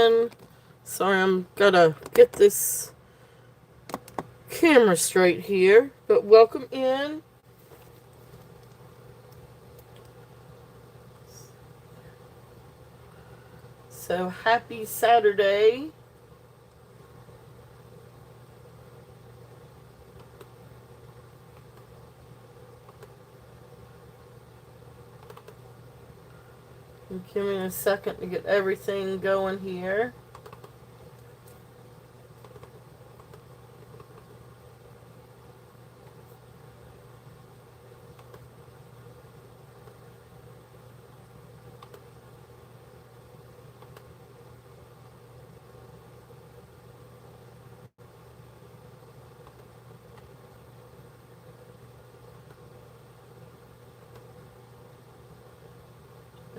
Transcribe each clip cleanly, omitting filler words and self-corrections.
in. Sorry, I'm gonna get this camera straight here. But welcome in. So happy Saturday. Give me a second to get everything going here.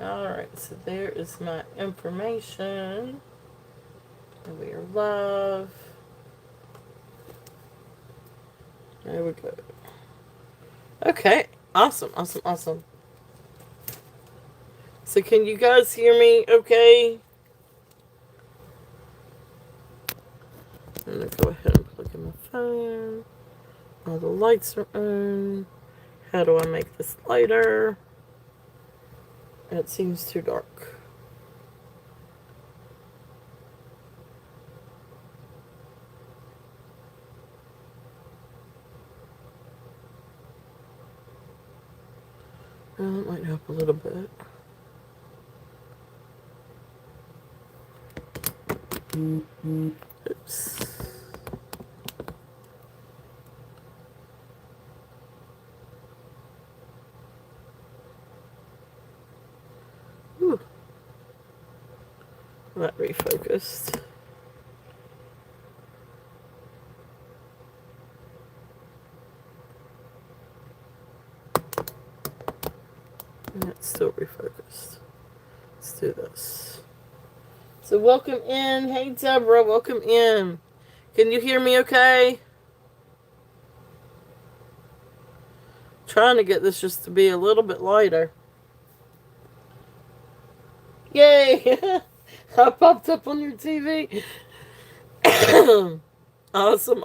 Alright, so there is my information. And we are live. There we go. Okay, awesome. So can you guys hear me okay? I'm going to go ahead and plug in my phone. All the lights are on. How do I make this lighter? It seems too dark. Well, that might help a little bit. Oops. Ooh. That refocused. And it's still refocused. Let's do this. So welcome in. Hey Deborah, welcome in. Can you hear me okay? Trying to get this just to be a little bit lighter. Yay! I popped up on your TV. Awesome.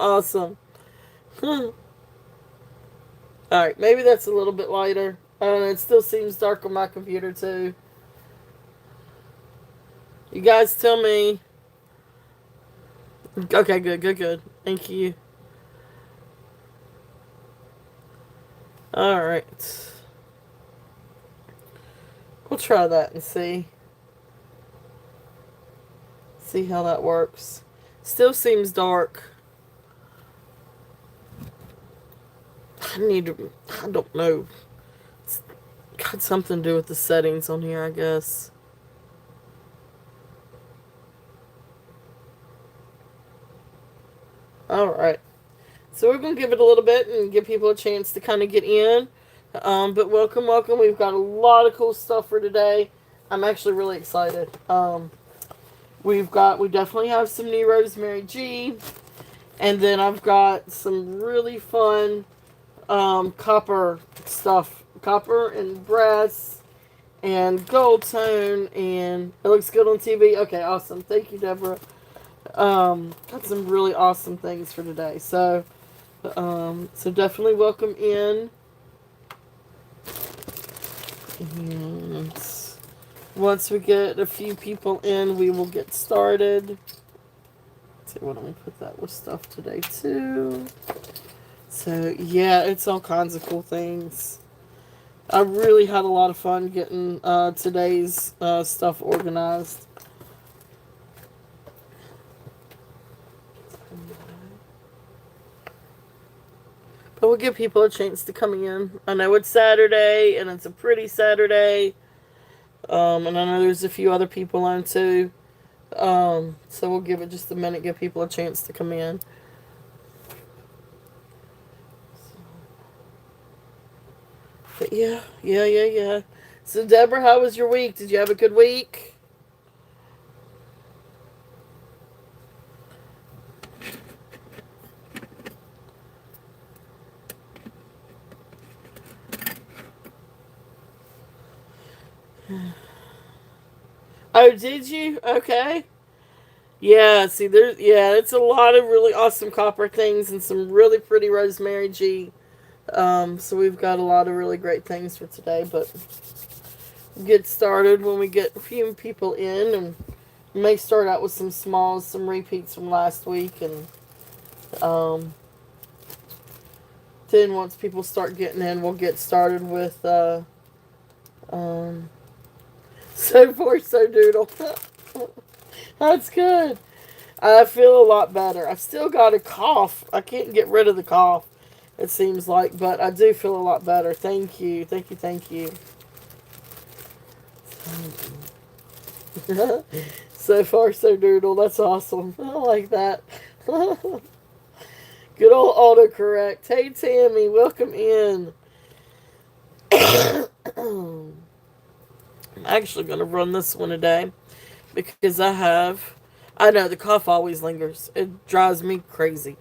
Alright, maybe that's a little bit lighter. I don't know, it still seems dark on my computer too. You guys tell me. Okay, good. Thank you. Alright. We'll try that and see. See how that works. Still seems dark. I don't know. It's got something to do with the settings on here, I guess. Alright. So we're going to give it a little bit and give people a chance to kind of get in. But welcome. We've got a lot of cool stuff for today. I'm actually really excited. We definitely have some new Rosemary G. And then I've got some really fun copper stuff. Copper and brass and gold tone. And it looks good on TV. Okay, awesome. Thank you, Deborah. Got some really awesome things for today. So definitely welcome in. And once we get a few people in, we will get started. Let's see, what do we put that with stuff today too? So yeah, it's all kinds of cool things. I really had a lot of fun getting today's stuff organized. But we'll give people a chance to come in. I know it's Saturday, and it's a pretty Saturday. And I know there's a few other people on too. So we'll give it just a minute, give people a chance to come in. But yeah. So Deborah, how was your week? Did you have a good week? Oh, did you? Okay. Yeah, see, it's a lot of really awesome copper things and some really pretty Rosemary G. So we've got a lot of really great things for today, but get started when we get a few people in, and we may start out with some smalls, some repeats from last week, and um, then once people start getting in, we'll get started with um, so far so doodle. That's good. I feel a lot better. I still got a cough. I can't get rid of the cough, it seems like, but I do feel a lot better. Thank you. Thank you. Thank you. So far, so doodle. That's awesome. I like that. Good old autocorrect. Hey, Tammy. Welcome in. I'm actually going to run this one today because I know the cough always lingers. It drives me crazy.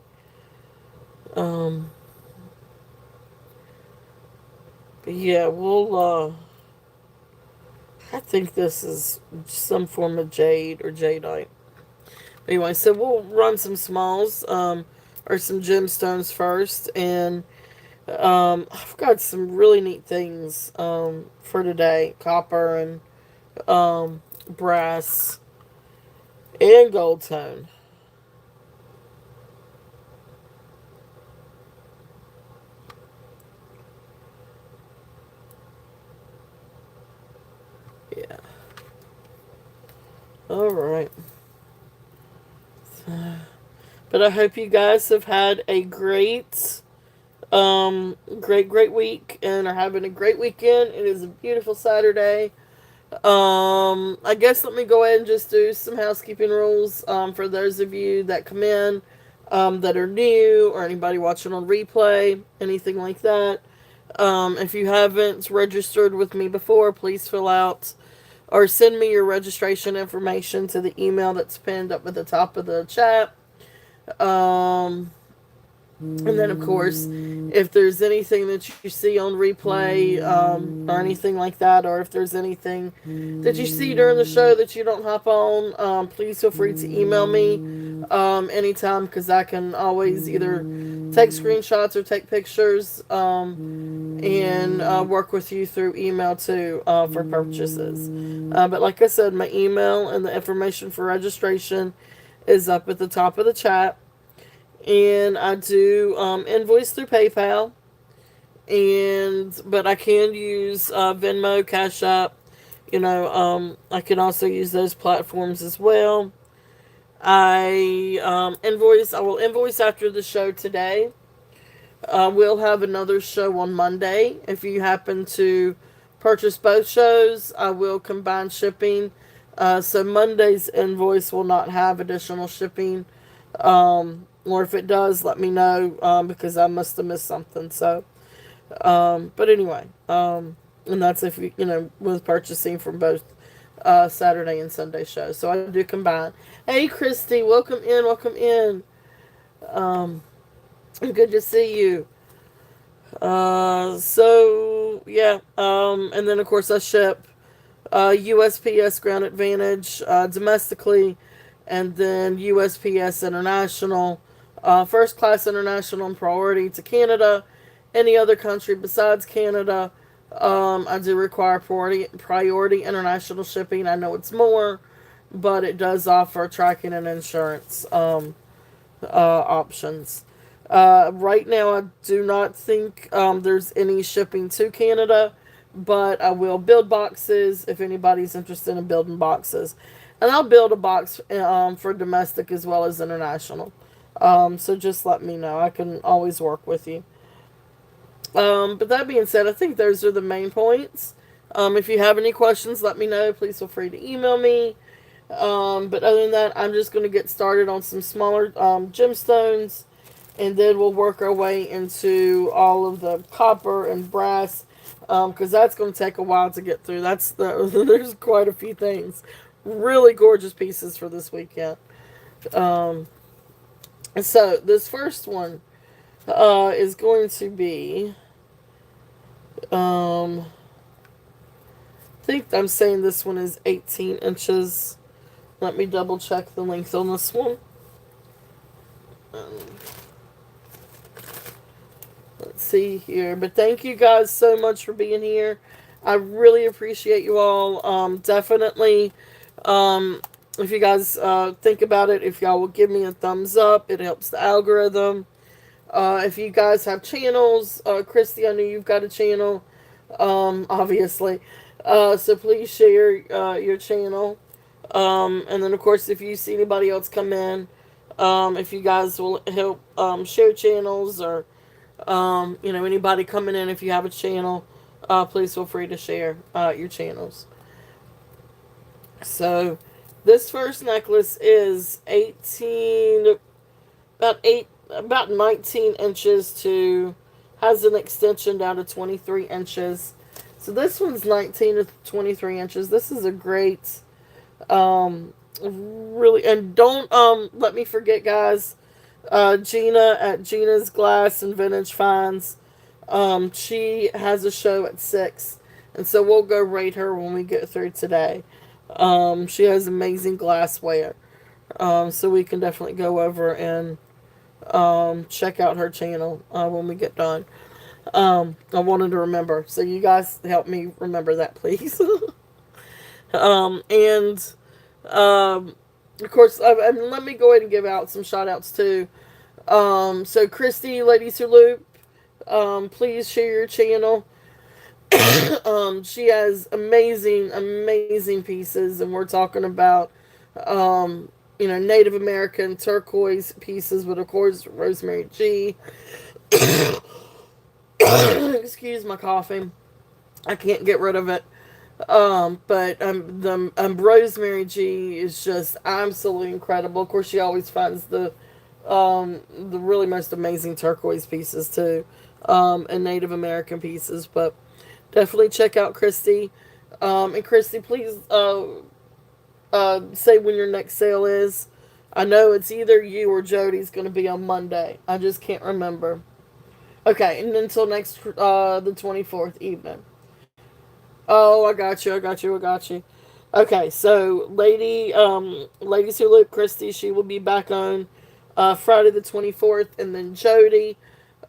Um, but yeah, I think this is some form of jade or jadeite. Anyway, so we'll run some smalls, or some gemstones first, and I've got some really neat things for today: copper and brass and gold tone. Yeah. All right. But I hope you guys have had a great week and are having a great weekend. It is a beautiful Saturday. I guess let me go ahead and just do some housekeeping rules for those of you that come in that are new or anybody watching on replay, anything like that. If you haven't registered with me before, please fill out or send me your registration information to the email that's pinned up at the top of the chat. Um, and then, of course, if there's anything that you see on replay or anything like that, or if there's anything that you see during the show that you don't hop on, please feel free to email me anytime because I can always either take screenshots or take pictures and work with you through email too for purchases. But like I said, my email and the information for registration is up at the top of the chat, and I do invoice through PayPal, and but I can use Venmo, Cash App. I can also use those platforms as well. I will invoice after the show today. We'll have another show on Monday. If you happen to purchase both shows, I will combine shipping. So Monday's invoice will not have additional shipping. Or if it does, let me know because I must have missed something. So, but anyway, and that's if with purchasing from both Saturday and Sunday shows. So I do combine. Hey, Christy, welcome in, welcome in. Um, Good to see you. So yeah, and then of course I ship USPS Ground Advantage domestically, and then USPS International, First Class International and Priority to Canada. Any other country besides Canada, I do require priority international shipping. I know it's more, but it does offer tracking and insurance options. Right now, I do not think there's any shipping to Canada, but I will build boxes if anybody's interested in building boxes. And I'll build a box for domestic as well as international. So just let me know. I can always work with you. But that being said, I think those are the main points. If you have any questions, let me know. Please feel free to email me. But other than that, I'm just going to get started on some smaller gemstones, and then we'll work our way into all of the copper and brass, because that's going to take a while to get through. There's quite a few things, really gorgeous pieces for this weekend. Um, so this first one is going to be, I think I'm saying this one is 18 inches. Let me double check the length on this one. Um, let's see here. But thank you guys so much for being here. I really appreciate you all. Definitely, if you guys think about it, if y'all will give me a thumbs up, it helps the algorithm. If you guys have channels, Christy, I know you've got a channel, obviously. So please share your channel. And then, of course, if you see anybody else come in, if you guys will help share channels or, anybody coming in, if you have a channel, please feel free to share your channels. So, this first necklace is 18, about 19 inches to, has an extension down to 23 inches. So this one's 19 to 23 inches. This is a great, really, and don't, let me forget, guys, Gina at Gina's Glass and Vintage Finds, she has a show at 6, and so we'll go rate her when we get through today. She has amazing glassware, so we can definitely go over and check out her channel when we get done. I wanted to remember, so you guys help me remember that, please. And of course, let me go ahead and give out some shout outs too. So Christy, Ladies Who Loop, please share your channel. She has amazing pieces, and we're talking about, Native American turquoise pieces, but of course, Rosemary G. Excuse my coughing. I can't get rid of it. But the Rosemary G is just absolutely incredible. Of course, she always finds the really most amazing turquoise pieces too, and Native American pieces. But definitely check out Christy. And Christy, please say when your next sale is. I know it's either you or Jody's going to be on Monday. I just can't remember. Okay, and until next the 24th evening. Oh, I got you. Okay, so Ladies Who Loop Christy, she will be back on Friday the 24th, and then Jody,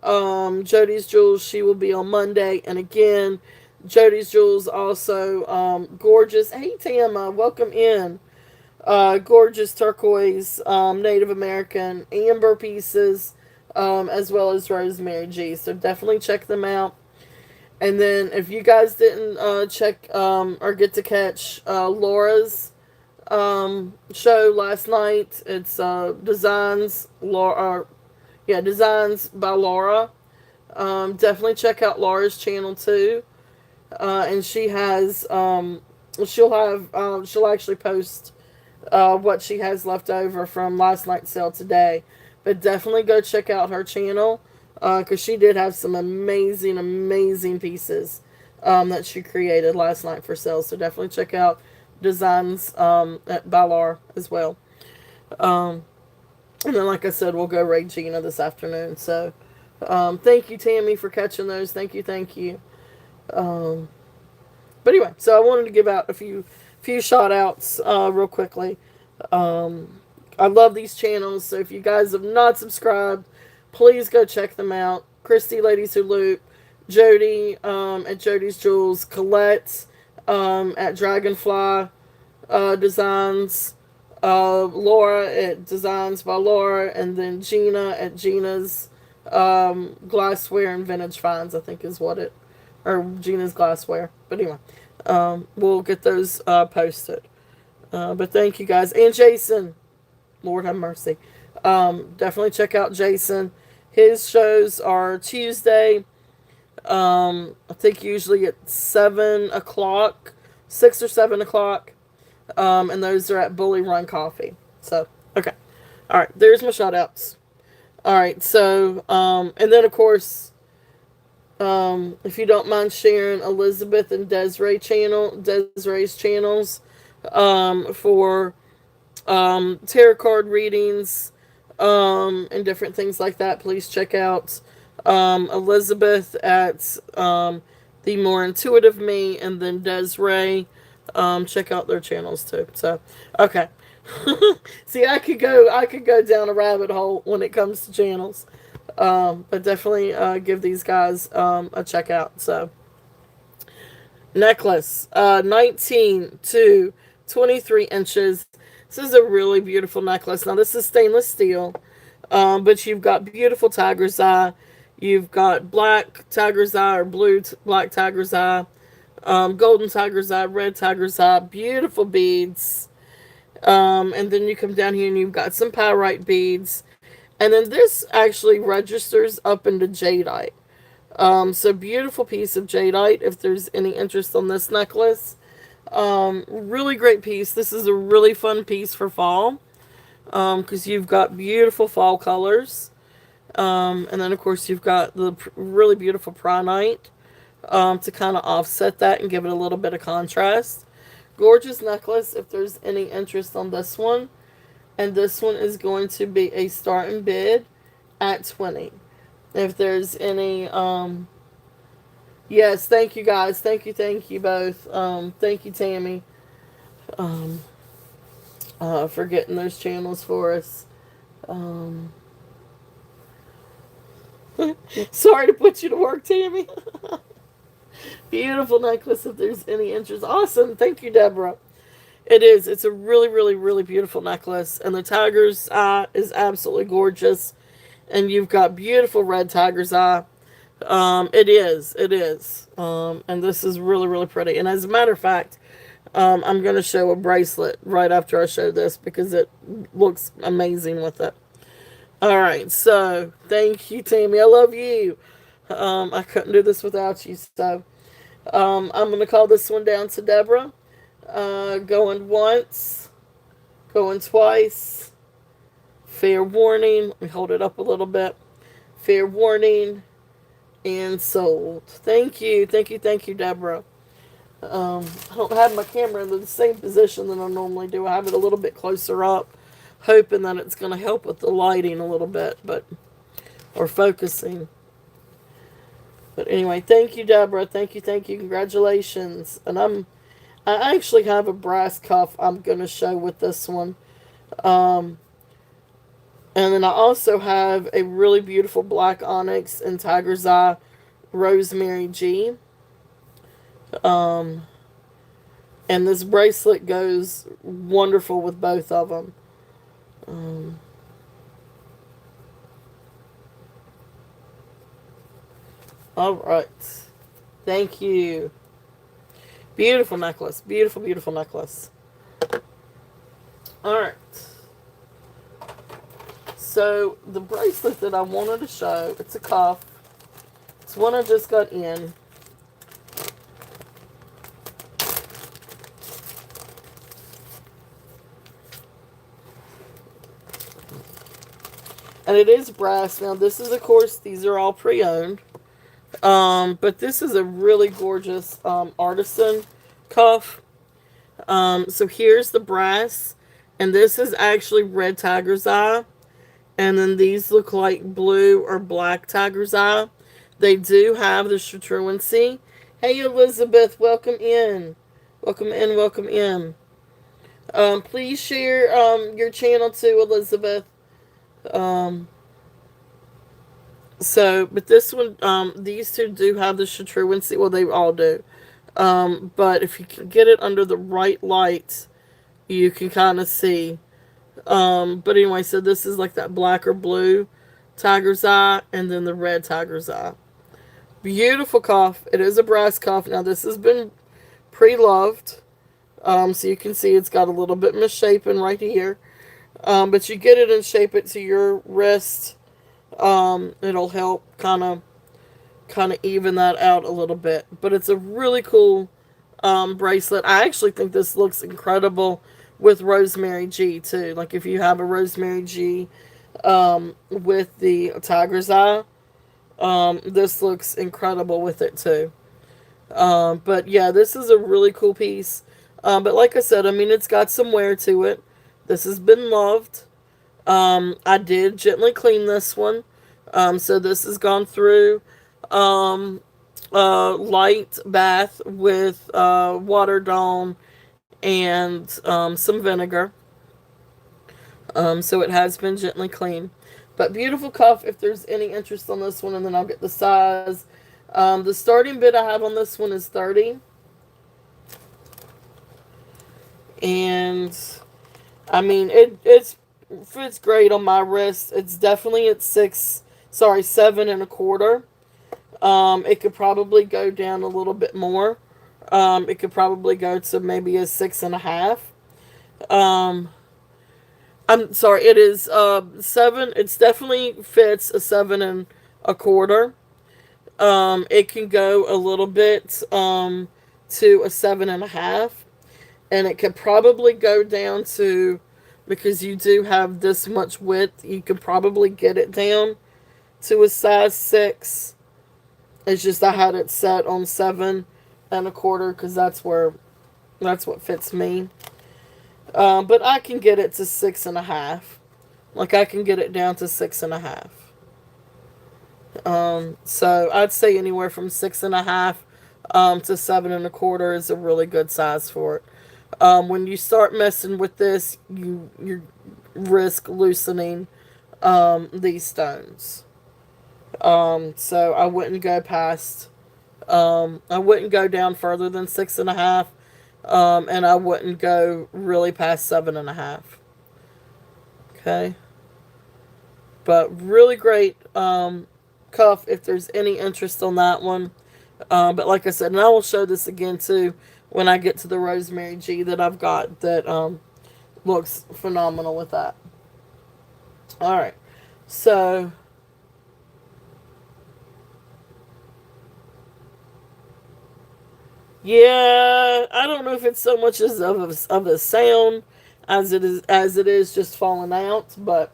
Jody's Jewels, she will be on Monday, and again, Jody's Jewels also gorgeous. Hey Tama, welcome in. Gorgeous turquoise, Native American amber pieces, as well as Rosemary G. So definitely check them out. And then if you guys didn't check or get to catch Laura's show last night, it's Designs by Laura. Definitely check out Laura's channel too. And she has she'll actually post what she has left over from last night's sale today. But definitely go check out her channel, because she did have some amazing pieces that she created last night for sale. So definitely check out Designs by Laura as well. And then, like I said, we'll go raid Gina this afternoon. So thank you, Tammy, for catching those. Thank you. But anyway, so I wanted to give out a few shout outs real quickly. I love these channels, so if you guys have not subscribed, please go check them out. Christy, Ladies Who Loop, Jody at Jody's Jewels, Colette at Dragonfly Designs, Laura at Designs by Laura, and then Gina at Gina's Glassware and Vintage Finds, I think is what or Gina's Glassware. But anyway, we'll get those posted. But thank you guys. And Jason, Lord have mercy. Definitely check out Jason. His shows are Tuesday, I think usually at 7 o'clock, 6 or 7 o'clock. And those are at Bully Run Coffee. So, okay. Alright, there's my shout outs. Alright, so, and then of course, if you don't mind sharing Elizabeth and Desiree's channels, for tarot card readings, and different things like that, please check out Elizabeth at The More Intuitive Me, and then Desiree, check out their channels too. So, okay. See, I could go down a rabbit hole when it comes to channels. But definitely give these guys a check out. So necklace, 19 to 23 inches. This is a really beautiful necklace. Now this is stainless steel, but you've got beautiful tiger's eye. You've got black tiger's eye or black tiger's eye, golden tiger's eye, red tiger's eye. Beautiful beads. And then you come down here and you've got some pyrite beads. And then this actually registers up into jadeite. So beautiful piece of jadeite if there's any interest on this necklace. Really great piece. This is a really fun piece for fall. Because you've got beautiful fall colors. And then of course you've got the really beautiful pronite. To kind of offset that and give it a little bit of contrast. Gorgeous necklace if there's any interest on this one. And this one is going to be a starting bid at 20. If there's any, yes, thank you guys. Thank you both. Thank you, Tammy, um, for getting those channels for us. Um, Sorry to put you to work, Tammy. Beautiful necklace if there's any interest. Awesome. Thank you, Deborah. It is. It's a really, really, really beautiful necklace. And the tiger's eye is absolutely gorgeous. And you've got beautiful red tiger's eye. It is. It is. And this is really, really pretty. And as a matter of fact, I'm going to show a bracelet right after I show this because it looks amazing with it. All right. So thank you, Tammy. I love you. I couldn't do this without you. So I'm going to call this one down to Deborah. Going once, going twice. Fair warning. Let me hold it up a little bit. Fair warning. And sold. Thank you. Thank you, Deborah. I don't have my camera in the same position that I normally do. I have it a little bit closer up, hoping that it's going to help with the lighting a little bit, or focusing. But anyway, thank you, Deborah. Thank you. Congratulations. And I actually have a brass cuff I'm going to show with this one. And then I also have a really beautiful black onyx and tiger's eye Rosemary G. And this bracelet goes wonderful with both of them. All right. Thank you. Beautiful necklace. Beautiful necklace. All right. So the bracelet that I wanted to show, it's a cuff. It's one I just got in. And it is brass. Now this is, of course, these are all pre-owned. But this is a really gorgeous artisan cuff. So here's the brass. And this is actually red tiger's eye. And then these look like blue or black tiger's eye. They do have the truancy. Hey, Elizabeth, welcome in. Welcome in. Please share your channel too, Elizabeth. But this one, these two do have the truancy. Well, they all do. But if you can get it under the right light, you can kind of see. But anyway, so this is like that black or blue tiger's eye, and then the red tiger's eye. Beautiful cuff. It is a brass cuff. Now this has been pre-loved. So you can see it's got a little bit misshapen right here. But you get it and shape it to your wrist. It'll help kind of even that out a little bit. But it's a really cool bracelet. I actually think this looks incredible with Rosemary G too. Like if you have a Rosemary G with the tiger's eye, this looks incredible with it too. But yeah, this is a really cool piece. But like I said, I mean, it's got some wear to it. This has been loved. I did gently clean this one. So this has gone through light bath with water dawn and some vinegar. So it has been gently cleaned. But beautiful cuff if there's any interest on this one, and then I'll get the size. The starting bid I have on this one is 30. And I mean, it fits great on my wrist. It's definitely at 7 1/4. It could probably go down a little bit more. It could probably go to maybe a 6 1/2. Um, I'm sorry, it is 7. It's definitely fits a 7 1/4. It can go a little bit to a 7 1/2, and it could probably go down to, because you do have this much width, you could probably get it down to a size 6. It's just I had it set on 7 1/4 because that's what fits me. But I can get it to 6 1/2. Like I can get it down to 6 1/2. So I'd say anywhere from 6 1/2 to 7 1/4 is a really good size for it. When you start messing with this, you risk loosening these stones. So I wouldn't go past. I wouldn't go down further than 6 1/2, and I wouldn't go really past 7 1/2. Okay, but really great cuff if there's any interest on that one. But like I said, and I will show this again too when I get to the Rosemary G that I've got that looks phenomenal with that. All right, so yeah, I don't know if it's so much as of a sound as it is just falling out, but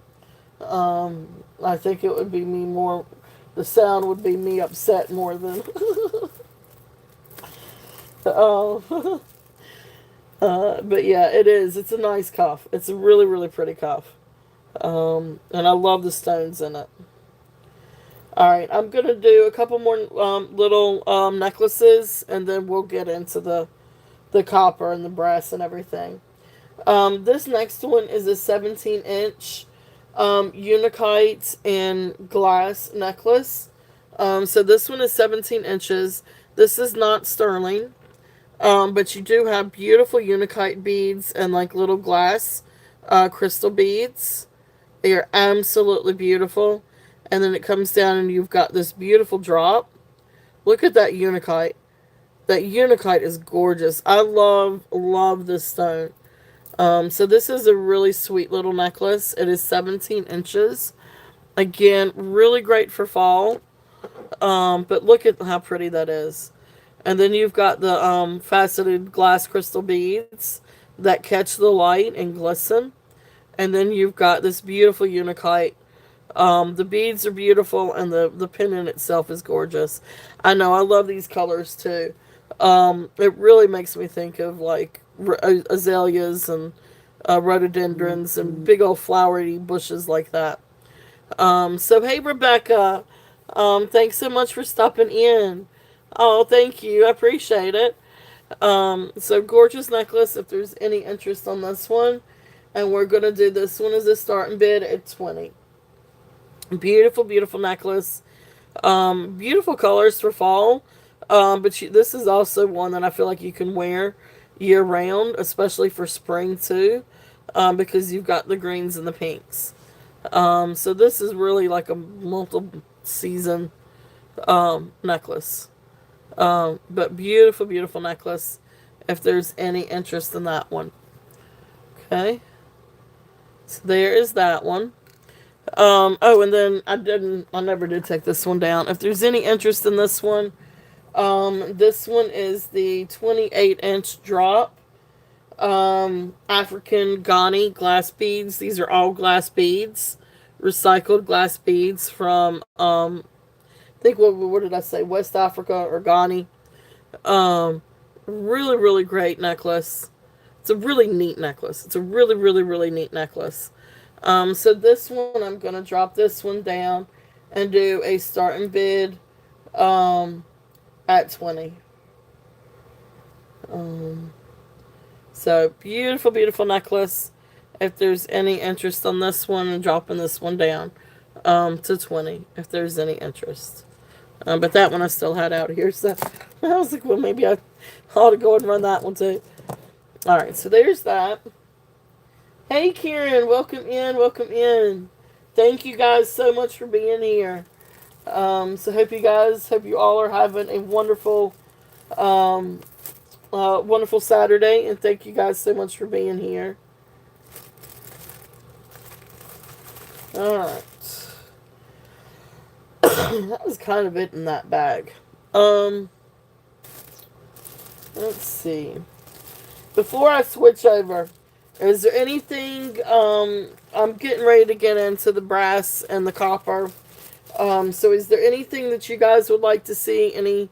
I think it would be me more. The sound would be me upset more than. uh, but yeah, it is. It's a nice cuff. It's a really really pretty cuff, and I love the stones in it. All right, I'm gonna do a couple more little necklaces, and then we'll get into the copper and the brass and everything. This next one is a 17-inch Unakite and glass necklace. So this one is 17 inches. This is not sterling, but you do have beautiful Unakite beads and like little glass crystal beads. They are absolutely beautiful. And then it comes down and you've got this beautiful drop. Look at that Unakite. That Unakite is gorgeous. I love this stone. So this is a really sweet little necklace. It is 17 inches. Again, really great for fall. But look at how pretty that is. And then you've got the faceted glass crystal beads that catch the light and glisten. And then you've got this beautiful Unakite. The beads are beautiful, and the pendant itself is gorgeous. I know, I love these colors too. It really makes me think of like azaleas and rhododendrons and big old flowery bushes like that. So hey Rebecca, thanks so much for stopping in. Oh, thank you, I appreciate it. So gorgeous necklace if there's any interest on this one, and we're gonna do this one as a starting bid at 20. Beautiful, beautiful necklace. Beautiful colors for fall. But this is also one that I feel like you can wear year round, especially for spring too, because you've got the greens and the pinks. So this is really like a multi-season necklace. But beautiful, beautiful necklace if there's any interest in that one. Okay. So there is that one. Oh, and then I never did take this one down. If there's any interest in this one is the 28-inch drop, African Ghani glass beads. These are all glass beads, recycled glass beads from, I think, what did I say? West Africa or Ghani. Really, really great necklace. It's a really neat necklace. It's a really, really, really neat necklace. So this one, I'm going to drop this one down and do a starting bid at 20. So beautiful, beautiful necklace. if there's any interest on this one, and dropping this one down to 20 if there's any interest. But that one I still had out here, so I was like, well, maybe I ought to go and run that one too. Alright, so there's that. Hey, Karen, welcome in, welcome in. Thank you guys so much for being here. So hope you all are having a um, wonderful Saturday, and thank you guys so much for being here. Alright. That was kind of it in that bag. Let's see. Before I switch over, is there anything, I'm getting ready to get into the brass and the copper. So is there anything that you guys would like to see? Any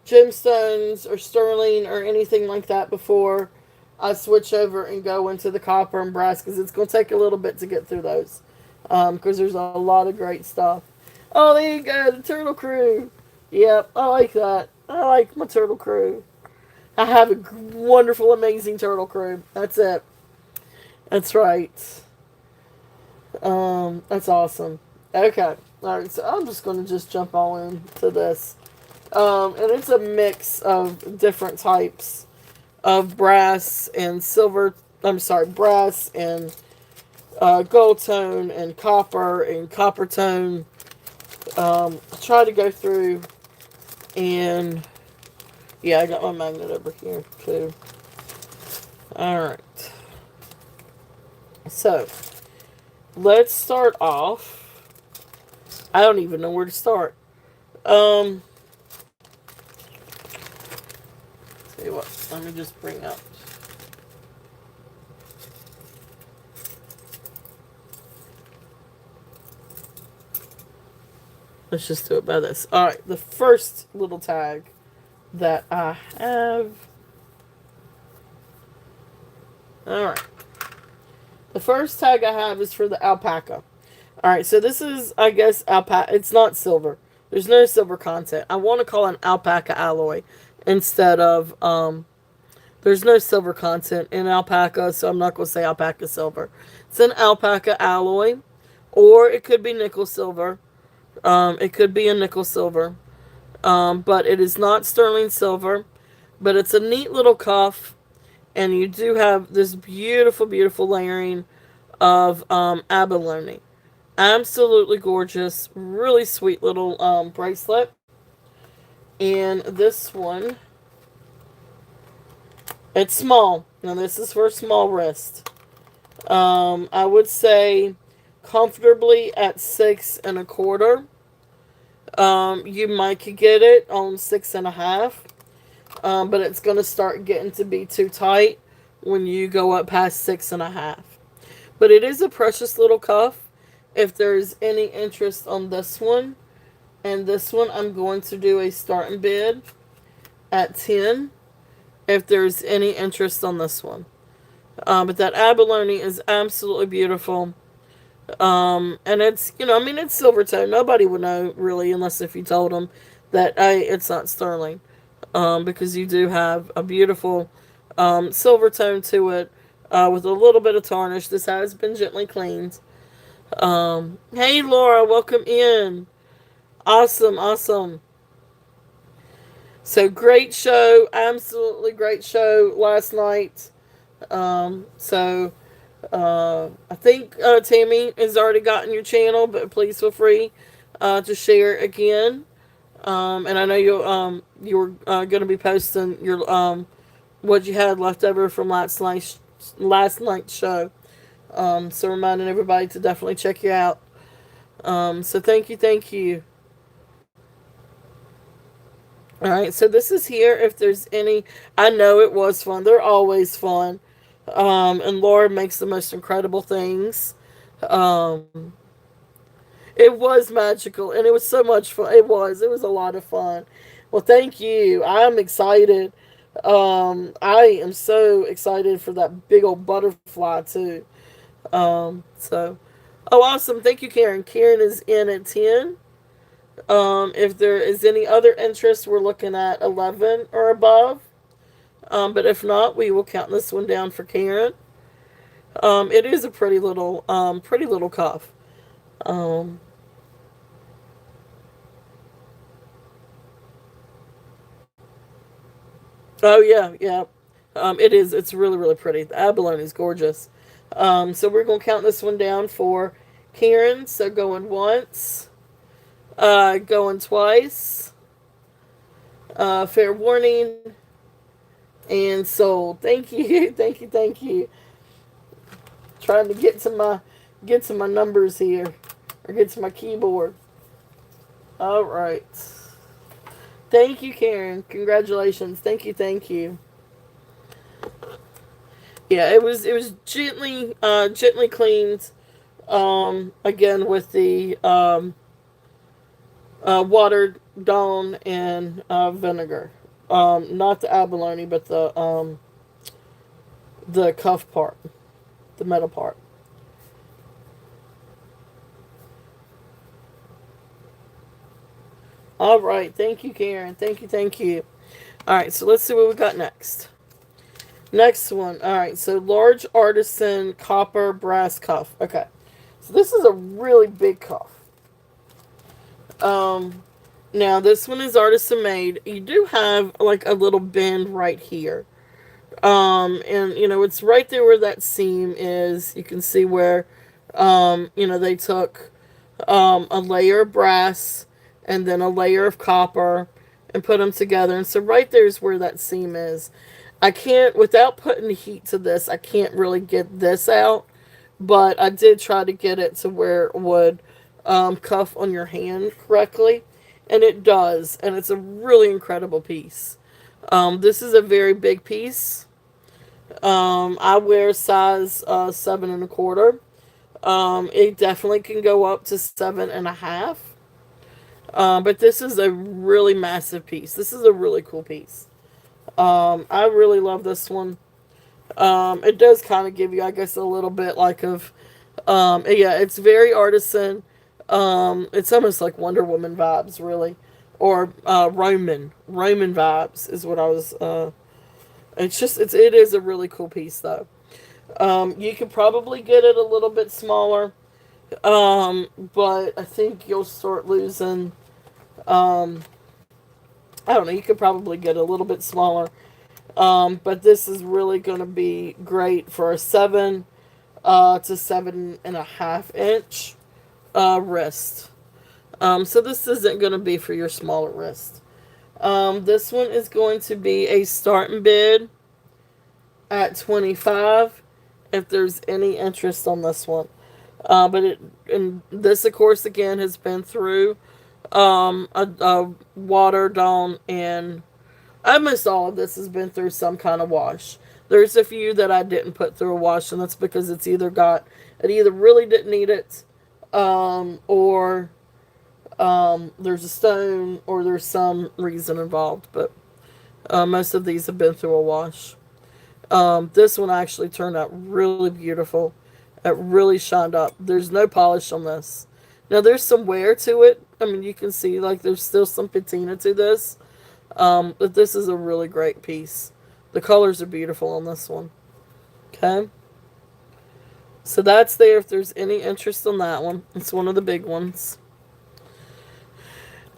gemstones or sterling or anything like that before I switch over and go into the copper and brass? Because it's going to take a little bit to get through those. Because there's a lot of great stuff. Oh, there you go, the turtle crew. Yep, I like that. I like my turtle crew. I have a wonderful, amazing turtle crew. That's it. That's right. That's awesome. Okay. Alright, so I'm just going to just jump all into this. And it's a mix of different types of brass and silver. I'm sorry, brass and gold tone and copper tone. I'll try to go through and yeah, I got my magnet over here too. Alright. So, let's start off. I don't even know where to start. Tell you what, let me just bring up. Let's just do it by this. Alright, the first little tag that I have. Alright. The first tag I have is for the alpaca. Alright, so this is, I guess, alpaca. It's not silver. There's no silver content. I want to call it an alpaca alloy instead of, there's no silver content in alpaca, so I'm not going to say alpaca silver. It's an alpaca alloy, or it could be nickel silver. It could be a nickel silver. But it is not sterling silver. But it's a neat little cuff. And you do have this beautiful, beautiful layering of abalone. Absolutely gorgeous. Really sweet little bracelet. And this one, it's small. Now this is for a small wrist. I would say comfortably at 6 1/4. You might could get it on 6 1/2. But it's going to start getting to be too tight when you go up past 6 1/2. But it is a precious little cuff. If there's any interest on this one and this one, I'm going to do a starting bid at 10 if there's any interest on this one. But that abalone is absolutely beautiful. And it's, I mean, it's silver tone. Nobody would know, really, unless if you told them that, hey, it's not sterling. Because you do have a beautiful silver tone to it with a little bit of tarnish. This has been gently cleaned. Hey, Laura, welcome in. Awesome, awesome. So, great show. Absolutely great show last night. I think Tammy has already gotten your channel, but please feel free to share it again. And I know you were going to be posting your what you had left over from last night's show. So reminding everybody to definitely check you out. So thank you. All right, so this is here. If there's any, I know it was fun. They're always fun. And Laura makes the most incredible things. It was magical, and it was so much fun. It was a lot of fun. Well, thank you. I'm excited. I am so excited for that big old butterfly too. Oh, awesome. Thank you, Karen. Karen is in at 10. If there is any other interest, we're looking at 11 or above. But if not, we will count this one down for Karen. It is a pretty little cuff. Um, oh yeah, yeah. It is. It's really, really pretty. The abalone is gorgeous. So we're gonna count this one down for Karen. So going once, going twice, fair warning, and sold. Thank you, thank you, thank you. Trying to get to my numbers here, or get to my keyboard. All right. Thank you, Karen. Congratulations. Thank you, thank you. Yeah, it was gently cleaned. Again with the watered down and vinegar. Not the abalone, but the cuff part, the metal part. All right, thank you, Karen. Thank you, thank you. All right, so let's see what we got next. Next one. All right, so large artisan copper brass cuff. Okay, so this is a really big cuff. Um, Now this one is artisan made. You do have like a little bend right here. And it's right there where that seam is. You can see where, they took a layer of brass and then a layer of copper and put them together. And so right there's where that seam is. I can't, without putting heat to this, I can't really get this out. But I did try to get it to where it would cuff on your hand correctly. And it does. And it's a really incredible piece. This is a very big piece. I wear size 7 1/4. It definitely can go up to 7 1/2. But this is a really massive piece. This is a really cool piece. I really love this one. It does kind of give you, I guess, a little bit like of, yeah, it's very artisan. It's almost like Wonder Woman vibes, really, or Roman vibes is what I was. It is a really cool piece though. You could probably get it a little bit smaller, but I think you'll start losing. Um, I don't know. You could probably get a little bit smaller, but this is really going to be great for a 7 to 7.5 inch wrist. So this isn't going to be for your smaller wrist. This one is going to be a starting bid at 25 if there's any interest on this one. And this of course again has been through a water down, and almost all of this has been through some kind of wash. There's a few that I didn't put through a wash, and that's because it either really didn't need it, or there's a stone, or there's some reason involved. But most of these have been through a wash. This one actually turned out really beautiful. It really shined up. There's no polish on this. Now there's some wear to it. I mean, you can see like there's still some patina to this. But this is a really great piece. The colors are beautiful on this one. Okay. So that's there if there's any interest on that one. It's one of the big ones.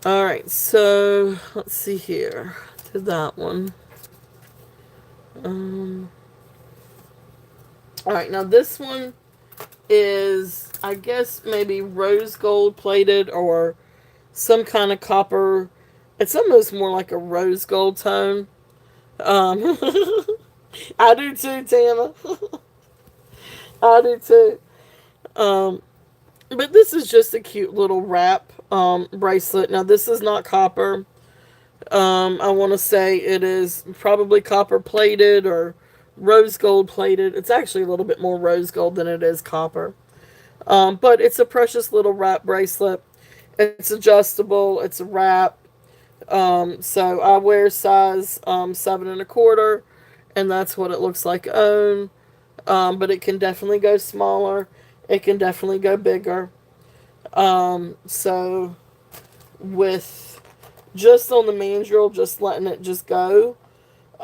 Alright, so let's see here. To that one. Alright, now this one is, I guess, maybe rose gold plated or some kind of copper. It's almost more like a rose gold tone. Um, I do too, Tana. I do too. Um, but this is just a cute little wrap bracelet. Now, this is not copper. I want to say it is probably copper plated or rose gold plated. It's actually a little bit more rose gold than it is copper. But it's a precious little wrap bracelet. It's adjustable. It's a wrap. So I wear size 7 1/4, and that's what it looks like on. But it can definitely go smaller. It can definitely go bigger. So with just on the mandrel, just letting it just go,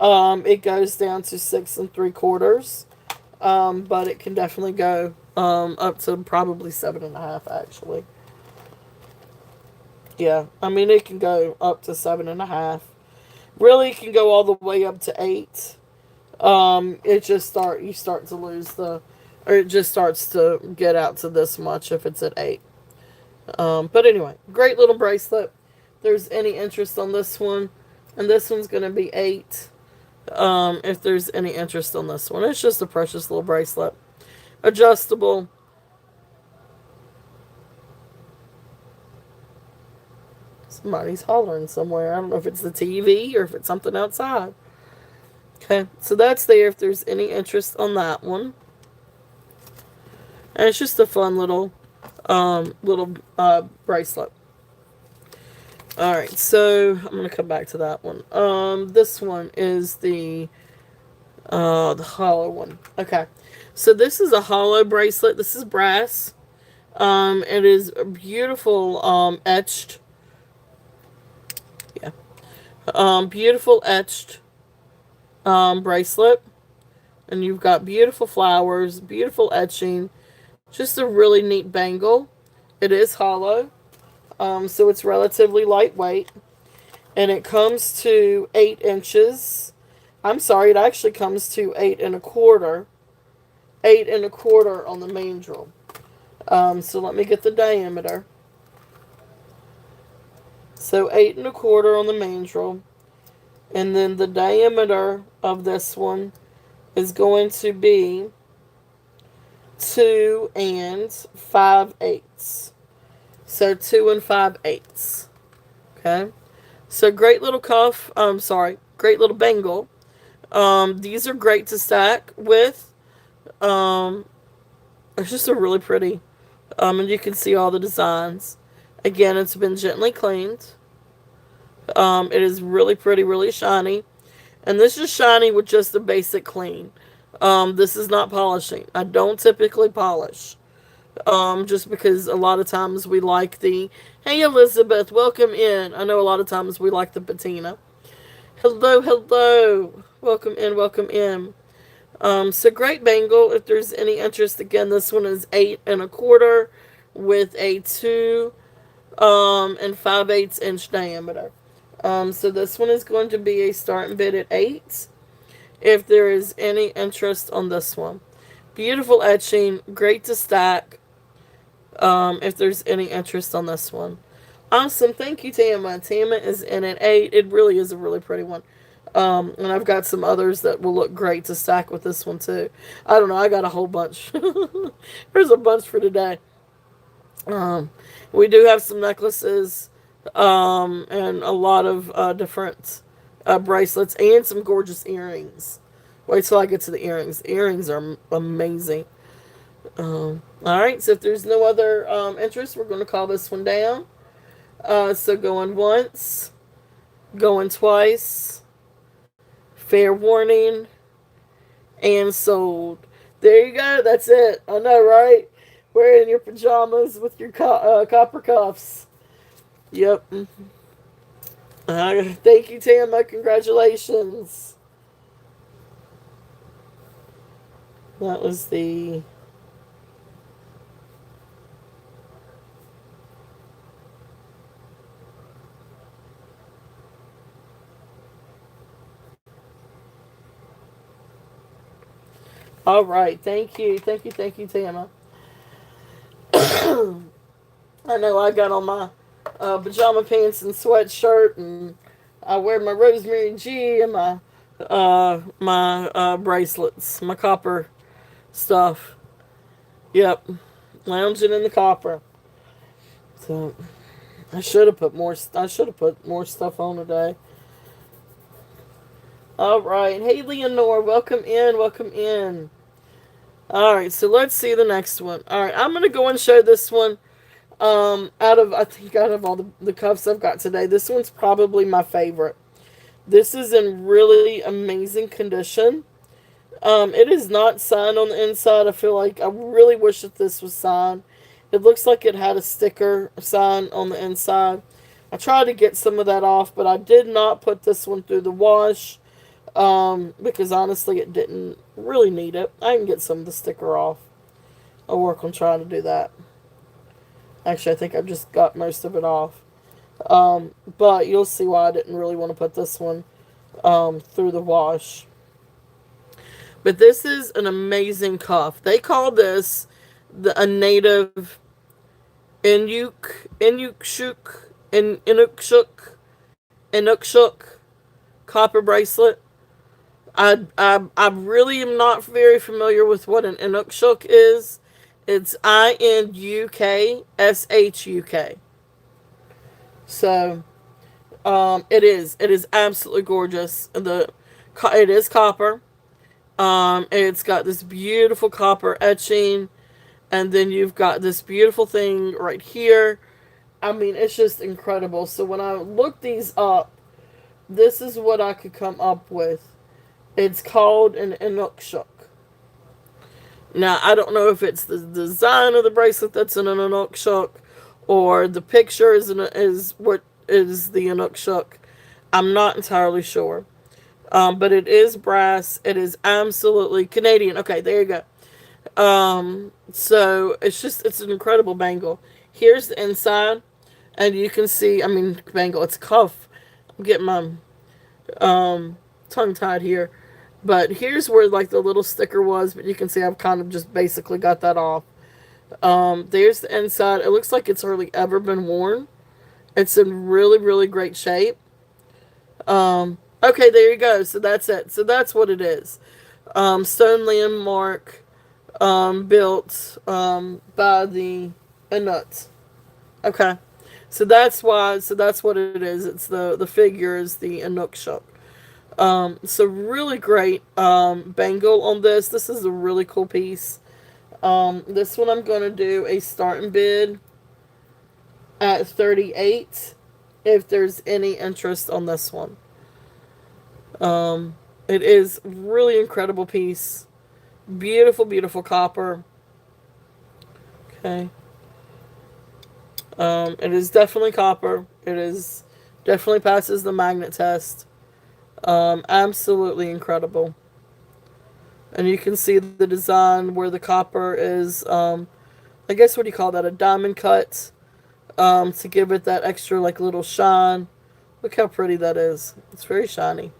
it goes down to 6 3/4. But it can definitely go up to probably 7.5 actually. Yeah, I mean it can go up to 7.5. Really, it can go all the way up to 8. It just you start to lose or it just starts to get out to this much if it's at 8. But anyway, great little bracelet. If there's any interest on this one, and this one's gonna be 8. If there's any interest on this one, it's just a precious little bracelet, adjustable. Somebody's hollering somewhere. I don't know if it's the TV or if it's something outside. Okay, so that's there if there's any interest on that one. And it's just a fun little bracelet. Alright, so I'm gonna come back to that one. This one is the hollow one. Okay. So this is a hollow bracelet. This is brass. It is a beautiful etched. Yeah. Beautiful etched bracelet. And you've got beautiful flowers, beautiful etching. Just a really neat bangle. It is hollow. So it's relatively lightweight. And it comes to 8 inches. I'm sorry, it actually comes to 8 1/4. 8 1/4 on the mandrel. So let me get the diameter. So 8 1/4 on the mandrel. And then the diameter of this one is going to be 2 5/8. So 2 5/8. Okay. So great little cuff. Great little bangle. These are great to stack with. It's just a really pretty. And you can see all the designs. Again, it's been gently cleaned. It is really pretty, really shiny. And this is shiny with just a basic clean. This is not polishing. I don't typically polish. Just because a lot of times we like hey Elizabeth, welcome in. I know a lot of times we like the patina. Hello, hello. Welcome in, welcome in. So great bangle. If there's any interest, again, this one is 8 1/4 with a 2 5/8 inch diameter. So this one is going to be a starting bid at 8. If there is any interest on this one, beautiful etching, great to stack. If there's any interest on this one, awesome. Thank you, Tama. Tama is in at 8. It really is a really pretty one. And I've got some others that will look great to stack with this one too. I don't know. I got a whole bunch. There's a bunch for today. We do have some necklaces, and a lot of different bracelets and some gorgeous earrings. Wait till I get to the earrings. The earrings are amazing. Alright, so if there's no other interest, we're going to call this one down. So going once, going twice, fair warning, and sold. There you go. That's it. I know, right? Wearing your pajamas with your copper cuffs. Yep. Thank you, Tama. Congratulations. That was the... All right. Thank you. Thank you. Thank you, Tama. I know I got on my pajama pants and sweatshirt, and I wear my Rosemary G and my bracelets, my copper stuff. Yep, lounging in the copper. So I should have put more. I should have put more stuff on today. All right, hey Leonore, welcome in. Welcome in. All right, so let's see the next one. All right, I'm gonna go and show this one. Out of all the cuffs I've got today, this one's probably my favorite. This is in really amazing condition. It is not signed on the inside. I feel like I really wish that this was signed. It looks like it had a sticker sign on the inside. I tried to get some of that off, but I did not put this one through the wash. Because honestly, it didn't really need it. I can get some of the sticker off. I'll work on trying to do that. Actually, I think I just got most of it off. But you'll see why I didn't really want to put this one through the wash. But this is an amazing cuff. They call this a native Inukshuk copper bracelet. I really am not very familiar with what an Inukshuk is. It's Inukshuk. So, it is absolutely gorgeous. It is copper. It's got this beautiful copper etching, and then you've got this beautiful thing right here. I mean, it's just incredible. So when I looked these up, this is what I could come up with. It's called an Inukshuk. Now, I don't know if it's the design of the bracelet that's an Inukshuk, or the picture is what is the Inukshuk. I'm not entirely sure. But it is brass. It is absolutely Canadian. Okay, there you go. So it's an incredible bangle. Here's the inside, and you can see, I mean, bangle, it's a cuff. I'm getting my tongue tied here. But here's where like the little sticker was, but you can see I've kind of just basically got that off. There's the inside. It looks like it's hardly ever been worn. It's in really, really great shape. Okay, there you go. So that's it. So that's what it is. Stone landmark, built by the Inuit. Okay, so that's why. So that's what it is. It's the figure is the Inukshuk. So really great bangle on this. This is a really cool piece. This one I'm going to do a starting bid at 38 if there's any interest on this one. It is really incredible piece. Beautiful, beautiful copper. Okay. It is definitely copper. It is definitely passes the magnet test. Absolutely incredible. And you can see the design where the copper is, I guess what do you call that? A diamond cut, to give it that extra like little shine. Look how pretty that is. It's very shiny.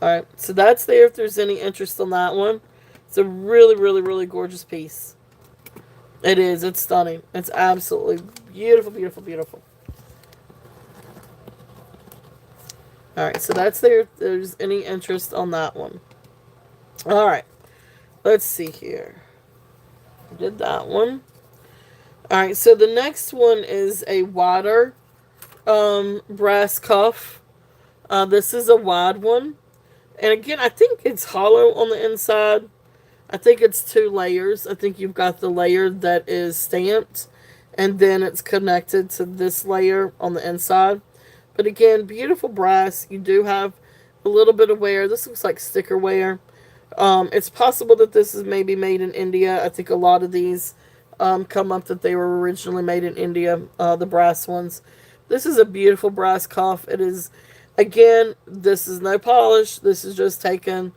Alright, so that's there if there's any interest on that one. It's a really, really, really gorgeous piece. It is. It's stunning. It's absolutely beautiful, beautiful, beautiful. Alright, so that's there if there's any interest on that one. Alright, let's see here. Did that one. Alright, so the next one is a wider brass cuff. This is a wide one. And again, I think it's hollow on the inside. I think it's 2 layers. I think you've got the layer that is stamped, and then it's connected to this layer on the inside. But again, beautiful brass. You do have a little bit of wear. This looks like sticker wear. It's possible that this is maybe made in India. I think a lot of these come up that they were originally made in India, the brass ones. This is a beautiful brass cuff. It is... Again, this is no polish. This is just taken,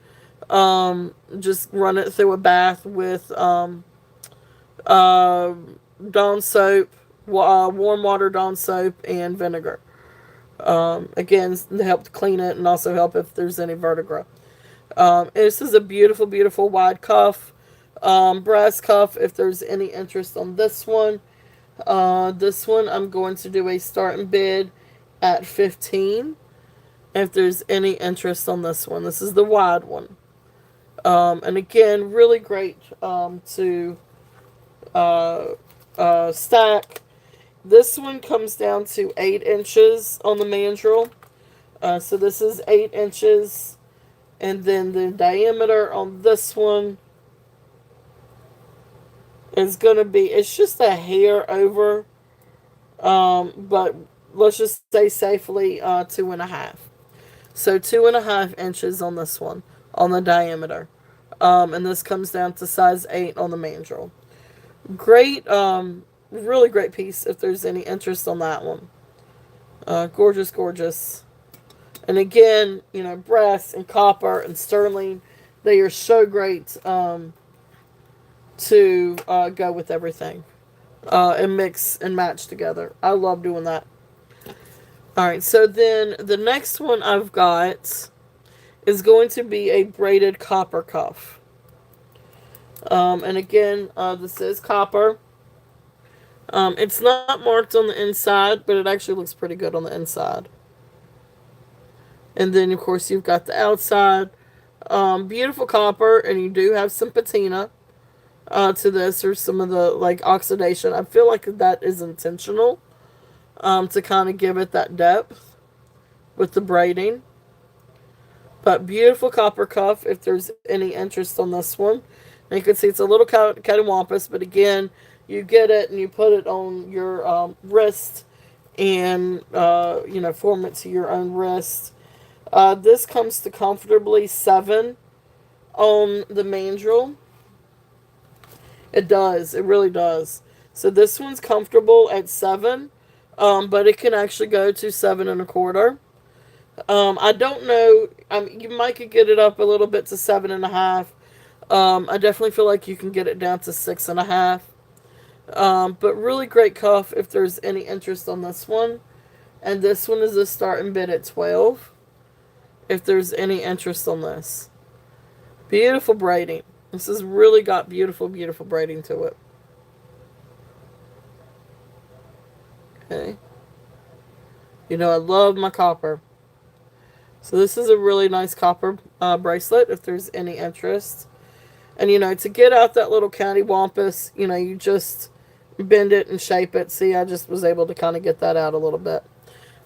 just run it through a bath with Dawn soap, warm water Dawn soap, and vinegar. Again, to help clean it and also help if there's any vertigo. This is a beautiful, beautiful wide cuff, brass cuff. If there's any interest on this one I'm going to do a starting bid at 15. If there's any interest on this one. This is the wide one. And again, really great to stack. This one comes down to 8 inches on the mandrel. So this is 8 inches. And then the diameter on this one is going to be, it's just a hair over. But let's just say safely 2.5. So 2.5 inches on this one, on the diameter. And this comes down to size 8 on the mandrel. Great, really great piece if there's any interest on that one. Gorgeous, gorgeous. And again, brass and copper and sterling, they are so great to go with everything and mix and match together. I love doing that. All right, so then the next one I've got is going to be a braided copper cuff. And again, this is copper. It's not marked on the inside, but it actually looks pretty good on the inside. And then, of course, you've got the outside. Beautiful copper, and you do have some patina to this, or some of the like oxidation. I feel like that is intentional to kind of give it that depth with the braiding. But beautiful copper cuff, if there's any interest on this one. And you can see it's a little cattywampus, but again, you get it and you put it on your wrist and, form it to your own wrist. This comes to comfortably 7 on the mandrel. It does. It really does. So this one's comfortable at 7, but it can actually go to 7 1/4. I don't know. You might could get it up a little bit to 7 1/2. I definitely feel like you can get it down to 6 1/2. But really great cuff if there's any interest on this one. And this one is a starting bid at 12. If there's any interest on this. Beautiful braiding. This has really got beautiful, beautiful braiding to it. Okay. I love my copper. So this is a really nice copper bracelet if there's any interest. And, to get out that little cattywampus, you just bend it and shape it. See, I just was able to kind of get that out a little bit.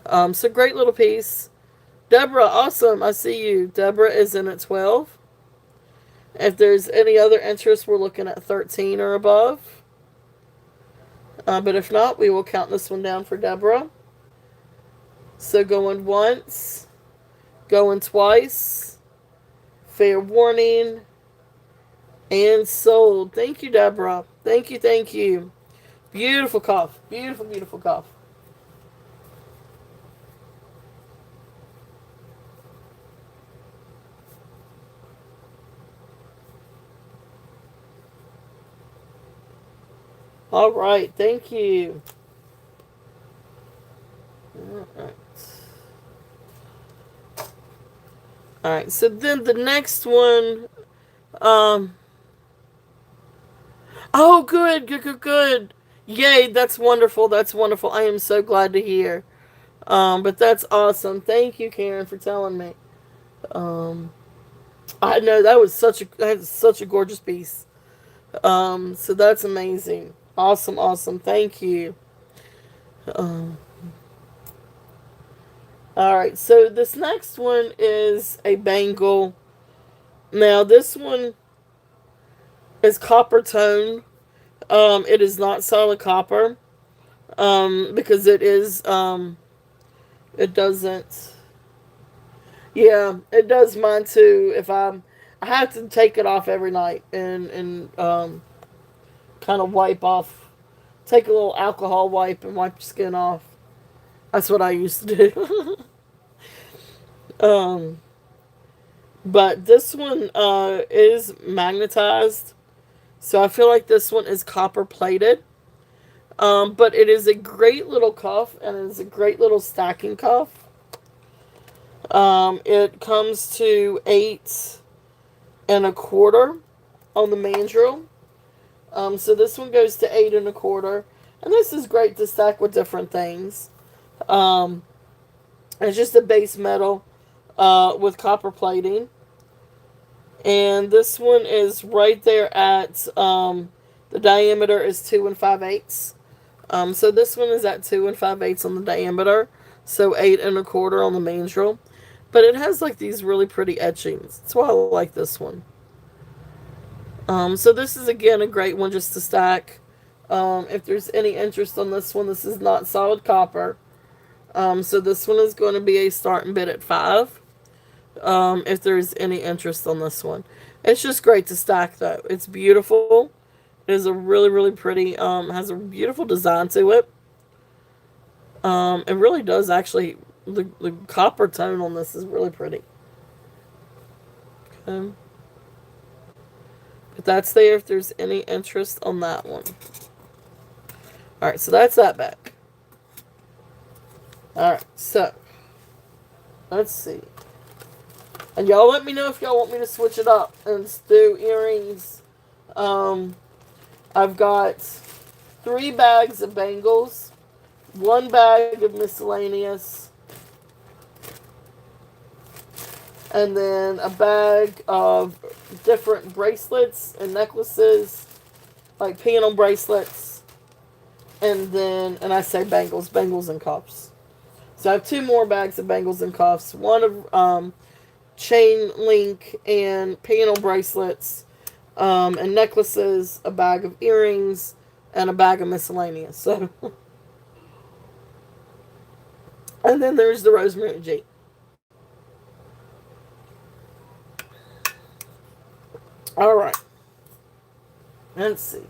So great little piece. Deborah, awesome. I see you. Deborah is in at 12. If there's any other interest, we're looking at 13 or above. But if not, we will count this one down for Deborah. So going once, going twice, fair warning, and sold. Thank you, Deborah. Thank you, thank you. Beautiful cuff. Beautiful, beautiful cuff. All right, thank you. All right. All right, so then the next one, oh, good, good, good, good. Yay, that's wonderful. That's wonderful. I am so glad to hear. But that's awesome. Thank you, Karen, for telling me. I know that's such a gorgeous piece. So that's amazing. Awesome, awesome. Thank you. Um, all right, so this next one is a bangle. Now, this one is copper tone. It is not solid copper. Because it is, it doesn't, yeah, it does mine too. I have to take it off every night and kind of wipe off, take a little alcohol wipe and wipe your skin off. That's what I used to do. um, but this one, is magnetized. So I feel like this one is copper plated. But it is a great little cuff and it is a great little stacking cuff. It comes to 8 1/4 on the mandrel. So this one goes to 8 1/4. And this is great to stack with different things. It's just a base metal with copper plating. And this one is right there at, the diameter is 2 5/8. So this one is at 2 5/8 on the diameter. So 8 1/4 on the mandrel. But it has like these really pretty etchings. That's why I like this one. So this is again a great one just to stack. If there's any interest on this one, this is not solid copper. So this one is going to be a starting bid at 5. If there's any interest on this one. It's just great to stack though. It's beautiful. It is a really, really pretty, has a beautiful design to it. It really does actually the copper tone on this is really pretty. Okay. But that's there if there's any interest on that one. Alright, so that's that bag. Alright, so let's see. And y'all let me know if y'all want me to switch it up and do earrings. I've got 3 bags of bangles, 1 bag of miscellaneous, and then a bag of different bracelets and necklaces, like panel bracelets, and I say bangles and cuffs. So I have 2 more bags of bangles and cuffs, one of chain link and panel bracelets, and necklaces, a bag of earrings, and a bag of miscellaneous. So, and then there's the Rosemary G. All right. Let's see.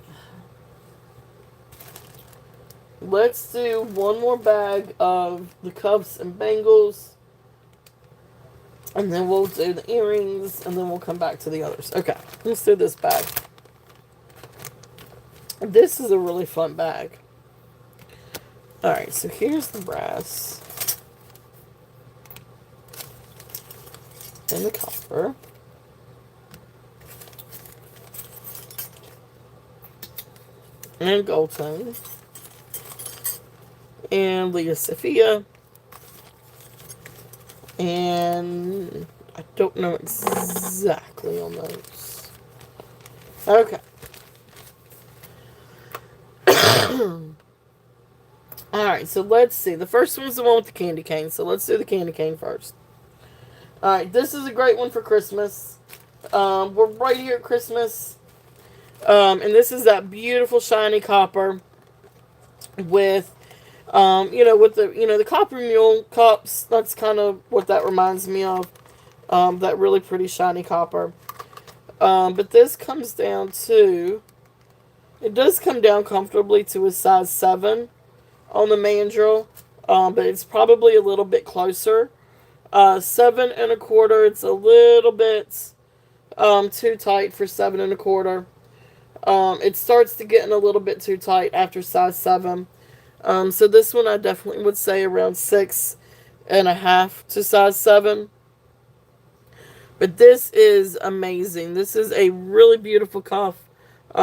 Let's do one more bag of the cuffs and bangles. And then we'll do the earrings. And then we'll come back to the others. Okay. Let's do this bag. This is a really fun bag. Alright. So here's the brass. And the copper. And gold tone. And Leah Sophia. And I don't know exactly on those. Okay. Alright, so let's see. The first one's the one with the candy cane. So let's do the candy cane first. Alright, this is a great one for Christmas. We're right here at Christmas. And this is that beautiful shiny copper with with the copper mule cups. That's kind of what that reminds me of. That really pretty shiny copper. But this comes down to, it does come down comfortably to a size 7 on the mandrel. But it's probably a little bit closer. 7 1/4. It's a little bit too tight for 7 1/4. It starts to get a little bit too tight after size 7. So this one I definitely would say around 6.5 to size 7. But this is amazing. This is a really beautiful cuff.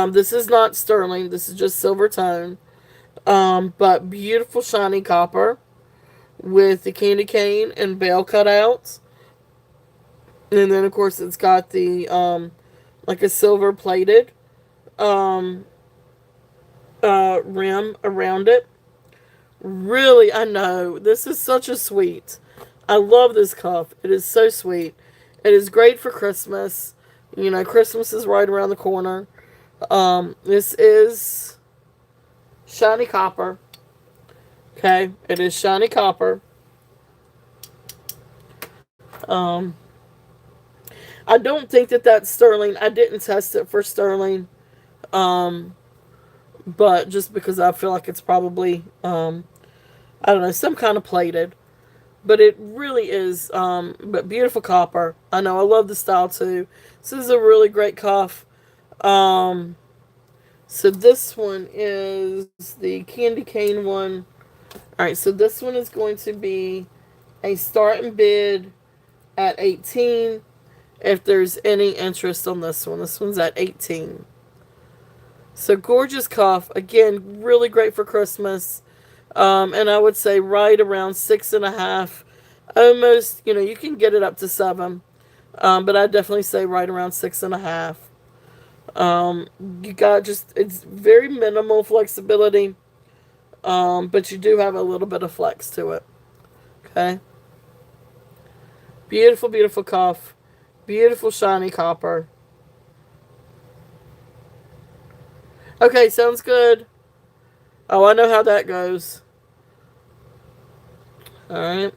This is not sterling. This is just silver tone. But beautiful shiny copper with the candy cane and bell cutouts. And then of course it's got the like a silver plated rim around it. Really, I know, this is such a sweet. I love this cuff. It is so sweet. It is great for Christmas. Christmas is right around the corner. This is shiny copper. Okay, it is shiny copper. I don't think that that's sterling. I didn't test it for sterling. But just because I feel like it's probably, I don't know, some kind of plated. But it really is, but beautiful copper. I know, I love the style too. This is a really great cuff. So this one is the candy cane one. Alright, so this one is going to be a start and bid at 18. If there's any interest on this one. This one's at 18. So gorgeous cuff. Again, really great for Christmas. And I would say right around 6.5. Almost, you can get it up to 7. But I'd definitely say right around 6.5. You got it's very minimal flexibility. But you do have a little bit of flex to it. Okay. Beautiful, beautiful cuff. Beautiful shiny copper. Okay, sounds good. Oh, I know how that goes. Alright.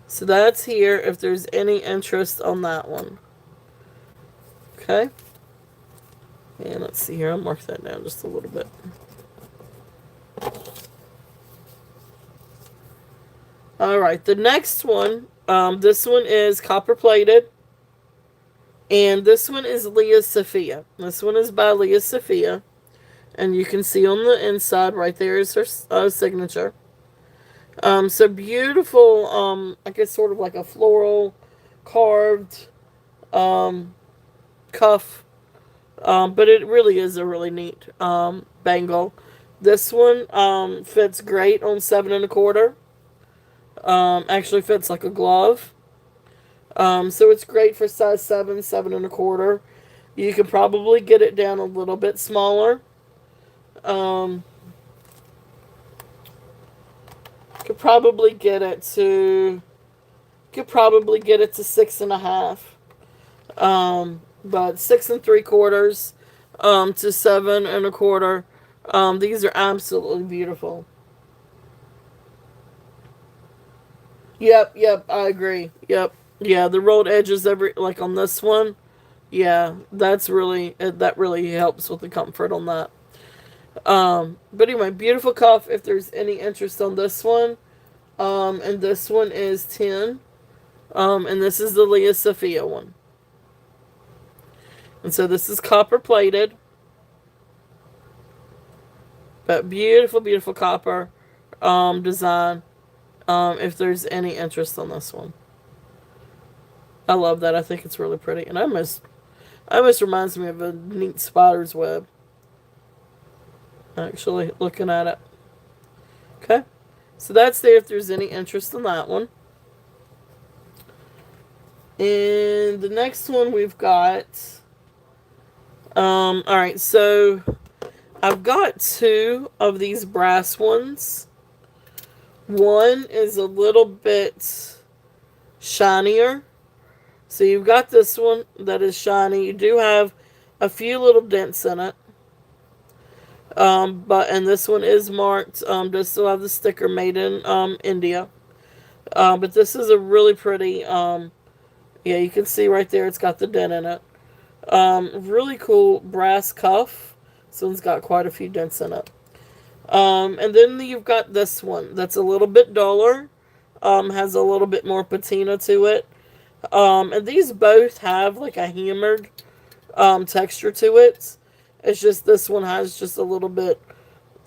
So that's here if there's any interest on that one. Okay. And let's see here. I'll mark that down just a little bit. All right, the next one, this one is copper plated, and this one is Leah Sophia. This one is by Leah Sophia, and you can see on the inside right there is her signature. So beautiful. I guess sort of like a floral carved cuff. But it really is a really neat bangle. This one fits great on 7 1/4. Actually fits like a glove. So it's great for size 7, 7 1/4. You could probably get it down a little bit smaller. Um, could probably get it to could probably get it to 6 1/2. But 6 3/4 to 7 1/4. These are absolutely beautiful. Yep, I agree. Yep. Yeah, the rolled edges every like on this one. Yeah, that really helps with the comfort on that. But anyway, beautiful cuff if there's any interest on this one. And this one is 10. And this is the Leah Sophia one. And so this is copper plated. But beautiful, beautiful copper design. If there's any interest on this one. I love that. I think it's really pretty. And almost reminds me of a neat spider's web. Actually, looking at it. Okay. So that's there if there's any interest in that one. And the next one we've got. Alright, so I've got 2 of these brass ones. One is a little bit shinier. So you've got this one that is shiny. You do have a few little dents in it. And this one is marked, does still have the sticker made in India. But this is a really pretty, yeah, you can see right there it's got the dent in it. Really cool brass cuff. This one's got quite a few dents in it. And then you've got this one that's a little bit duller, has a little bit more patina to it. And these both have like a hammered texture to it. It's just this one has just a little bit,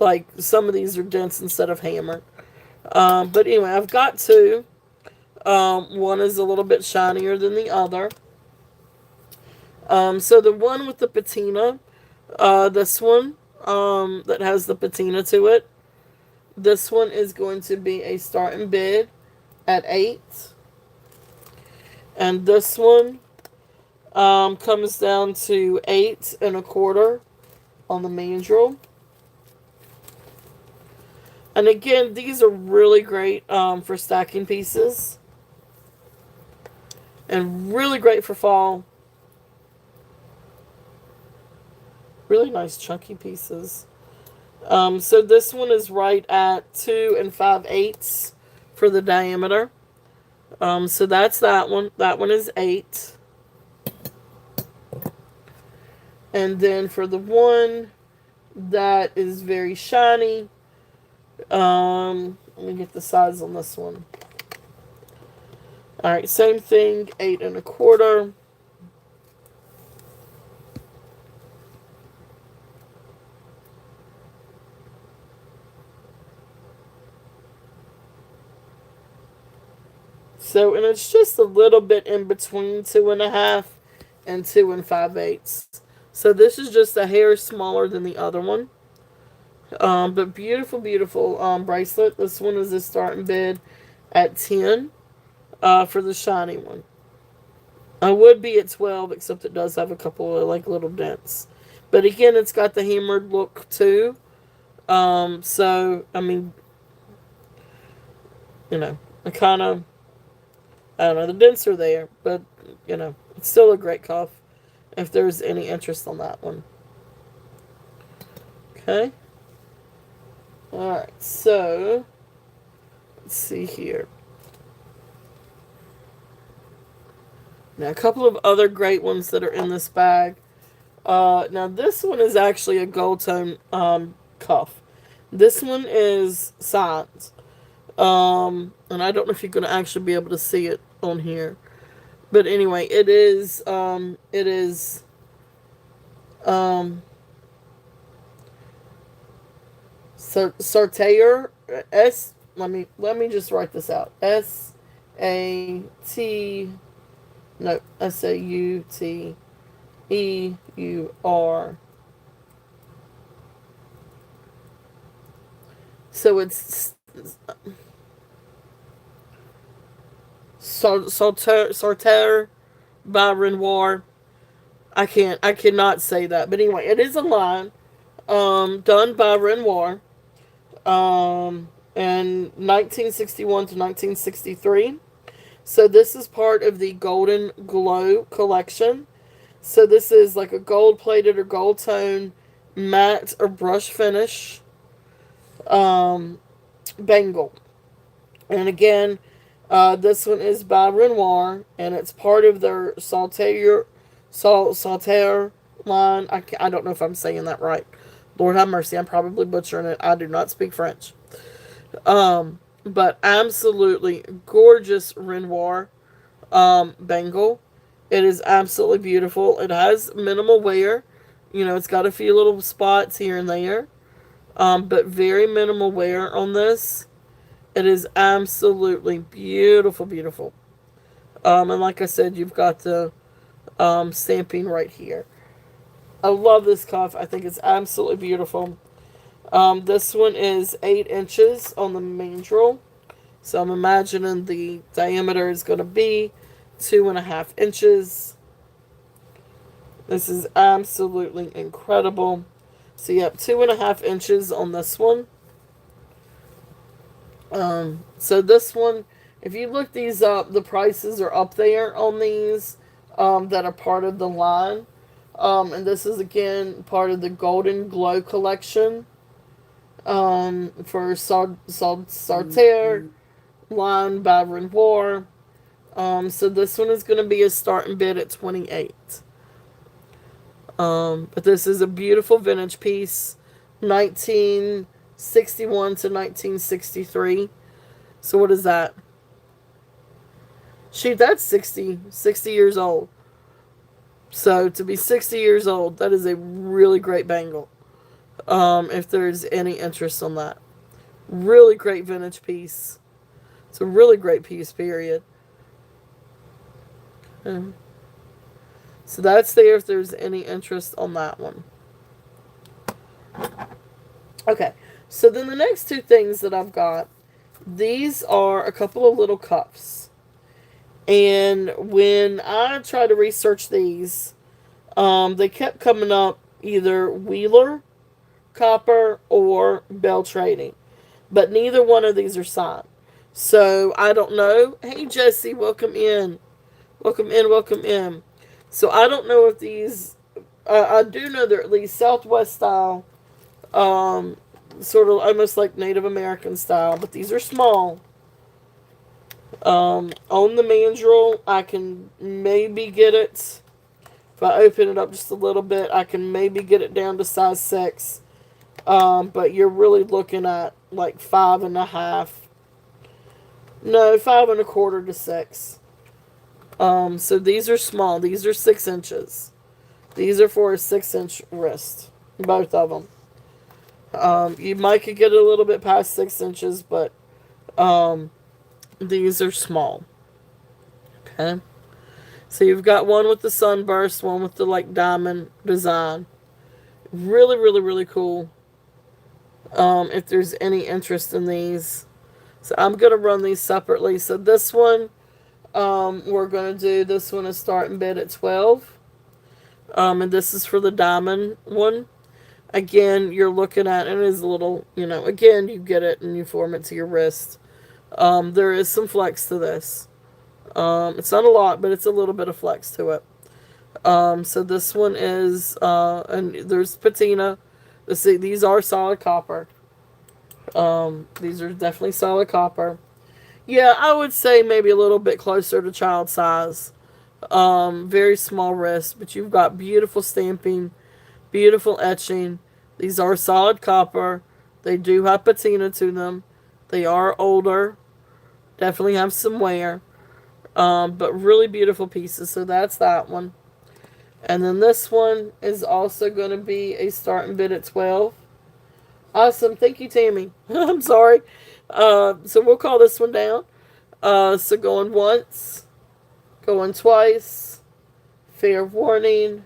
like some of these are dense instead of hammered. But anyway, I've got 2. One is a little bit shinier than the other. So the one with the patina, this one that has the patina to it, this one is going to be a starting bid at 8. And this one comes down to 8 1/4 on the mandrel. And again, these are really great for stacking pieces. And really great for fall. Really nice chunky pieces. So this one is right at 2 5/8 for the diameter. So that's that one. That one is 8. And then for the one that is very shiny, let me get the size on this one. Alright, same thing, 8 1/4. So, and it's just a little bit in between 2 1/2 and 2 5/8. So this is just a hair smaller than the other one. But beautiful, beautiful bracelet. This one is a starting bid at 10 for the shiny one. I would be at 12, except it does have a couple of like little dents. But again, it's got the hammered look too. So, I mean, you know, I don't know, the dents are there, but, you know, it's still a great cuff if there's any interest on that one. Okay. Alright, so, let's see here. Now, a couple of other great ones that are in this bag. Now, this one is actually a gold tone cuff. This one is Science. And I don't know if you're going to actually be able to see it on here. But anyway, it is um, Sartayer, let me just write this out. S-A-T, no, SAUTEUR. So it's Sartre by Renoir. I cannot say that. But anyway, it is a line done by Renoir in 1961 to 1963. So this is part of the Golden Glow collection. So this is like a gold plated or gold tone matte or brush finish um, bangle. And again, this one is by Renoir, and it's part of their Saltaire line. I don't know if I'm saying that right. Lord have mercy, I'm probably butchering it. I do not speak French. But absolutely gorgeous Renoir bangle. It is absolutely beautiful. It has minimal wear. It's got a few little spots here and there, but very minimal wear on this. It is absolutely beautiful, beautiful. And like I said, you've got the stamping right here. I love this cuff. I think it's absolutely beautiful. This one is 8 inches on the mandrel. So I'm imagining the diameter is going to be 2.5 inches. This is absolutely incredible. So you have 2.5 inches on this one. So this one, if you look these up, the prices are up there on these that are part of the line. And this is again part of the Golden Glow collection for Sartre line by Renoir. So this one is going to be a starting bid at 28. But this is a beautiful vintage piece, 1961 to 1963. So what is that? Shoot, that's 60 years old. So to be 60 years old, that is a really great bangle. If there's any interest on that. Really great vintage piece. It's a really great piece, period. So that's there if there's any interest on that one. Okay, so then the next two things that I've got, these are a couple of little cups. And when I try to research these, they kept coming up either Wheeler, Copper, or Bell Trading. But neither one of these are signed. So I don't know. Hey, Jesse, welcome in. Welcome in, welcome in. So I don't know if these, I do know they're at least Southwest style, sort of almost like Native American style, but these are small. On the mandrel, I can maybe get it, if I open it up just a little bit, I can maybe get it down to size 6. But you're really looking at like 5.5. No, 5.25 to 6. So these are small. These are 6 inches. These are for a 6-inch wrist. Both of them. You might could get a little bit past 6 inches, but these are small. Okay. So you've got one with the sunburst, one with the like diamond design. Really, really, really cool. If there's any interest in these. So I'm going to run these separately. So this one, we're going to do, this one is starting bid at 12. And this is for the diamond one. Again, you're looking at, and it is a little, again, you get it and you form it to your wrist. There is some flex to this. It's not a lot, but it's a little bit of flex to it. So this one is, and there's patina. Let's see, these are solid copper. These are definitely solid copper. Yeah, I would say maybe a little bit closer to child size. Very small wrist, but you've got beautiful stamping, beautiful etching. These are solid copper. They do have patina to them. They are older. Definitely have some wear. But really beautiful pieces. So that's that one. And then this one is also going to be a starting bid at 12. Awesome. Thank you, Tammy. I'm sorry. So we'll call this one down. So going once, going twice, fair warning,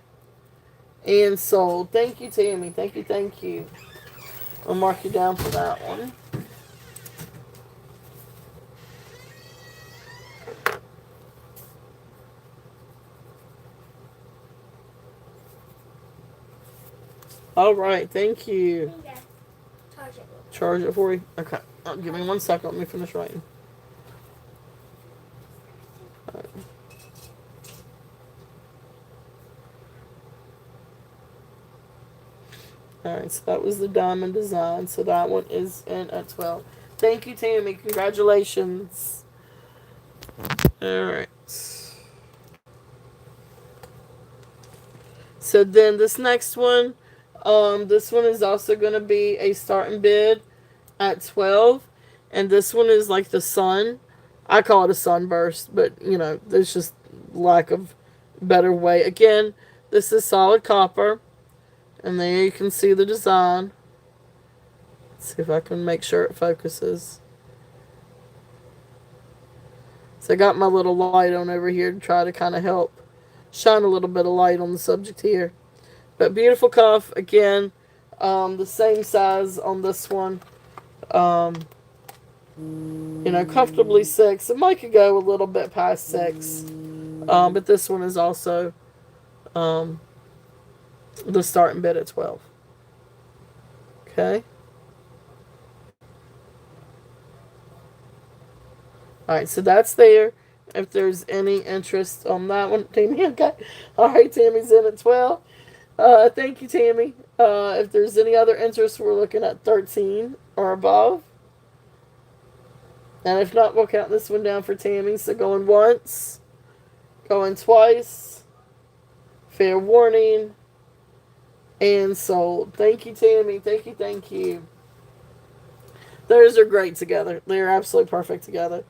and sold. Thank you, Tammy. Thank you, thank you. I'll mark you down for that one. All right, thank you. Charge it for you? Okay. Give me 1 second. Let me finish writing. Alright, so that was the diamond design. So that one is in at 12. Thank you, Tammy. Congratulations. Alright. So then this next one, this one is also going to be a starting bid at 12. And this one is like the sun. I call it a sunburst, but you know, there's just lack of better way. Again, this is solid copper. And there you can see the design. Let's see if I can make sure it focuses. So I got my little light on over here to try to kind of help shine a little bit of light on the subject here. But beautiful cuff. Again, the same size on this one. You know, comfortably 6. It might could go a little bit past 6. But this one is also the starting bid at 12. Okay. Alright, so that's there. If there's any interest on that one, Tammy, okay. Alright, Tammy's in at 12. Thank you, Tammy. If there's any other interest, we're looking at 13 or above. And if not, we'll count this one down for Tammy. So going once, going twice, fair warning, and sold. Thank you, Tammy. Thank you, thank you. Those are great together. They're absolutely perfect together.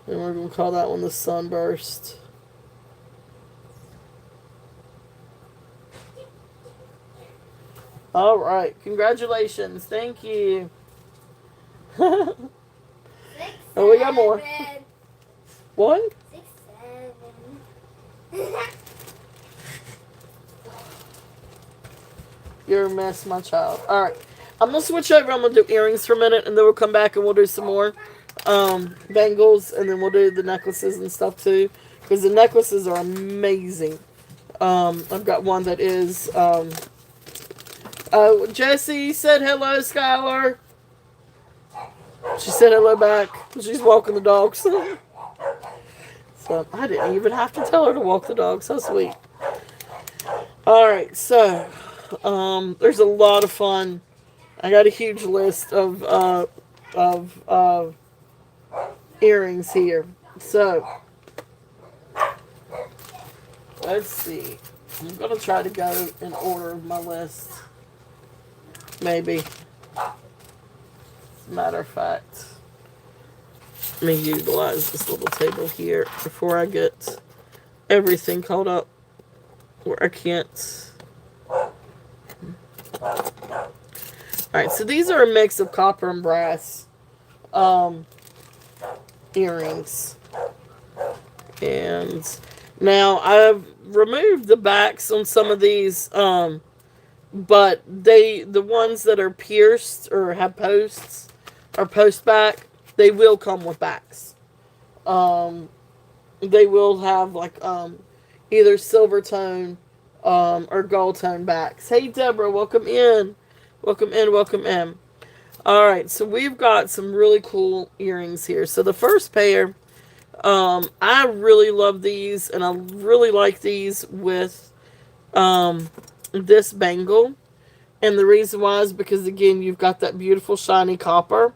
And we're going to call that one the sunburst. All right. Congratulations. Thank you. Oh, we got more. What? 6, 7. You're a mess, my child. All right. I'm going to switch over. I'm going to do earrings for a minute, and then we'll come back and we'll do some more bangles, and then we'll do the necklaces and stuff too, because the necklaces are amazing. I've got one that is Jessie said hello, Skylar. She said hello back. She's walking the dogs. So I didn't even have to tell her to walk the dogs. How sweet. Alright, so there's a lot of fun. I got a huge list of earrings here. So let's see. I'm gonna try to go in order of my list. Maybe. As a matter of fact, let me utilize this little table here before I get everything caught up where I can't. Alright, so these are a mix of copper and brass earrings. And now I've removed the backs on some of these, but the ones that are pierced or have posts or post back, they will come with backs. They will have like either silver tone or gold tone backs. Hey Deborah, welcome in. Welcome in, welcome in. Alright, so we've got some really cool earrings here. So the first pair, I really love these, and I really like these with this bangle. And the reason why is because, again, you've got that beautiful shiny copper.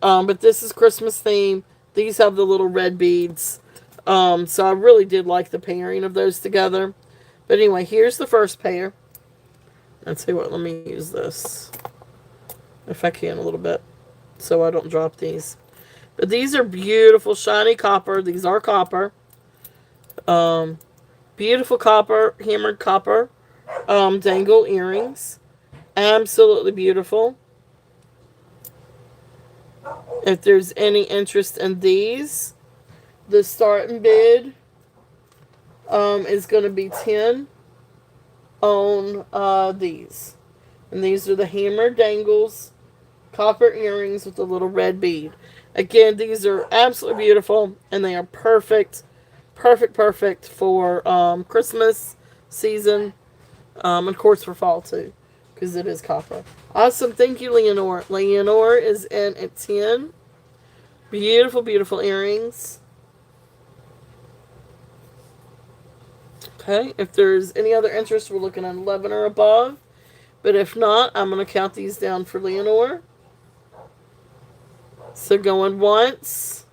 But this is Christmas theme. These have the little red beads. So I really did like the pairing of those together. But anyway, here's the first pair. Let's see what, let me use this. if I can a little bit, so I don't drop these. But these are beautiful, shiny copper. These are copper. Um, Beautiful copper, hammered copper, dangle earrings. Absolutely beautiful. If there's any interest in these, the starting bid is going to be 10 on these. And these are the hammered dangles, copper earrings with a little red bead. Again, these are absolutely beautiful, and they are perfect, perfect, perfect for Christmas season, and of course for fall too, because it is copper. Awesome, thank you, Leonore. Leonore is in at 10. Beautiful, beautiful earrings. Okay, if there's any other interest, we're looking at 11 or above. But if not, I'm going to count these down for Leonore. So going once,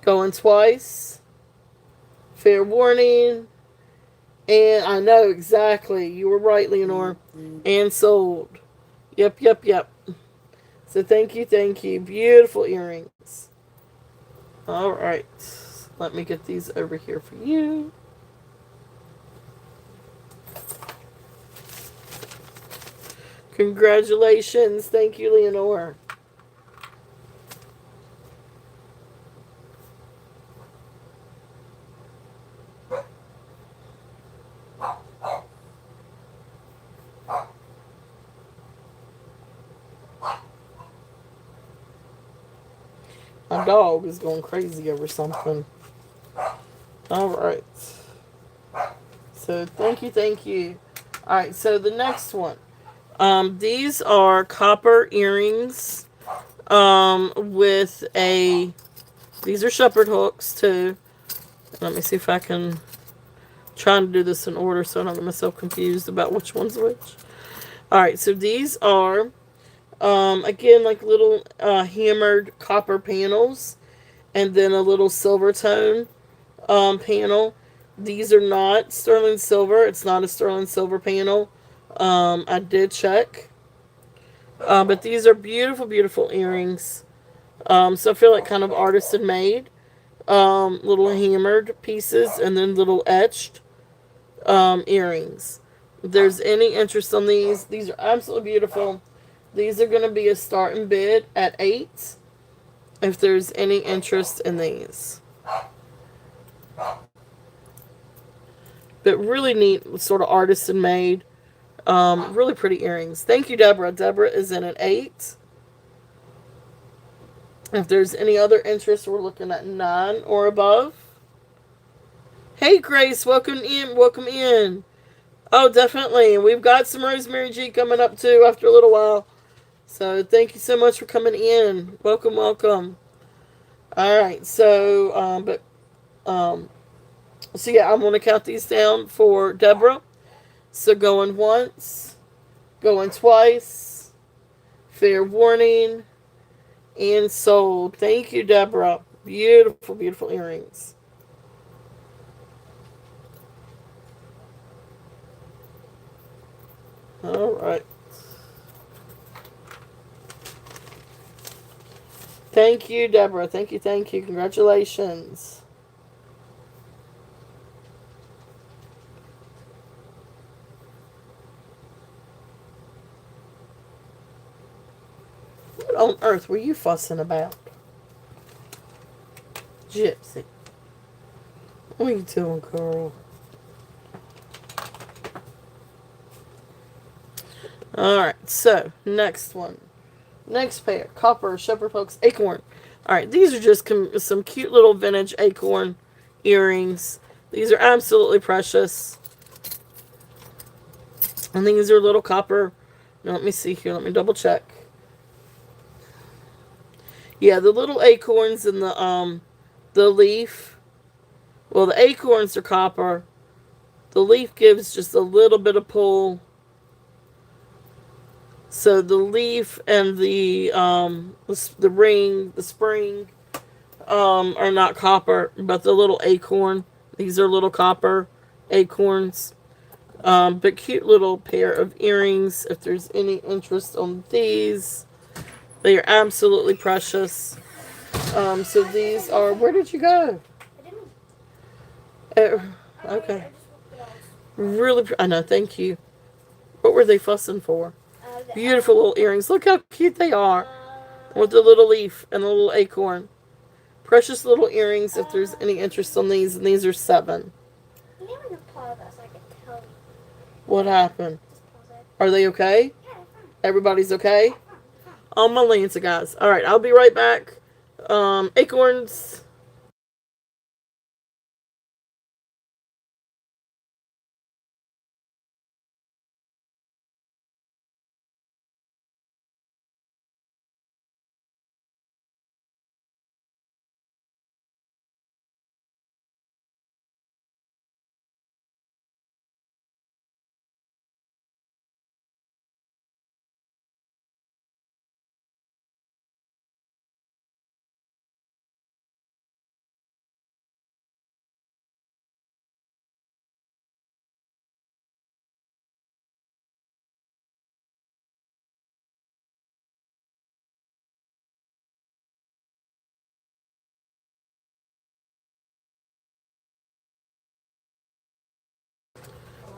going twice, fair warning, and I know exactly, you were right, Leonore, and sold. Yep, yep, yep. So thank you, beautiful earrings. All right, let me get these over here for you. Congratulations, thank you, Leonore. My dog is going crazy over something. All right. So thank you, thank you. All right, so the next one. These are copper earrings. With a. These are shepherd hooks too. Let me see if I can. Trying to do this in order so I don't get myself confused about which one's which. All right, so these are. Again, like little hammered copper panels, and then a little silver tone panel. These are not sterling silver. It's not a sterling silver panel. I did check. But these are beautiful, beautiful earrings. So I feel like kind of artisan made. Little hammered pieces and then little etched earrings. If there's any interest on these are absolutely beautiful. These are going to be a starting bid at 8. If there's any interest in these. But really neat, sort of artisan made. Really pretty earrings. Thank you, Deborah. Deborah is in at 8. If there's any other interest, we're looking at 9 or above. Hey, Grace, welcome in. Welcome in. Oh, definitely. And we've got some Rosemary G coming up too after a little while. So thank you so much for coming in. Welcome, welcome. All right. So, so yeah, I'm going to count these down for Deborah. So going once, going twice, fair warning, and sold. Thank you, Deborah. Beautiful, beautiful earrings. All right. Thank you, Deborah. Thank you, thank you. Congratulations. What on earth were you fussing about? Gypsy. What are you doing, girl? Alright, so, next one. Next pair. Copper Shepherd Hooks Acorn. Alright, these are just some cute little vintage acorn earrings. These are absolutely precious. And these are little copper. Now, let me see here. Let me double check. Yeah, the little acorns and the leaf. Well, the acorns are copper. The leaf gives just a little bit of pull. So the leaf and the ring, the spring, are not copper, but the little acorn. These are little copper acorns. But cute little pair of earrings. If there's any interest on these, they are absolutely precious. So these are. Where did you go? Uh, okay. Really, I know. Thank you. What were they fussing for? Beautiful little earrings. Look how cute they are, with the little leaf and the little acorn. Precious little earrings. If there's any interest on these, and these are 7. What happened? Are they okay? Everybody's okay? Oh, my Lancer, guys. All right, I'll be right back. Acorns.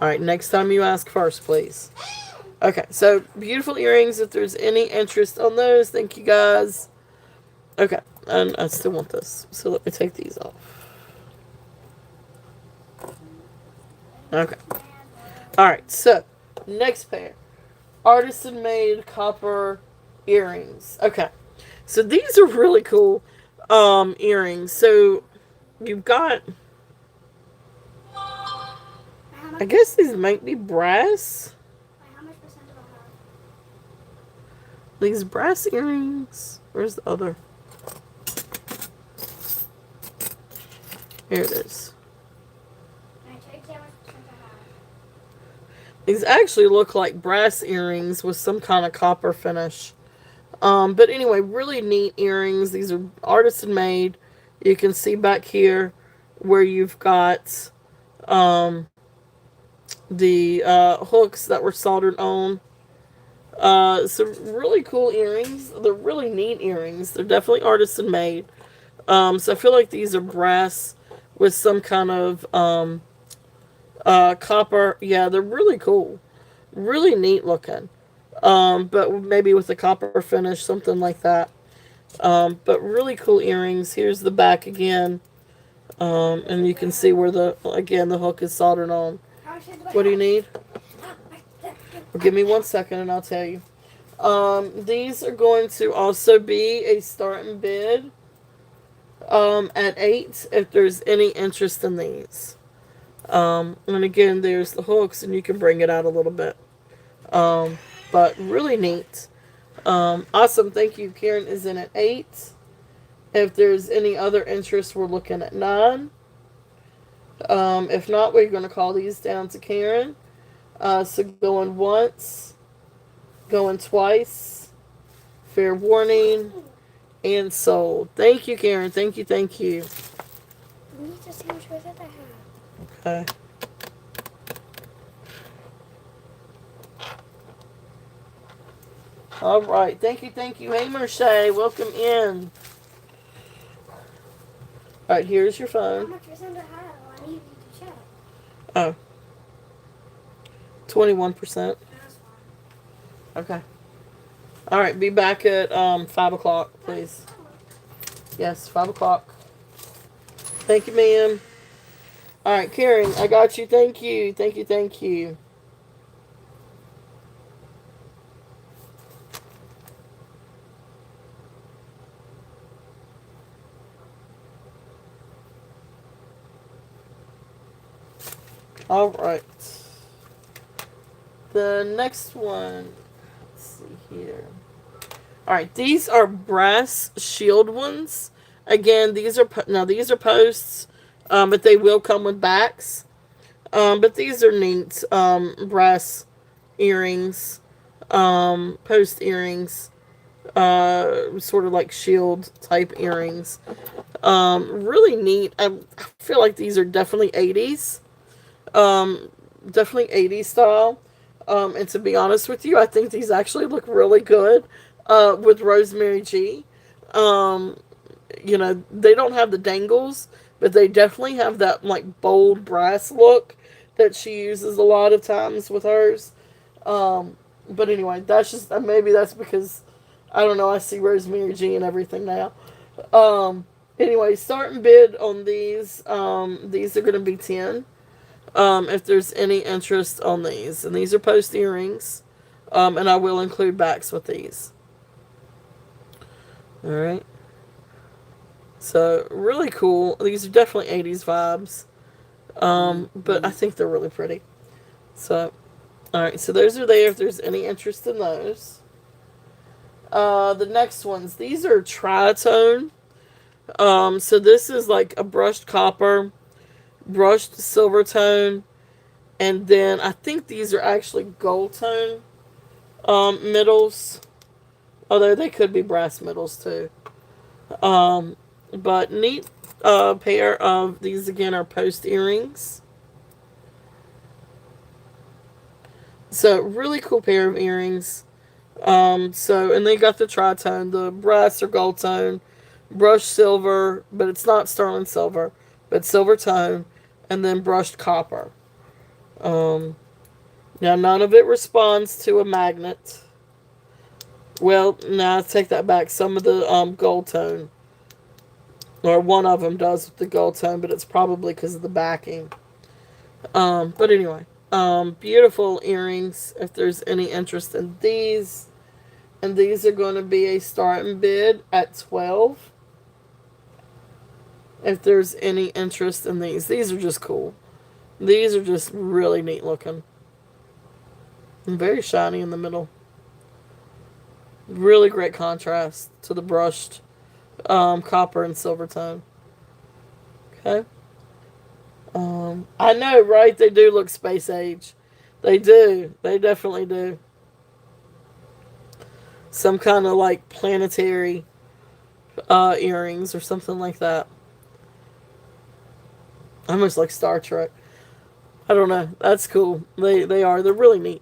All right, next time you ask first, please. Okay, so beautiful earrings. If there's any interest on those, thank you guys. Okay, and I still want this, so let me take these off. Okay. All right, so next pair, artisan made copper earrings. Okay, so these are really cool earrings. So you've got, I guess these might be brass. These brass earrings. Where's the other? Here it is. These actually look like brass earrings with some kind of copper finish. But anyway, really neat earrings. These are artisan made. You can see back here where you've got the hooks that were soldered on. Some really cool earrings. They're really neat earrings. They're definitely artisan made. So I feel like these are brass with some kind of copper. Yeah, they're really cool. Really neat looking. But maybe with a copper finish, something like that. But really cool earrings. Here's the back again. And you can see where the hook is soldered on. What do you need? Well, give me 1 second and I'll tell you. These are going to also be a start and bid at 8 if there's any interest in these. And again, there's the hooks and you can bring it out a little bit. But really neat. Awesome. Thank you. Karen is in at 8. If there's any other interest, we're looking at 9. If not, we're going to call these down to Karen. So going once, going twice, fair warning, and sold. Thank you, Karen. Thank you, thank you. We need to see which way that I have. Okay. All right. Thank you, thank you. Hey, Marche. Welcome in. All right, here's your How phone. much percent I have? I need you to check. Oh, 21%. That's fine. Okay. All right, be back at 5 o'clock, please. Yes, 5 o'clock. Thank you, ma'am. All right, Karen, I got you. Thank you. Thank you, thank you. All right. The next one, let's see here. All right, these are brass shield ones. Again, these are posts, but they will come with backs. But these are neat brass earrings, post earrings, sort of like shield type earrings. Really neat. I feel like these are definitely 80s. definitely 80s style. And to be honest with you, I think these actually look really good with Rosemary G. Um, they don't have the dangles, but they definitely have that like bold brass look that she uses a lot of times with hers. But anyway, that's just maybe that's because I don't know. I see Rosemary G and everything now. Um, anyway, starting bid on these. These are going to be 10. If there's any interest on these, and these are post earrings. And I will include backs with these. All right. So really cool. These are definitely 80s vibes. But I think they're really pretty. So, all right. So those are there. If there's any interest in those. The next ones. These are tritone. So this is like a brushed copper, brushed silver tone, and then I think these are actually gold tone middles. Although they could be brass middles too. Um, but neat pair of these again are post earrings. So really cool pair of earrings. And they got the tritone, the brass or gold tone, brushed silver, but it's not sterling silver, but silver tone, and then brushed copper. Um, Now none of it responds to a magnet. Well, now I take that back. Some of the gold tone, or one of them does with the gold tone, but it's probably because of the backing. But anyway, beautiful earrings. If there's any interest in these, and these are going to be a starting bid at 12. If there's any interest in these are just cool. These are just really neat looking. And very shiny in the middle. Really great contrast to the brushed copper and silver tone. Okay. I know, right? They do look space age. They do. They definitely do. Some kind of like planetary earrings or something like that. Almost like Star Trek. I don't know. That's cool. They are. They're really neat.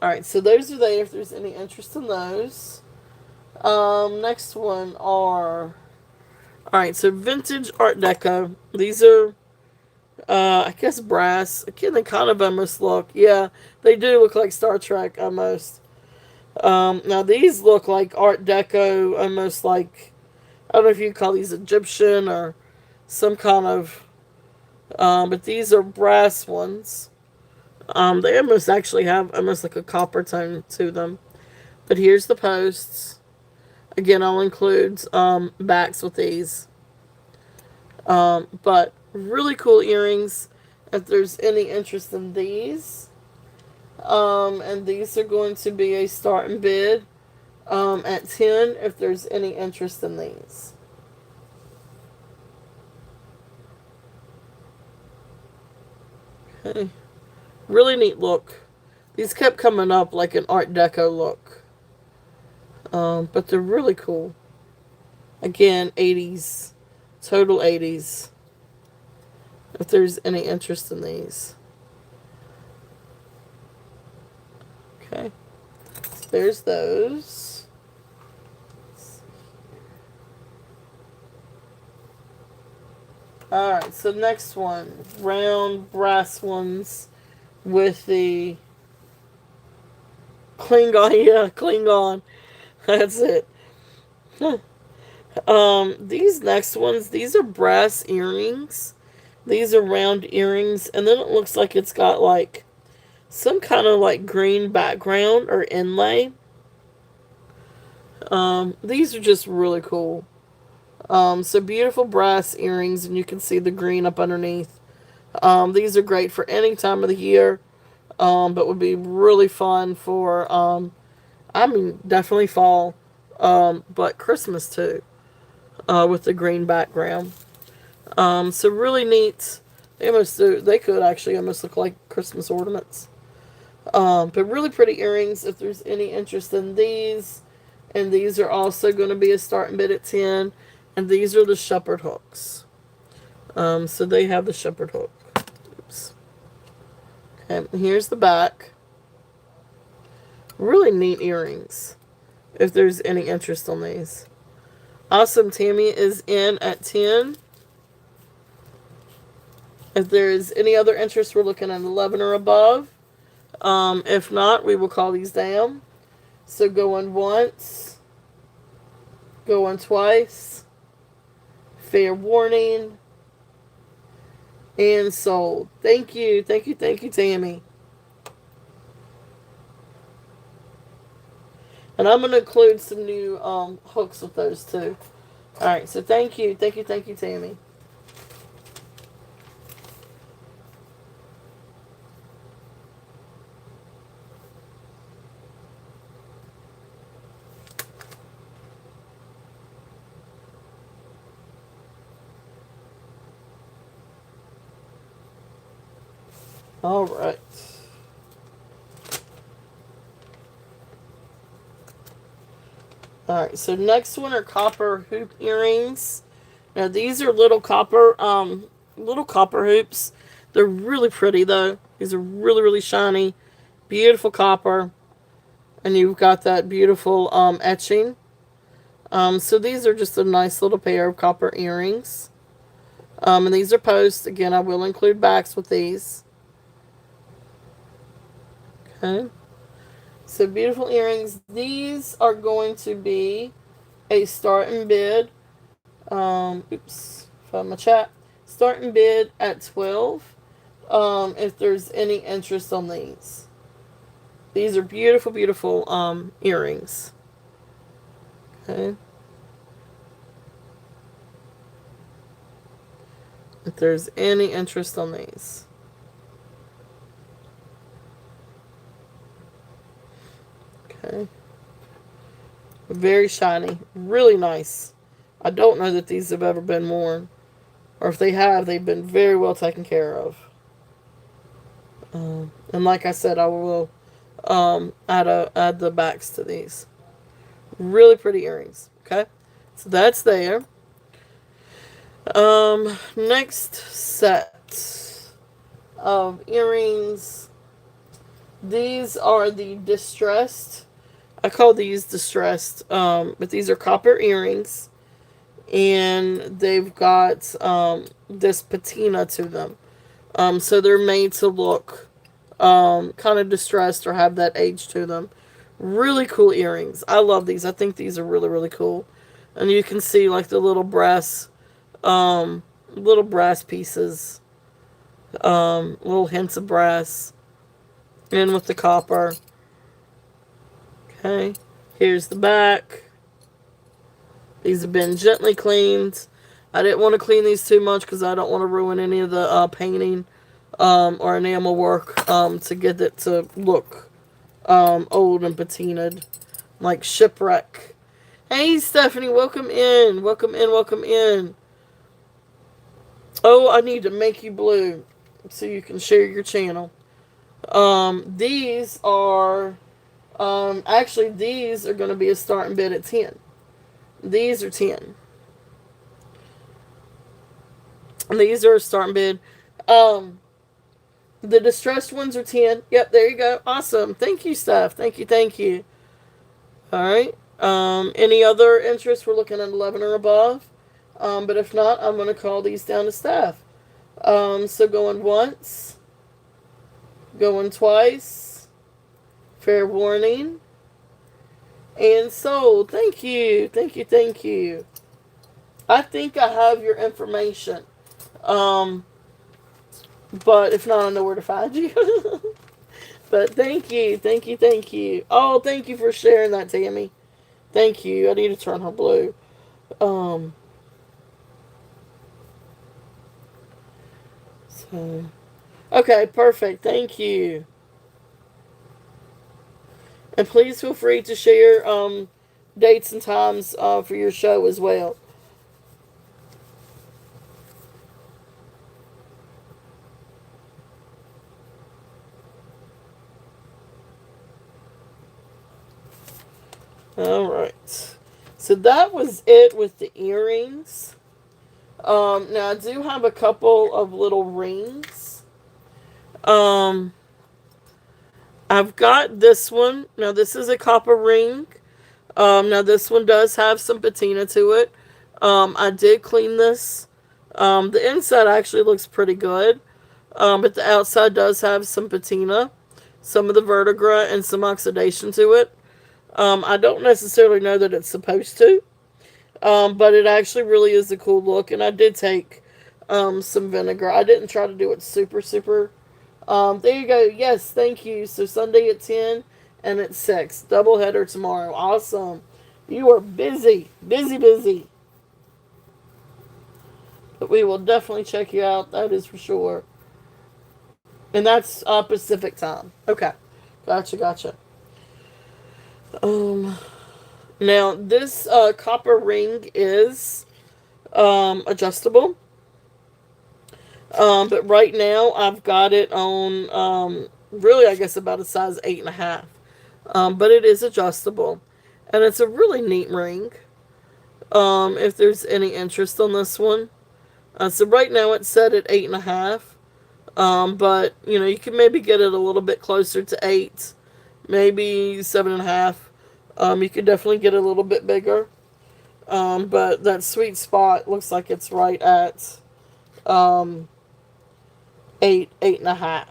All right, so those are there if there's any interest in those. Next one are all right. So vintage Art Deco. These are I guess brass. Again, they kind of almost look. Yeah, they do look like Star Trek almost. Now these look like Art Deco, almost like I don't know if you call these Egyptian or some kind of. But these are brass ones. They almost actually have almost like a copper tone to them. But here's the posts. Again, I'll include backs with these. But really cool earrings. If there's any interest in these. And these are going to be a starting bid at 10 if there's any interest in these. Okay. Really neat look. These kept coming up like an Art Deco look. But they're really cool. Again, 80s. Total 80s. If there's any interest in these. Okay. So there's those. Alright, so next one. Round brass ones with the Klingon. Yeah, Klingon. That's it. These next ones, these are brass earrings. These are round earrings, and then it looks like it's got like some kind of like green background or inlay. These are just really cool. So beautiful brass earrings, and you can see the green up underneath. These are great for any time of the year, but would be really fun for, I mean, definitely fall, but Christmas too, with the green background. So really neat. They could actually almost look like Christmas ornaments. But really pretty earrings if there's any interest in these. And these are also going to be a starting bid at 10. And these are the shepherd hooks. So they have the shepherd hook. Oops. And here's the back. Really neat earrings, if there's any interest on these. Awesome, Tammy is in at 10. If there's any other interest, we're looking at 11 or above. If not, we will call these down. So going once, going twice, fair warning, and sold. Thank you, thank you, thank you, Tammy. And I'm going to include some new hooks with those too. Alright, so thank you, thank you, thank you, Tammy. Alright. Alright, so next one are copper hoop earrings. Now these are little copper hoops. They're really pretty though. These are really, really shiny. Beautiful copper. And you've got that beautiful etching. So these are just a nice little pair of copper earrings. And these are posts. Again, I will include backs with these. Okay. So beautiful earrings. These are going to be a start and bid. Found my chat. Start and bid at 12. If there's any interest on these. These are beautiful, beautiful earrings. Okay. If there's any interest on these. Okay. Very shiny. Really nice. I don't know that these have ever been worn. Or if they have, they've been very well taken care of. And like I said, I will add the backs to these. Really pretty earrings. Okay. So that's there. Next set of earrings. These are the distressed. I call these distressed, but these are copper earrings, and they've got this patina to them. So they're made to look kind of distressed or have that age to them. Really cool earrings. I love these. I think these are really, really cool. And you can see like the little brass pieces, little hints of brass in with the copper. Okay, here's the back. These have been gently cleaned. I didn't want to clean these too much because I don't want to ruin any of the painting or enamel work to get it to look old and patinaed, like shipwreck. Hey, Stephanie, welcome in. Welcome in, welcome in. Oh, I need to make you blue so you can share your channel. These are, actually, these are going to be a starting bid at 10. These are 10. These are a starting bid. The distressed ones are 10. Yep, there you go. Awesome. Thank you, Steph. Thank you, thank you. Alright. Any other interest? We're looking at 11 or above. But if not, I'm going to call these down to staff. So going once. Going twice. Fair warning. And sold. Thank you. Thank you, thank you. I think I have your information. But if not, I know where to find you. But thank you, thank you, thank you. Oh, thank you for sharing that, Tammy. Thank you. I need to turn her blue. So, okay, perfect. Thank you. And please feel free to share dates and times for your show as well. Alright. So that was it with the earrings. Now I do have a couple of little rings. I've got this one. Now, this is a copper ring. Now, this one does have some patina to it. I did clean this. The inside actually looks pretty good. But the outside does have some patina, some of the verdigris, and some oxidation to it. I don't necessarily know that it's supposed to, but it actually really is a cool look. And I did take some vinegar. I didn't try to do it super, super. There you go. Yes, thank you. So Sunday at 10 and at 6. Doubleheader tomorrow. Awesome. You are busy. Busy, busy. But we will definitely check you out. That is for sure. And that's Pacific time. Okay. Gotcha, gotcha. Um, Now, this copper ring is adjustable. But right now, I've got it on really, I guess, about a size 8.5. But it is adjustable. And it's a really neat ring. If there's any interest on this one. So right now it's set at 8.5. But you can maybe get it a little bit closer to 8, maybe 7.5. You could definitely get it a little bit bigger. But that sweet spot looks like it's right at 8.5.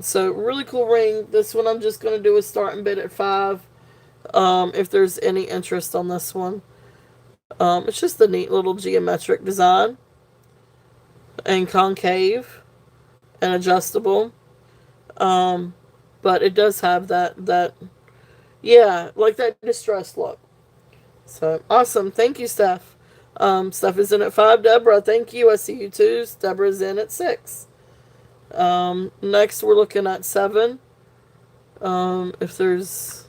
So really cool ring. This one I'm just gonna do a starting bid at 5. If there's any interest on this one. It's just a neat little geometric design and concave and adjustable. Um, but it does have that yeah, like that distressed look. So awesome. Thank you, Steph. Steph is in at 5. Deborah, thank you. I see you too. Deborah's in at 6. Next we're looking at 7. If there's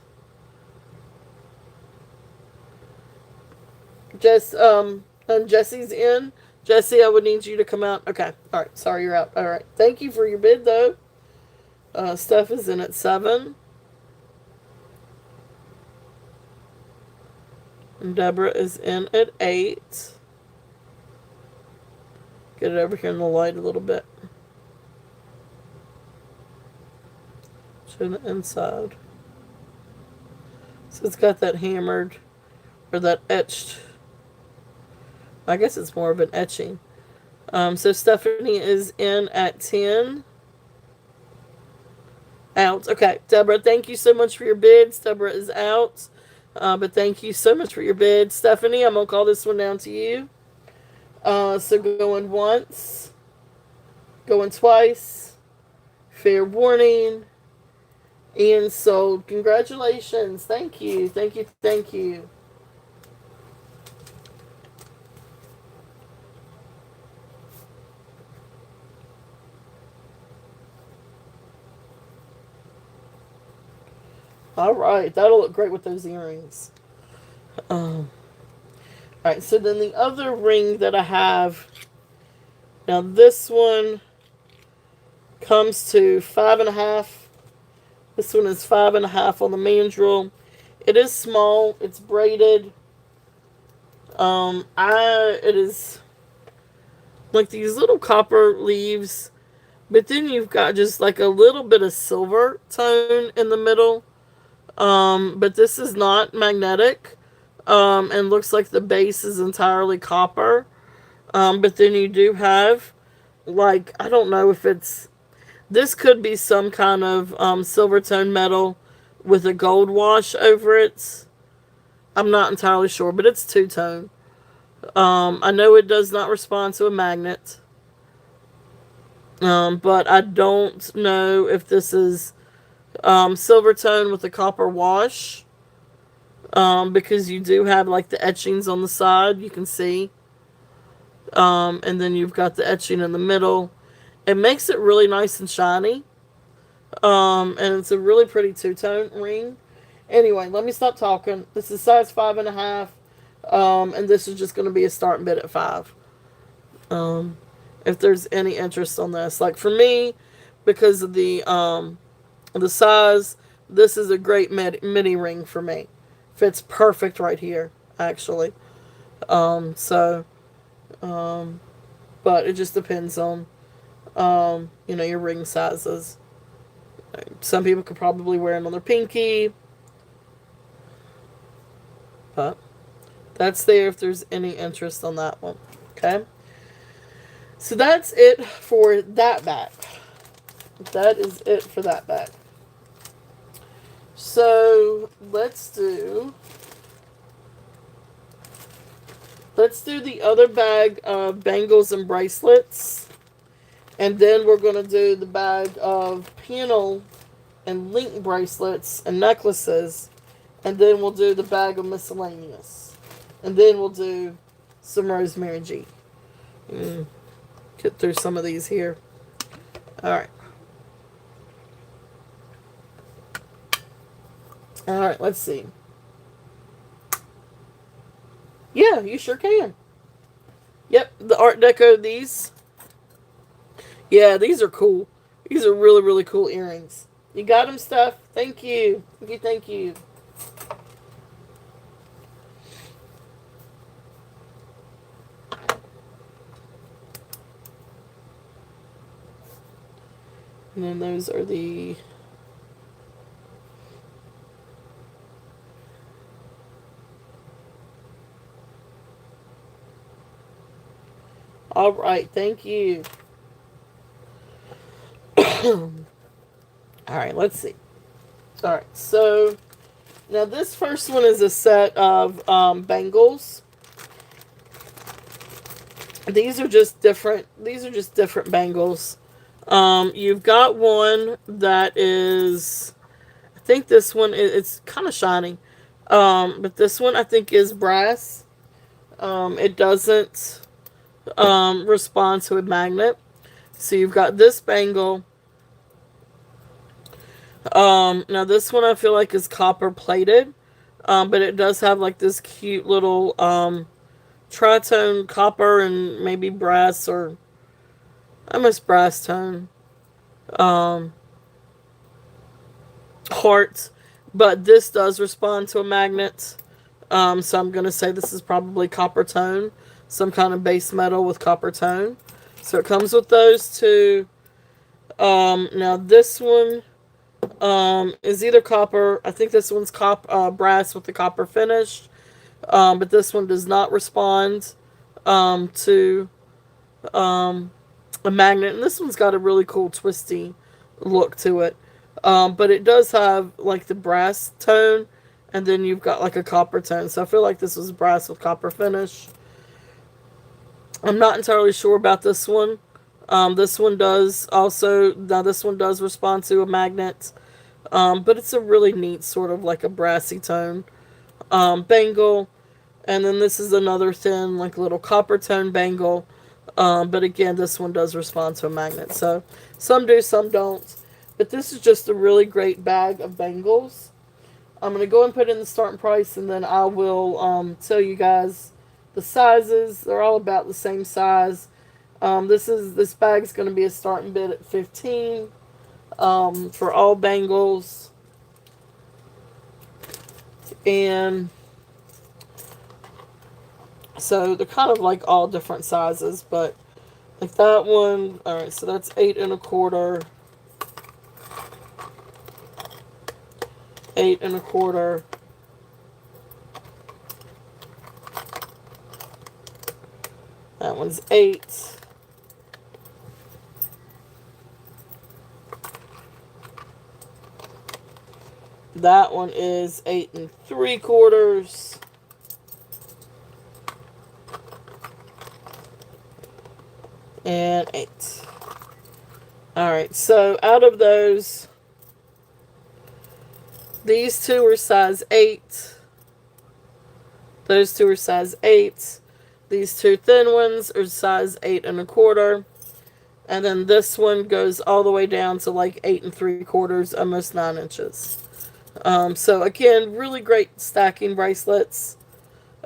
and Jesse's in. Jesse, I would need you to come out. Okay. All right. Sorry, you're out. All right. Thank you for your bid, though. Steph is in at 7. And Deborah is in at 8. Get it over here in the light a little bit. Show the inside. So it's got that hammered, or that etched. I guess it's more of an etching. So Stephanie is in at 10. Out. Okay, Deborah, thank you so much for your bids. Deborah is out. But thank you so much for your bid. Stephanie, I'm going to call this one down to you. So going once. Going twice. Fair warning. And sold. Congratulations. Thank you. Thank you. Thank you. All right. That'll look great with those earrings. All right. So then the other ring that I have. Now this one comes to 5.5. This one is 5.5 on the mandrel. It is small. It's braided. It is like these little copper leaves, but then you've got just like a little bit of silver tone in the middle. But this is not magnetic. And looks like the base is entirely copper. But then you do have, like, I don't know if it's, this could be some kind of silver tone metal with a gold wash over it. I'm not entirely sure, but it's two-tone. I know it does not respond to a magnet. But I don't know if this is silver tone with a copper wash. Because you do have like the etchings on the side, you can see. And then you've got the etching in the middle. It makes it really nice and shiny. And it's a really pretty two-tone ring. Anyway, let me stop talking. This is size 5.5. And this is just going to be a starting bid at 5. If there's any interest on this. Like for me, because of the size, this is a great mini ring for me. Fits perfect right here, actually. But it just depends on, your ring sizes. Some people could probably wear it on their pinky, but that's there if there's any interest on that one. Okay? So that's it for that bag. That is it for that bag. So let's do the other bag of bangles and bracelets. And then we're going to do the bag of panel and link bracelets and necklaces. And then we'll do the bag of miscellaneous. And then we'll do some Rosemary G. Get through some of these here. Alright. Alright, let's see. Yeah, you sure can. Yep, the Art Deco of these. Yeah, these are cool. These are really, really cool earrings. You got them, Steph? Thank you. Thank you, thank you. And then those are the... Alright, thank you. Alright, let's see. Alright, so now this first one is a set of bangles. These are just different bangles. You've got one that is, I think this one it's kind of shiny. But this one I think is brass. It doesn't respond to a magnet. So you've got this bangle. Now this one I feel like is copper plated. But it does have like this cute little tritone copper and maybe brass or almost brass tone heart. But this does respond to a magnet. So I'm going to say this is probably copper tone. Some kind of base metal with copper tone. So it comes with those two. Now this one is either copper. I think this one's brass with the copper finish. But this one does not respond to a magnet. And this one's got a really cool twisty look to it. But it does have like the brass tone. And then you've got like a copper tone. So I feel like this was brass with copper finish. I'm not entirely sure about this one. This one does respond to a magnet. But it's a really neat sort of like a brassy tone bangle. And then this is another thin like little copper tone bangle. But again, this one does respond to a magnet. So some do, some don't. But this is just a really great bag of bangles. I'm going to go and put in the starting price, and then I will tell you guys the sizes. They're all about the same size. This bag's going to be a starting bid at $15 for all bangles. And so they're kind of like all different sizes, but like that one, alright, so that's 8 1/4. 8 1/4. That one's 8. That one is 8 3/4. And 8. Alright, so out of those, these two are size 8. Those two are size 8. These two thin ones are size 8 1/4. And then this one goes all the way down to like 8 3/4, almost 9 inches. So again, really great stacking bracelets.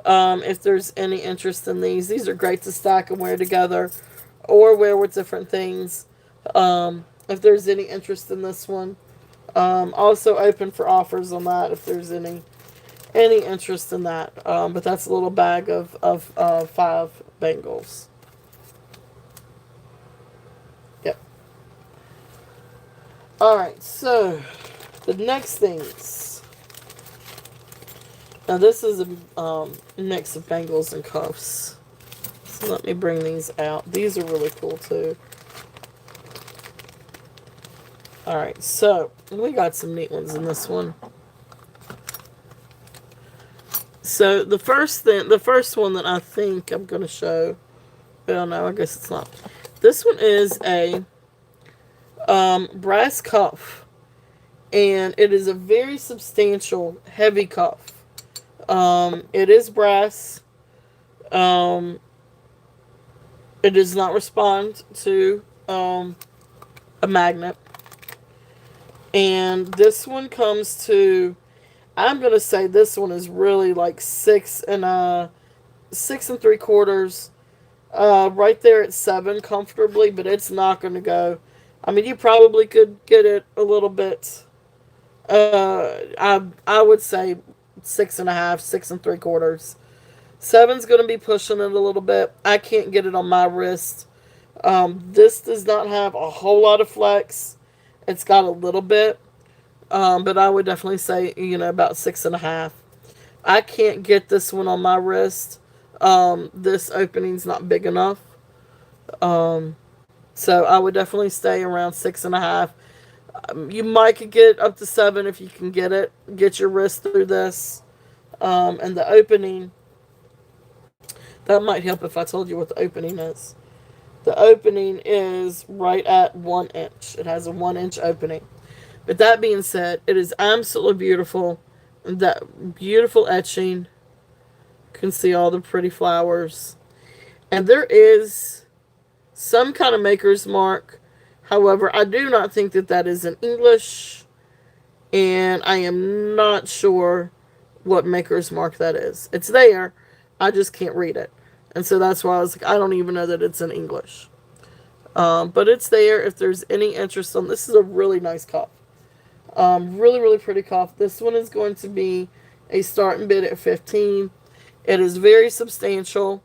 If there's any interest in these are great to stack and wear together or wear with different things. If there's any interest in this one. Also open for offers on that if there's any interest in that. But that's a little bag of 5 bangles. Yep. Alright, so the next things. Now this is a mix of bangles and cuffs. So let me bring these out. These are really cool too. Alright, so we got some neat ones in this one. So the first one that I think I'm going to show, well, no, I guess it's not. This one is a brass cuff, and it is a very substantial, heavy cuff. It is brass. It does not respond to a magnet, and this one comes to. I'm gonna say this one is really like 6 3/4. Right there at 7 comfortably, but it's not gonna go. I mean, you probably could get it a little bit. I would say 6.5, 6 3/4. 7's gonna be pushing it a little bit. I can't get it on my wrist. This does not have a whole lot of flex. It's got a little bit. But I would definitely say, about 6.5. I can't get this one on my wrist. This opening's not big enough. So I would definitely stay around 6.5. You might could get up to 7 if you can get it. Get your wrist through this. And the opening, that might help if I told you what the opening is. The opening is right at 1 inch. It has a 1 inch opening. But that being said, it is absolutely beautiful. That beautiful etching. You can see all the pretty flowers. And there is some kind of maker's mark. However, I do not think that that is in English. And I am not sure what maker's mark that is. It's there. I just can't read it. And so that's why I was like, I don't even know that it's in English. But it's there if there's any interest on. This is a really nice cup. Really, really pretty cuff. This one is going to be a starting bid at 15. It is very substantial,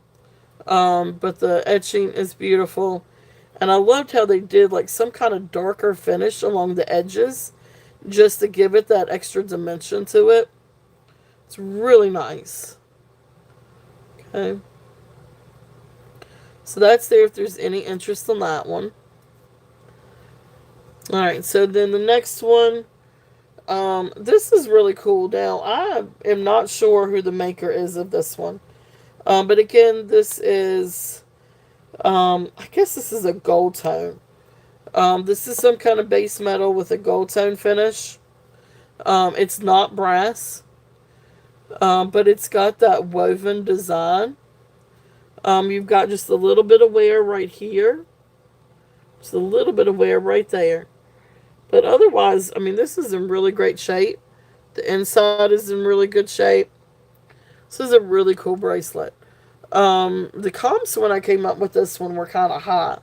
but the etching is beautiful. And I loved how they did like some kind of darker finish along the edges just to give it that extra dimension to it. It's really nice. Okay. So that's there if there's any interest in that one. Alright, so then the next one. This is really cool. Now, I am not sure who the maker is of this one. But again, this is, I guess this is a gold tone. This is some kind of base metal with a gold tone finish. It's not brass. But it's got that woven design. You've got just a little bit of wear right here. Just a little bit of wear right there. But otherwise, I mean, this is in really great shape. The inside is in really good shape. This is a really cool bracelet. The comps when I came up with this one were kind of high.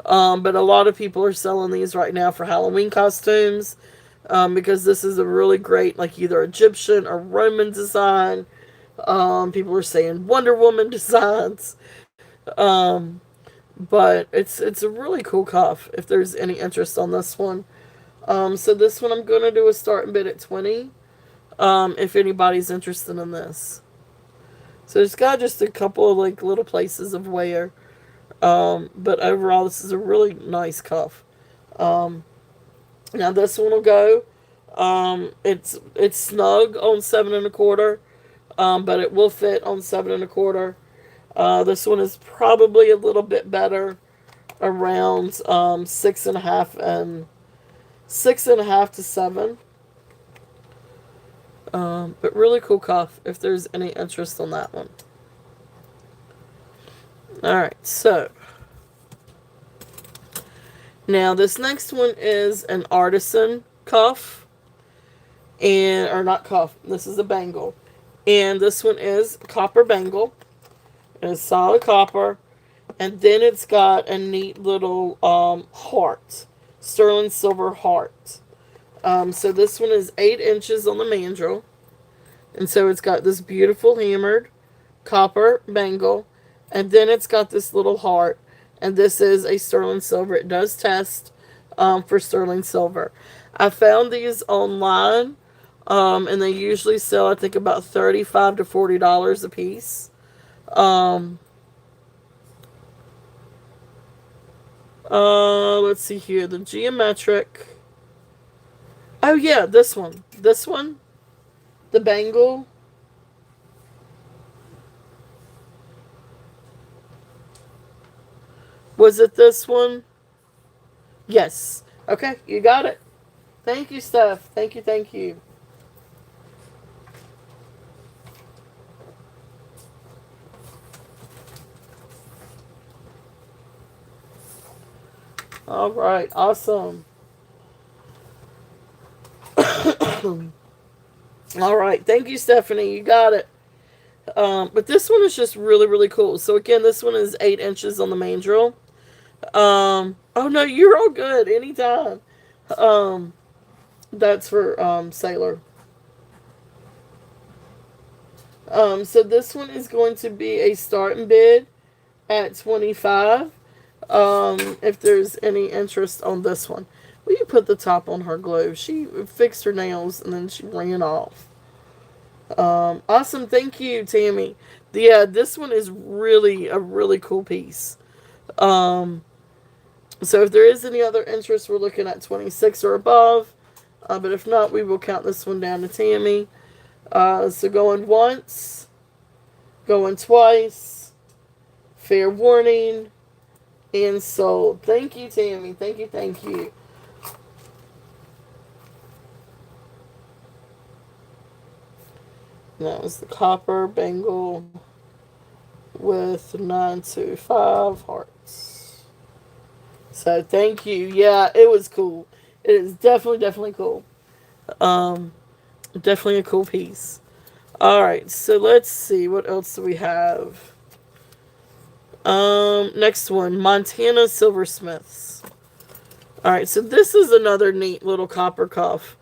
But a lot of people are selling these right now for Halloween costumes. Because this is a really great, like either Egyptian or Roman design. People are saying Wonder Woman designs. But it's a really cool cuff if there's any interest on this one. So this one I'm going to do a starting bid at 20. If anybody's interested in this. So it's got just a couple of like little places of wear. But overall this is a really nice cuff. Now this one will go. It's snug on 7 1/4. But it will fit on 7 1/4. This one is probably a little bit better around 6.5 to 7. But really cool cuff if there's any interest on that one. Alright, so now this next one is an artisan cuff. Or not cuff, this is a bangle. And this one is copper bangle. It's solid copper. And then it's got a neat little heart. Sterling silver heart. So this one is 8 inches on the mandrel. And so it's got this beautiful hammered copper bangle. And then it's got this little heart. And this is a sterling silver. It does test for sterling silver. I found these online, and they usually sell, I think, about $35 to $40 a piece. Um, let's see here. The geometric. Oh yeah, this one. This one. The bangle. Was it this one? Yes. Okay, you got it. Thank you, Steph. Thank you, thank you. All right, awesome. All right, thank you, Stephanie. You got it. But this one is just really, really cool. So again, this one is 8 inches on the mandrel. Oh no, you're all good. Anytime. Um, that's for Sailor. So this one is going to be a starting bid at 25. If there's any interest on this one. Will you put the top on her glove? She fixed her nails and then she ran off. Awesome. Thank you, Tammy. Yeah, this one is really a really cool piece. Um, so if there is any other interest, we're looking at 26 or above. But if not, we will count this one down to Tammy. So going once, going twice, fair warning, and sold. Thank you, Tammy. Thank you, thank you. That was the copper bangle with 925 hearts. So thank you. Yeah, it was cool. It is definitely cool. Um, definitely a cool piece. All right, so let's see what else do we have. Next one, Montana Silversmiths. All right, so this is another neat little copper cuff.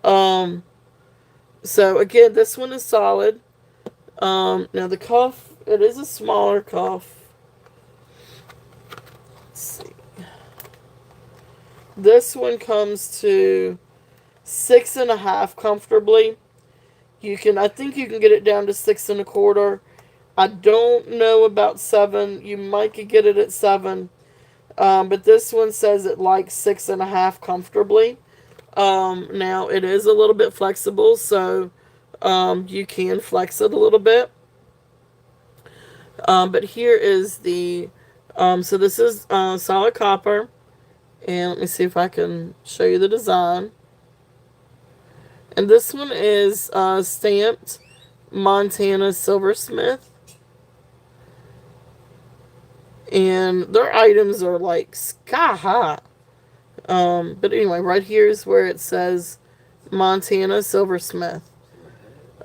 Um, so again, this one is solid. Now the cuff, it is a smaller cuff. Let's see. This one comes to 6.5 comfortably. I think you can get it down to 6.25. I don't know about 7. You might could get it at 7. But this one says it likes 6.5 comfortably. Now it is a little bit flexible, so you can flex it a little bit. But here is so this is solid copper. And let me see if I can show you the design. And this one is stamped Montana Silversmith. And their items are like sky high. But anyway, right here is where it says Montana Silversmith.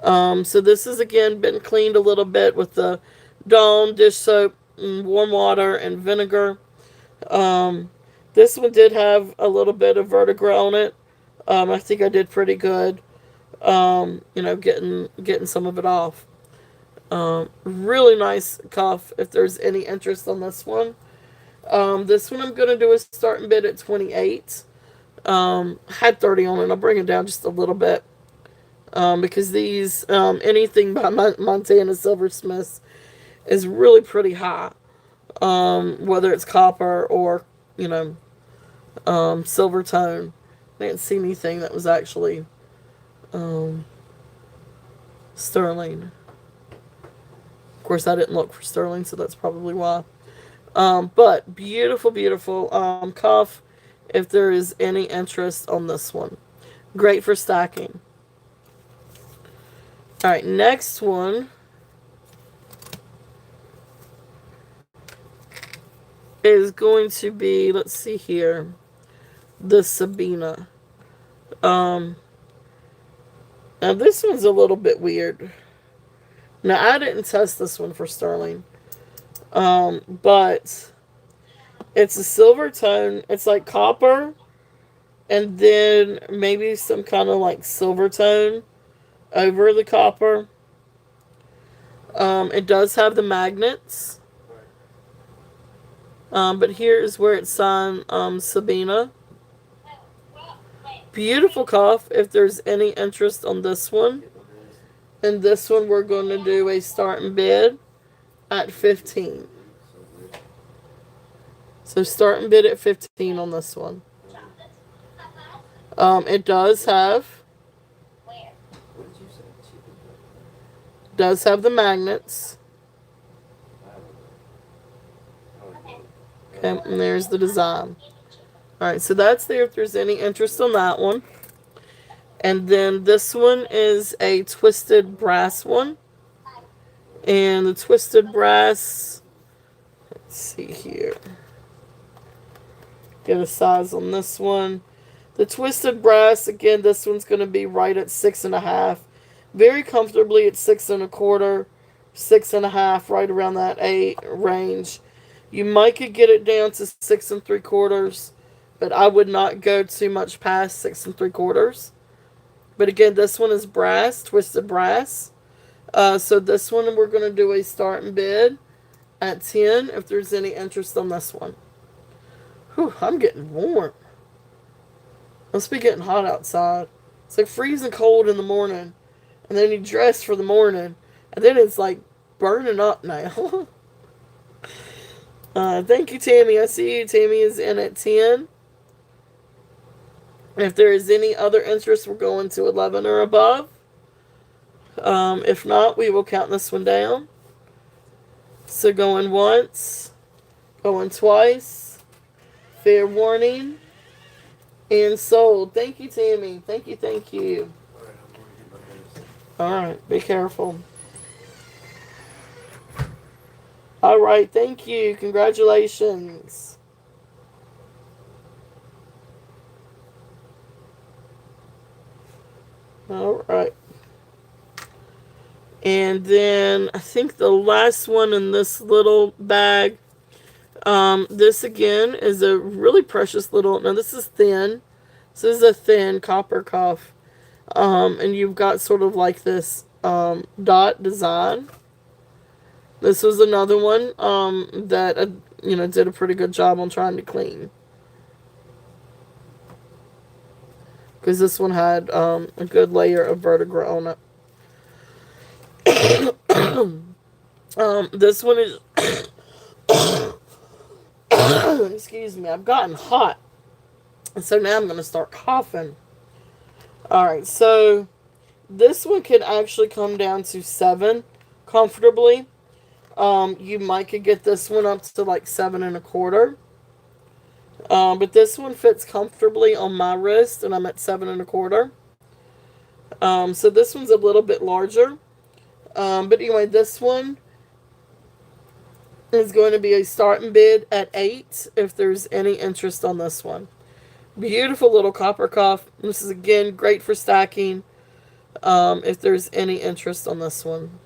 So this has again been cleaned a little bit with the Dawn dish soap, and warm water, and vinegar. This one did have a little bit of verdigris on it. I think I did pretty good. Getting some of it off. Really nice cuff. If there's any interest on this one, this one I'm gonna do a starting bid at 28. Had 30 on it. I'll bring it down just a little bit. Because these anything by Montana Silversmiths is really pretty high. Whether it's copper or silver tone. I didn't see anything that was actually sterling. Of course, I didn't look for sterling, so that's probably why. But beautiful, beautiful cuff. If there is any interest on this one, great for stacking. All right, next one is going to be, let's see here, the Sabina. Now this one's a little bit weird. Now I didn't test this one for sterling, but it's a silver tone. It's like copper, and then maybe some kind of like silver tone over the copper. It does have the magnets. But here is where it's signed Sabina. Beautiful cuff. If there's any interest on this one. And this one we're going to do a starting bid at 15. So starting bid at 15 on this one. It does have the magnets. Okay, and there's the design. Alright, so that's there if there's any interest on that one. And then this one is a twisted brass one. And the twisted brass, let's see here. Get a size on this one. The twisted brass, again, this one's going to be right at 6.5. Very comfortably at 6.25, 6.5, right around that 8 range. You might could get it down to 6.75, but I would not go too much past 6.75. But again, this one is brass, twisted brass. So this one we're going to do a starting bid at 10 if there's any interest on this one. Whew, I'm getting warm. Must be getting hot outside. It's like freezing cold in the morning. And then you dress for the morning. And then it's like burning up now. Thank you, Tammy. I see you. Tammy is in at 10. If there is any other interest, we're going to 11 or above. If not, we will count this one down. So going once, going twice, fair warning, and sold. Thank you, Tammy. Thank you, thank you. Alright, be careful. Alright, thank you. Congratulations. Alright. And then I think the last one in this little bag, this again is a really precious little, now this is thin. This is a thin copper cuff. And you've got sort of like this dot design. This was another one that, did a pretty good job on trying to clean. Because this one had a good layer of verdigris on it. This one is excuse me, I've gotten hot, so now I'm going to start coughing. Alright, so this one could actually come down to 7 comfortably. You might could get this one up to like 7.25. But this one fits comfortably on my wrist, and I'm at 7.25. So this one's a little bit larger. But anyway, this one is going to be a starting bid at 8 if there's any interest on this one. Beautiful little copper cuff. This is again great for stacking if there's any interest on this one.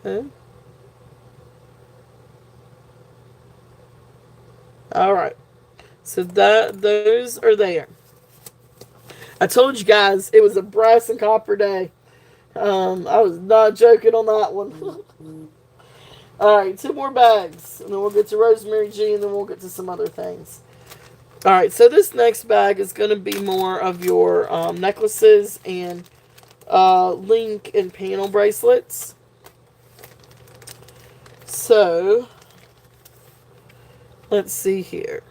Okay. Alright. So those are there. I told you guys it was a brass and copper day. I was not joking on that one. Alright, 2 more bags. And then we'll get to Rosemary G, and then we'll get to some other things. Alright, so this next bag is going to be more of your necklaces and link and panel bracelets. So, let's see here.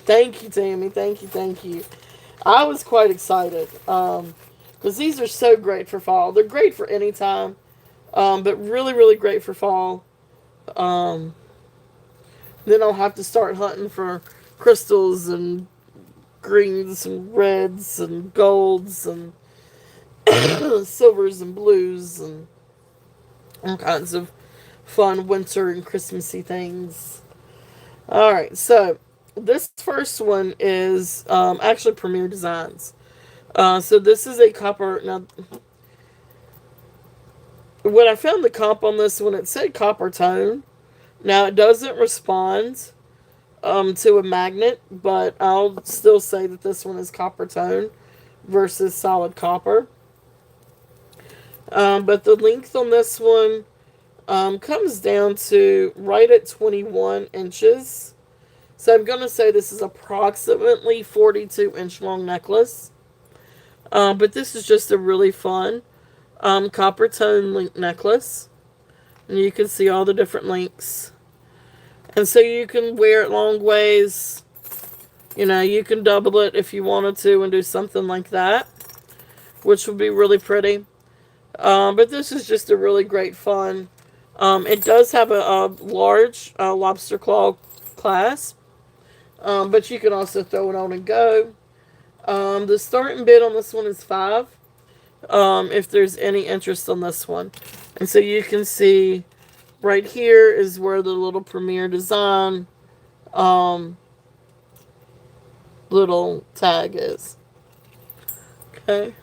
Thank you, Tammy. Thank you, thank you. I was quite excited because these are so great for fall. They're great for any time, but really, really great for fall. Then I'll have to start hunting for crystals and greens and reds and golds and silvers and blues and all kinds of fun winter and Christmassy things. Alright, so this first one is actually Premier Designs. So this is a copper. Now, when I found the comp on this one, it said copper tone. Now, it doesn't respond to a magnet, but I'll still say that this one is copper tone versus solid copper. But the length on this one comes down to right at 21 inches. So I'm going to say this is approximately 42-inch long necklace. But this is just a really fun copper tone link necklace. And you can see all the different links. And so you can wear it long ways. You know, you can double it if you wanted to and do something like that, which would be really pretty. But this is just a really great fun. It does have a large lobster claw clasp, but you can also throw it on and go. The starting bid on this one is $5. If there's any interest on this one, and so you can see right here is where the little Premier Design little tag is. Okay.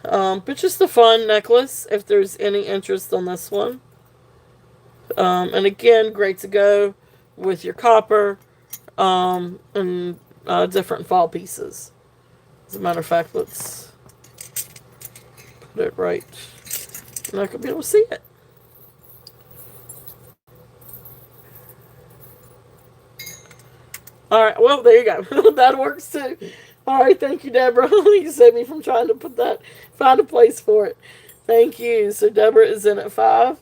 But just a fun necklace if there's any interest on this one. And again, great to go with your copper and different fall pieces. As a matter of fact, let's put it right. I'm not going to be able to see it. Alright, well, there you go. That works too. Alright, thank you, Deborah. You saved me from trying to find a place for it. Thank you. So Deborah is in at 5.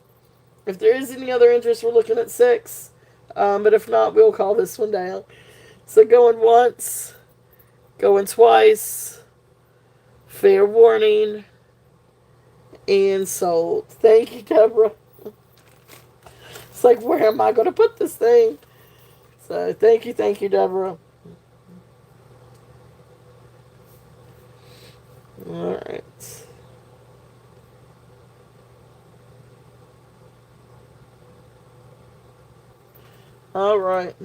If there is any other interest, we're looking at 6. But if not, we'll call this one down. So going once, going twice, fair warning, and sold. Thank you, Deborah. It's like, where am I going to put this thing? So thank you, Deborah. All right. All right.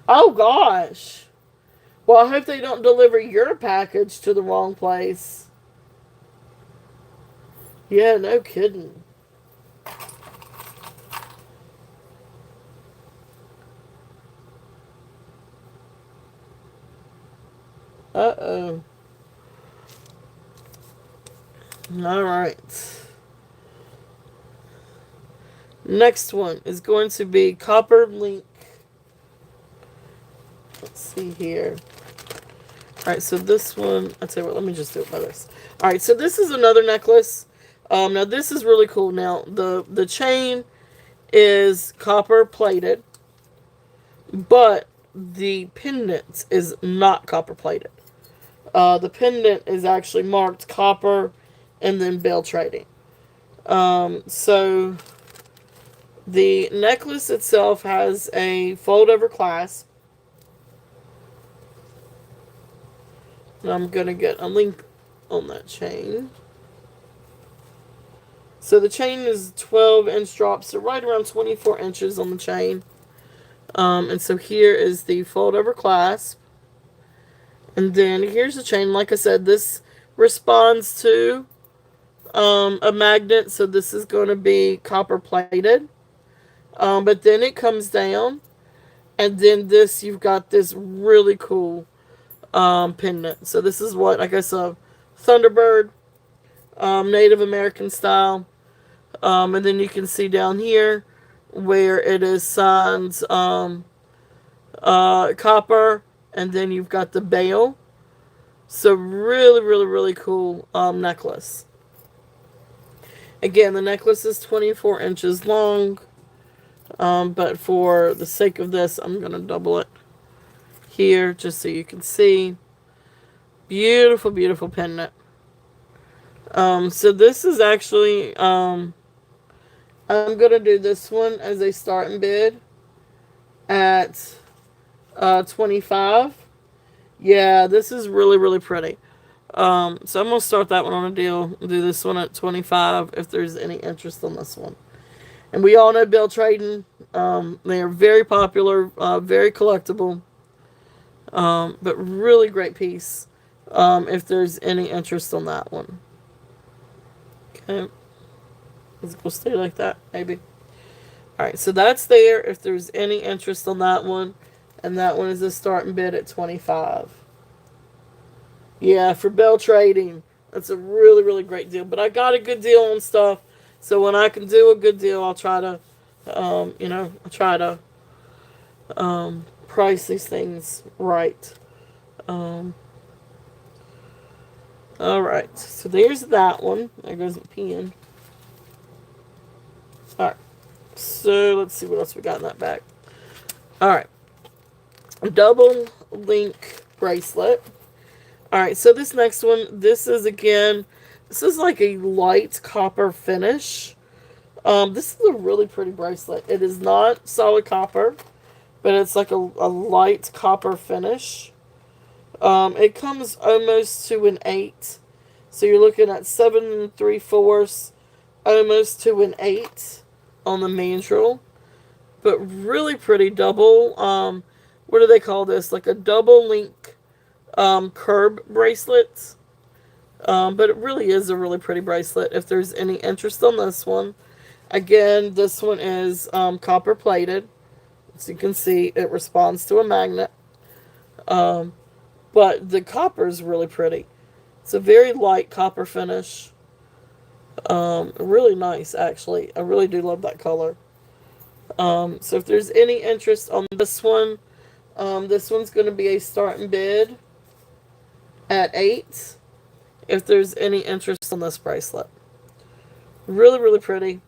Oh gosh. Well, I hope they don't deliver your package to the wrong place. Yeah, no kidding. Uh-oh. All right. Next one is going to be Copper Link. Let's see here. Alright, so this one, I'll tell you what, let me just do it by this. Alright, so this is another necklace. Now this is really cool. Now, the chain is copper plated, but the pendant is not copper plated. The pendant is actually marked copper and then bell trading. So the necklace itself has a fold over clasp. And I'm going to get a link on that chain. So the chain is 12-inch drop, so right around 24 inches on the chain. And so here is the fold over clasp. And then here's the chain. Like I said, this responds to a magnet, so this is going to be copper plated. But then it comes down, and then this, you've got this really cool pendant. So this is what, I guess, a Thunderbird, Native American style. And then you can see down here where it is signed copper, and then you've got the bale. So really, really, really cool necklace. Again, the necklace is 24 inches long, but for the sake of this, I'm going to double it here just so you can see. Beautiful, beautiful pendant. So this is actually, I'm going to do this one as a starting bid at 25. Yeah, this is really, really pretty. So I'm going to start that one on a deal. Do this one at 25 if there's any interest on this one. And we all know bell trading. They are very popular, very collectible. But really great piece if there's any interest on that one. Okay. Let's go stay like that, maybe. Alright, so that's there if there's any interest on that one. And that one is a starting bid at 25. Yeah, for bell trading. That's a really, really great deal. But I got a good deal on stuff So when I can do a good deal, I'll try to, I try to price these things right. Um, all right, so there's that one. There goes my pen. All right, so let's see what else we got in that bag. All right, double link bracelet. All right, so this next one, this is like a light copper finish. This is a really pretty bracelet. It is not solid copper, but it's like a light copper finish. It comes almost to an 8. So you're looking at 7 3/4, almost to an 8 on the mandrel. But really pretty double, what do they call this? Like a double link curb bracelet. But it really is a really pretty bracelet if there's any interest on this one. Again, this one is copper plated. As you can see, it responds to a magnet. But the copper is really pretty. It's a very light copper finish. Really nice, actually. I really do love that color. So if there's any interest on this one's going to be a starting bid at 8. If there's any interest on this bracelet. Really, really pretty.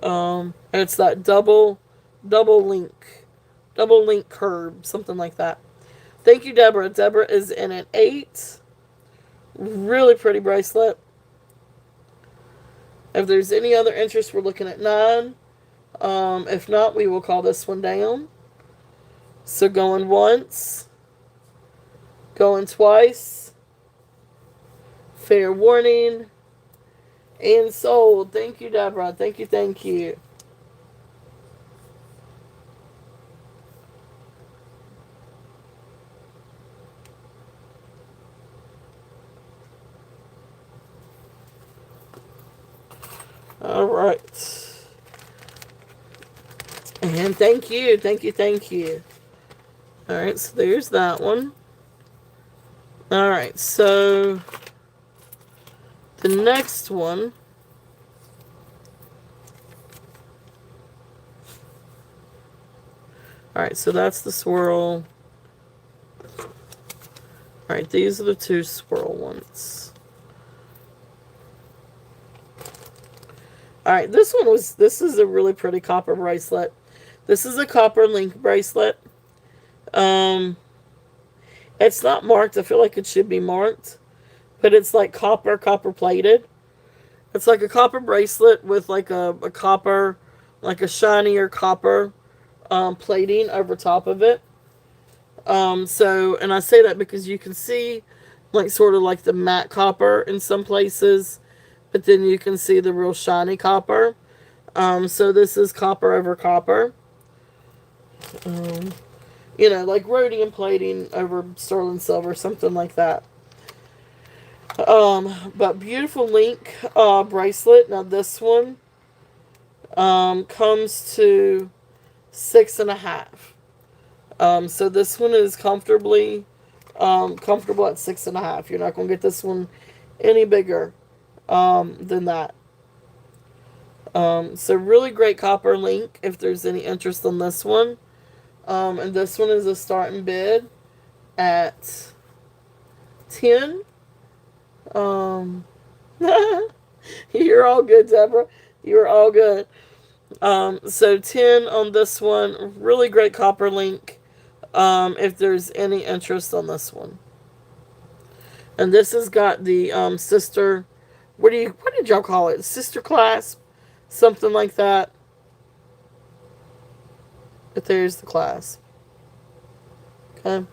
It's that double link curb, something like that. Thank you, Deborah. Deborah is in at 8. Really pretty bracelet. If there's any other interest, we're looking at 9. If not, we will call this one down. So going once, going twice, fair warning, and sold. Thank you, Deborah. Thank you, thank you. All right. And thank you, thank you, thank you. All right, so there's that one. All right, so the next one. All right, so that's the swirl. All right, these are the 2 swirl ones. All right, this is a really pretty copper bracelet. This is a copper link bracelet. It's not marked. I feel like it should be marked, but it's like copper plated. It's like a copper bracelet with like a copper, like a shinier copper plating over top of it. And I say that because you can see like sort of like the matte copper in some places, but then you can see the real shiny copper. So this is copper over copper. Like rhodium plating over sterling silver, something like that. But beautiful link bracelet. Now this one comes to 6.5. So this one is comfortably comfortable at 6.5. You're not going to get this one any bigger than that. So really great copper link if there's any interest on this one. And this one is a starting bid at 10. You're all good, Deborah. You're all good. So 10 on this one. Really great copper link. If there's any interest on this one. And this has got the sister. What did y'all call it? Sister clasp, something like that. But there's the clasp. Okay.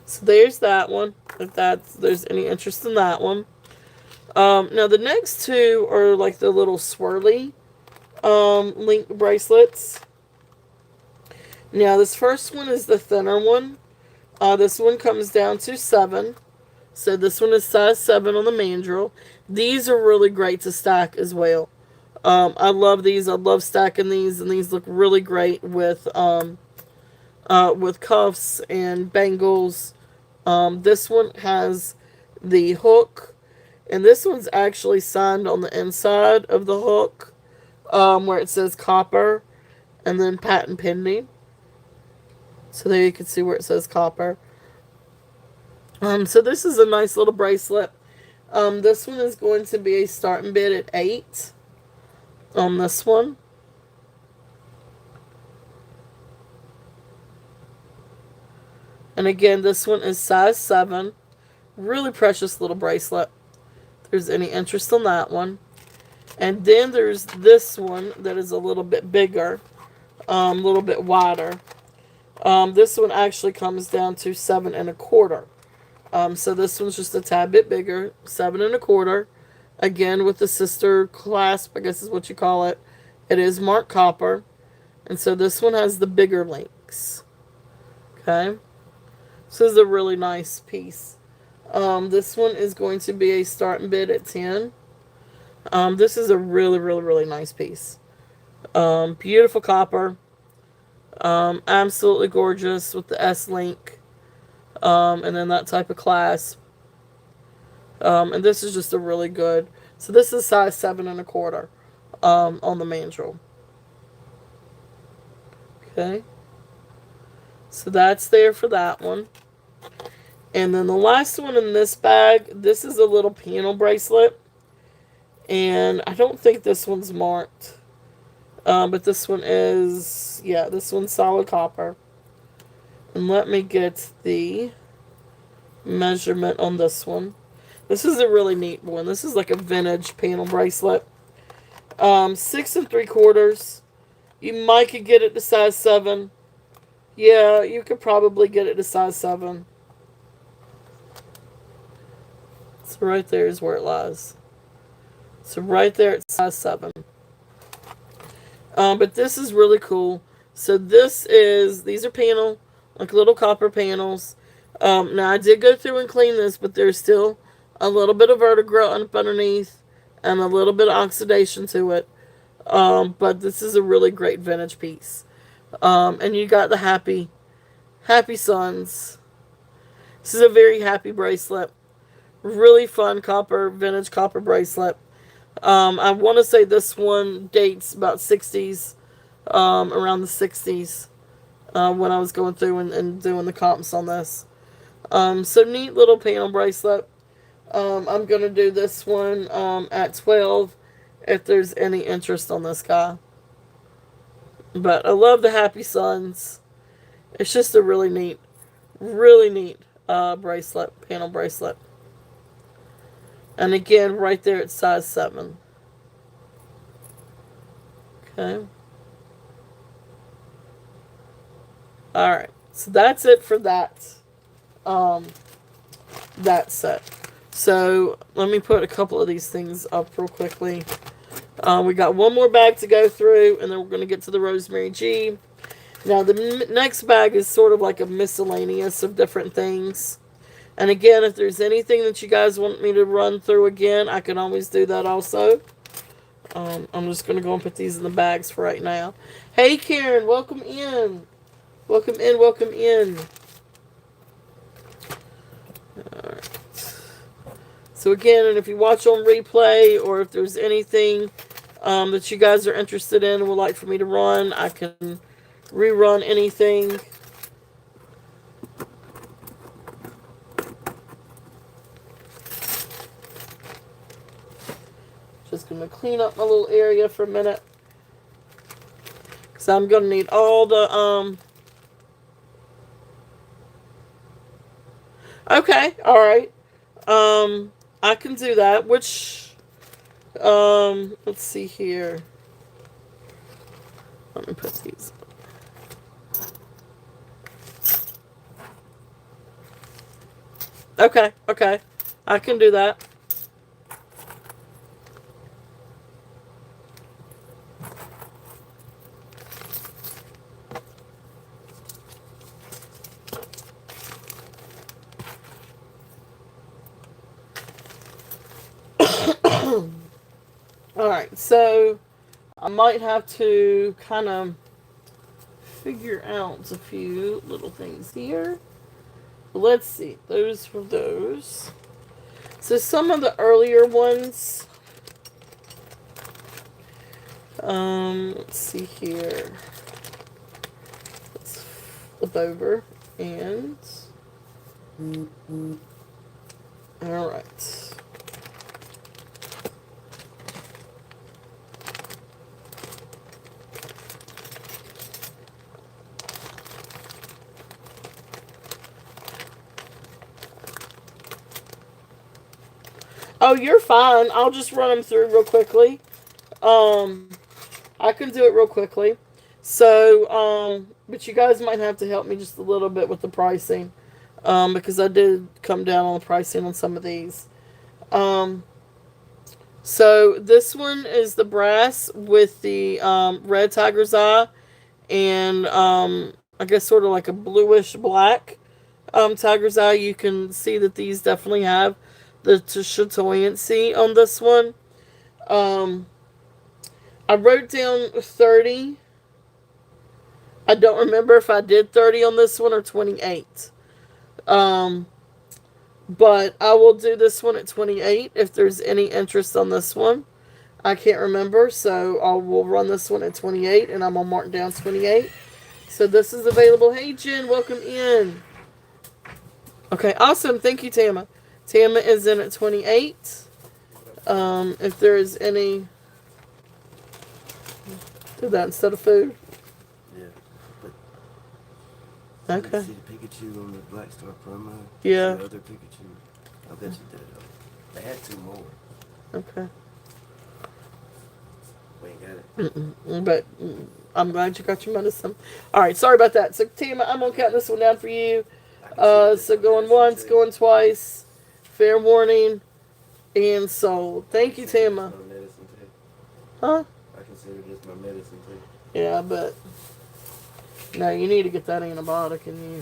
So there's that one. If there's any interest in that one. Now the next 2 are like the little swirly link bracelets. Now this first one is the thinner one. This one comes down to 7. So this one is size 7 on the mandrel. These are really great to stack as well. I love these. I love stacking these, and these look really great with cuffs and bangles. This one has the hook And this one's actually signed on the inside of the hook, where it says copper and then patent pending. So there you can see where it says copper. So this is a nice little bracelet. This one is going to be a starting bid at 8 on this one. And again, this one is size 7. Really precious little bracelet. If there's any interest in that one. And then there's this one that is a little bit bigger. A little bit wider. This one actually comes down to 7 1/4. So this one's just a tad bit bigger. 7 1/4. Again, with the sister clasp, I guess is what you call it. It is marked copper. And so this one has the bigger links. Okay. This is a really nice piece. This one is going to be a starting bid at 10. This is a really, really, really nice piece. Beautiful copper. Absolutely gorgeous with the S-link. And then that type of clasp. And this is just a really good. So this is size 7 1/4 on the mandrel. Okay. So that's there for that one. And then the last one in this bag, this is a little panel bracelet. And I don't think this one's marked. But this one is, yeah, this one's solid copper. And let me get the measurement on this one. This is a really neat one. This is like a vintage panel bracelet. 6 3/4. You might could get it to size 7. Yeah, you could probably get it to size 7. So right there is where it lies. So right there it's size 7. But this is really cool. So these are panel, like little copper panels. Now I did go through and clean this, but there's still a little bit of vertigrowth up underneath and a little bit of oxidation to it. But this is a really great vintage piece. And you got the happy suns. This is a very happy bracelet. Really fun vintage copper bracelet. I want to say this one dates about 60s, around the 60s, when I was going through and doing the comps on this. So neat little panel bracelet. I'm going to do this one at 12 if there's any interest on this guy. But I love the happy suns. It's just a really neat bracelet, panel bracelet. And again, right there it's size 7. Okay. Alright. So that's it for that set. So let me put a couple of these things up real quickly. We got one more bag to go through, and then we're going to get to the Rosemary G. Now the next bag is sort of like a miscellaneous of different things. And again, if there's anything that you guys want me to run through again, I can always do that also. I'm just going to go and put these in the bags for right now. Hey, Karen, welcome in. Welcome in, welcome in. Alright. So again, and if you watch on replay, or if there's anything that you guys are interested in and would like for me to run, I can rerun anything. Just going to clean up my little area for a minute. Because I'm going to need all the, okay, alright. I can do that. Which, let's see here. Let me put these. Okay, okay. I can do that. Alright, so I might have to kind of figure out a few little things here. Let's see, those for those. So some of the earlier ones, let's see here. Let's flip over and, all right. Oh, you're fine. I'll just run them through real quickly. Um, I can do it real quickly. So, but you guys might have to help me just a little bit with the pricing, because I did come down on the pricing on some of these. Um, so this one is the brass with the red tiger's eye and I guess sort of like a bluish black tiger's eye. You can see that these definitely have the chatoyancy on this one. Um, I wrote down 30. I don't remember if I did 30 on this one or 28. Um, but I will do this one at 28 if there's any interest on this one. I can't remember, so I will run this one at 28 and I'm going to mark down 28. So this is available. Hey, Jen, welcome in. Okay, awesome. Thank you, Tama. Tama is in at 28. If there is any... Do that instead of food. Yeah. Okay. You see the Pikachu on the Black Star promo? Yeah. The other Pikachu. I bet you did. They had 2 more. Okay. We ain't got it. But I'm glad you got your medicine. All right, sorry about that. So, Tima, I'm going to count this one down for you. So going once, going twice. Fair warning. And sold. Thank you, Tima. Huh? I consider this my medicine too. Yeah, but no, you need to get that antibiotic in you.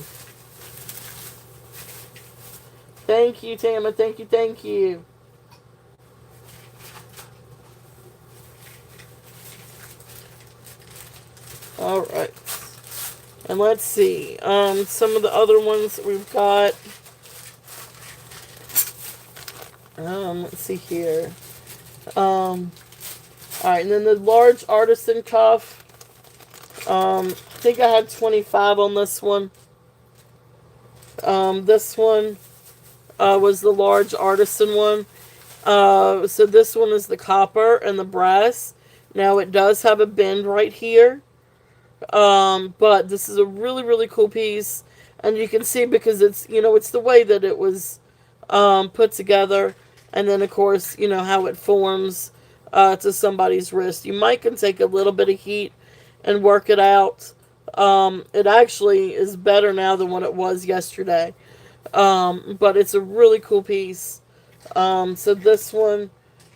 Thank you, Tama. Thank you, thank you. All right. And let's see. Some of the other ones that we've got. Let's see here. All right, and then the large artisan cuff. I think I had 25 on this one. This one was the large artisan one. So this one is the copper and the brass. Now it does have a bend right here. But this is a really, really cool piece. And you can see because it's, it's the way that it was put together. And then, of course, how it forms to somebody's wrist. You might can take a little bit of heat and work it out. It actually is better now than what it was yesterday. But it's a really cool piece. So this one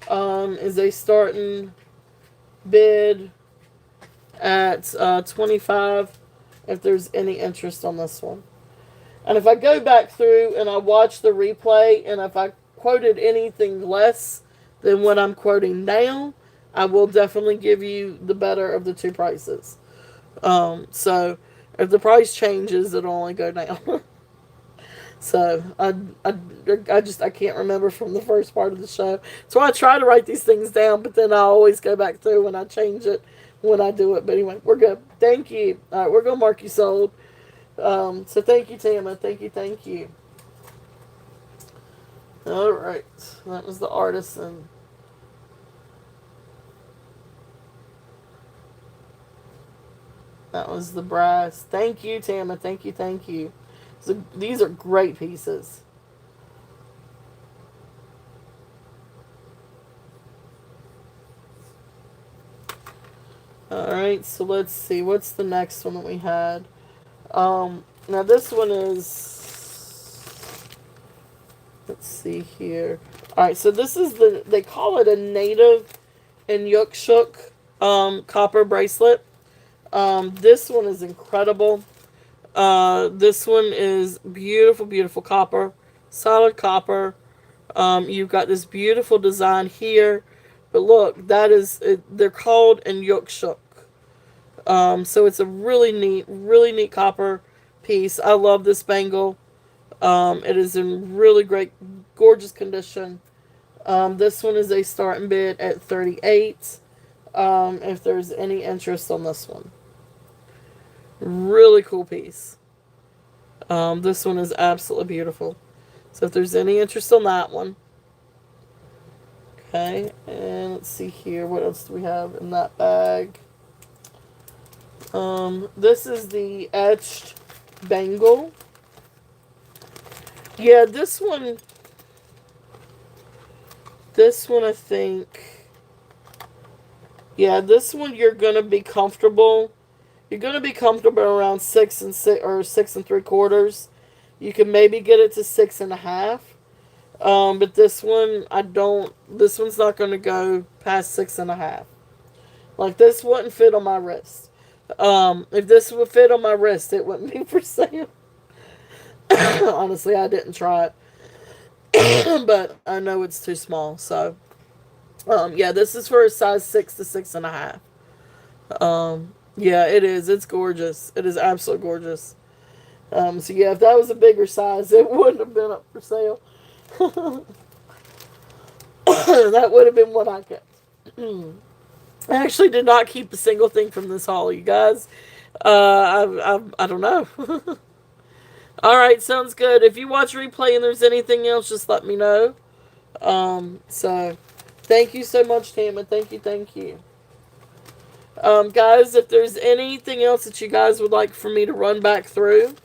is a starting bid at 25 if there's any interest on this one. And if I go back through and I watch the replay and if I quoted anything less than what I'm quoting now, I will definitely give you the better of the two prices. So if the price changes, it'll only go down. So I can't remember from the first part of the show. So I try to write these things down, but then I always go back through and I change it when I do it. But anyway, we're good. Thank you. All right, we're going to mark you sold. So thank you, Tama. Thank you, thank you. All right. That was the artisan. That was the brass. Thank you, Tama. Thank you, thank you. So these are great pieces. Alright, so let's see. What's the next one that we had? Now this one is... Let's see here. Alright, so this is they call it a native Inukshuk copper bracelet. This one is incredible. This one is beautiful, beautiful copper. Solid copper. You've got this beautiful design here. But look, they're called Inukshuk. So it's a really neat copper piece. I love this bangle. It is in really great gorgeous condition. This one is a starting bid at 38. If there's any interest on this one. Really cool piece. This one is absolutely beautiful. So if there's any interest on that one. Okay, and let's see here. What else do we have in that bag? This is the etched bangle. Yeah, this one I think, yeah, this one you're going to be comfortable. You're going to be comfortable around 6 and 3/4. You can maybe get it to 6.5. But this one, this one's not going to go past 6.5. Like, this wouldn't fit on my wrist. If this would fit on my wrist, it wouldn't be for sale. Honestly, I didn't try it. But I know it's too small. So, yeah, this is for a size 6 to 6.5. Yeah, it is. It's gorgeous. It is absolutely gorgeous. So yeah, if that was a bigger size, it wouldn't have been up for sale. That would have been what I kept. I actually did not keep a single thing from this haul, you guys. I don't know. All right, sounds good. If you watch replay and there's anything else, just let me know. So thank you so much, Tama. Thank you. Guys, if there's anything else that you guys would like for me to run back through,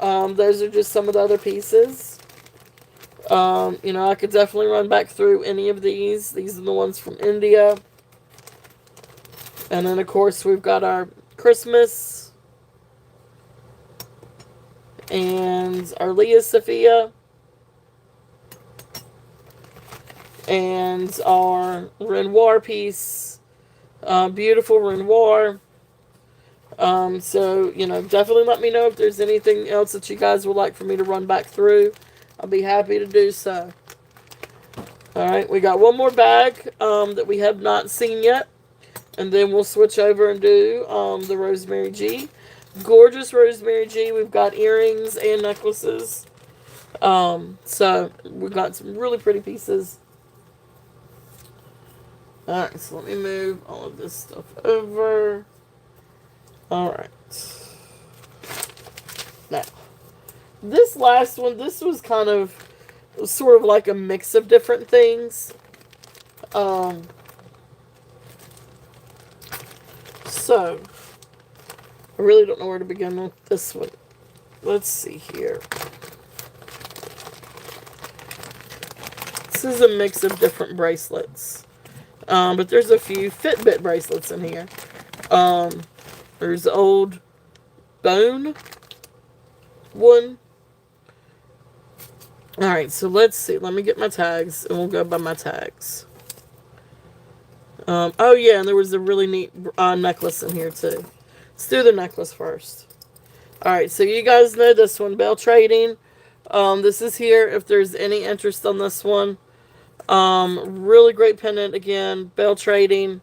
those are just some of the other pieces. I could definitely run back through any of these. These are the ones from India. And then, of course, we've got our Christmas and our Leah Sophia and our Renoir piece. Beautiful Renoir. So, definitely let me know if there's anything else that you guys would like for me to run back through. I'll be happy to do so. Alright, we got one more bag that we have not seen yet. And then we'll switch over and do the Rosemary G. Gorgeous Rosemary G. We've got earrings and necklaces. So, we've got some really pretty pieces. Alright, so let me move all of this stuff over. Alright. Now, this last one, this was kind of sort of like a mix of different things. So, I really don't know where to begin with this one. Let's see here. This is a mix of different bracelets. But there's a few Fitbit bracelets in here. There's the old bone one. Alright, so let's see. Let me get my tags, and we'll go by my tags. Oh yeah, and there was a really neat necklace in here too. Let's do the necklace first. Alright, so you guys know this one, Bell Trading. This is here if there's any interest on this one. Really great pendant again, Bell Trading.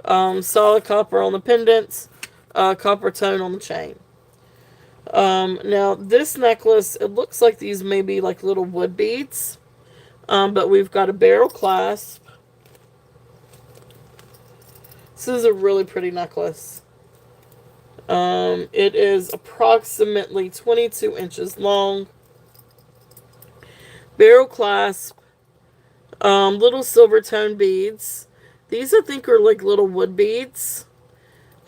Solid copper on the pendants, copper tone on the chain. Now this necklace, it looks like these may be like little wood beads. But we've got a barrel clasp. This is a really pretty necklace. It is approximately 22 inches long. Barrel clasp. Little silver tone beads. These, I think, are like little wood beads.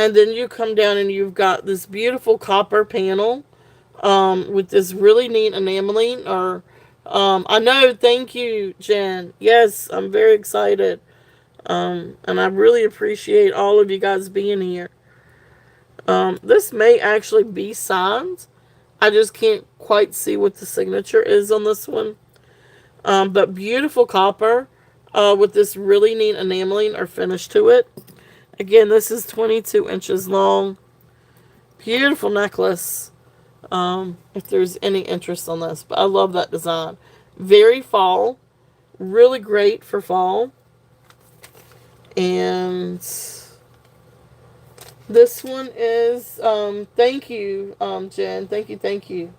And then you come down and you've got this beautiful copper panel with this really neat enameling. I know, thank you, Jen. Yes, I'm very excited. And I really appreciate all of you guys being here. This may actually be signed. I just can't quite see what the signature is on this one. But beautiful copper with this really neat enameling or finish to it. Again, this is 22 inches long. Beautiful necklace. If there's any interest on this. But I love that design. Very fall. Really great for fall. And this one is, thank you, Jen. Thank you.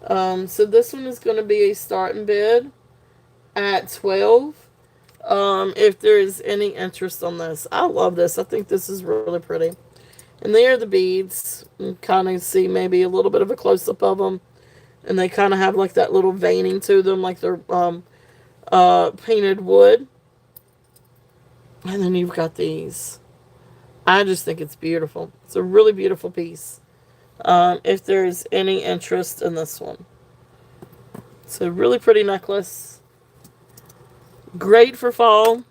So this one is going to be a starting bid at 12. If there is any interest on this, I love this. I think this is really pretty. And they are the beads. You kind of see maybe a little bit of a close up of them, and they kind of have like that little veining to them, like they're painted wood. And then you've got these. I just think it's beautiful. It's a really beautiful piece. If there's any interest in this one, it's a really pretty necklace. Great for fall.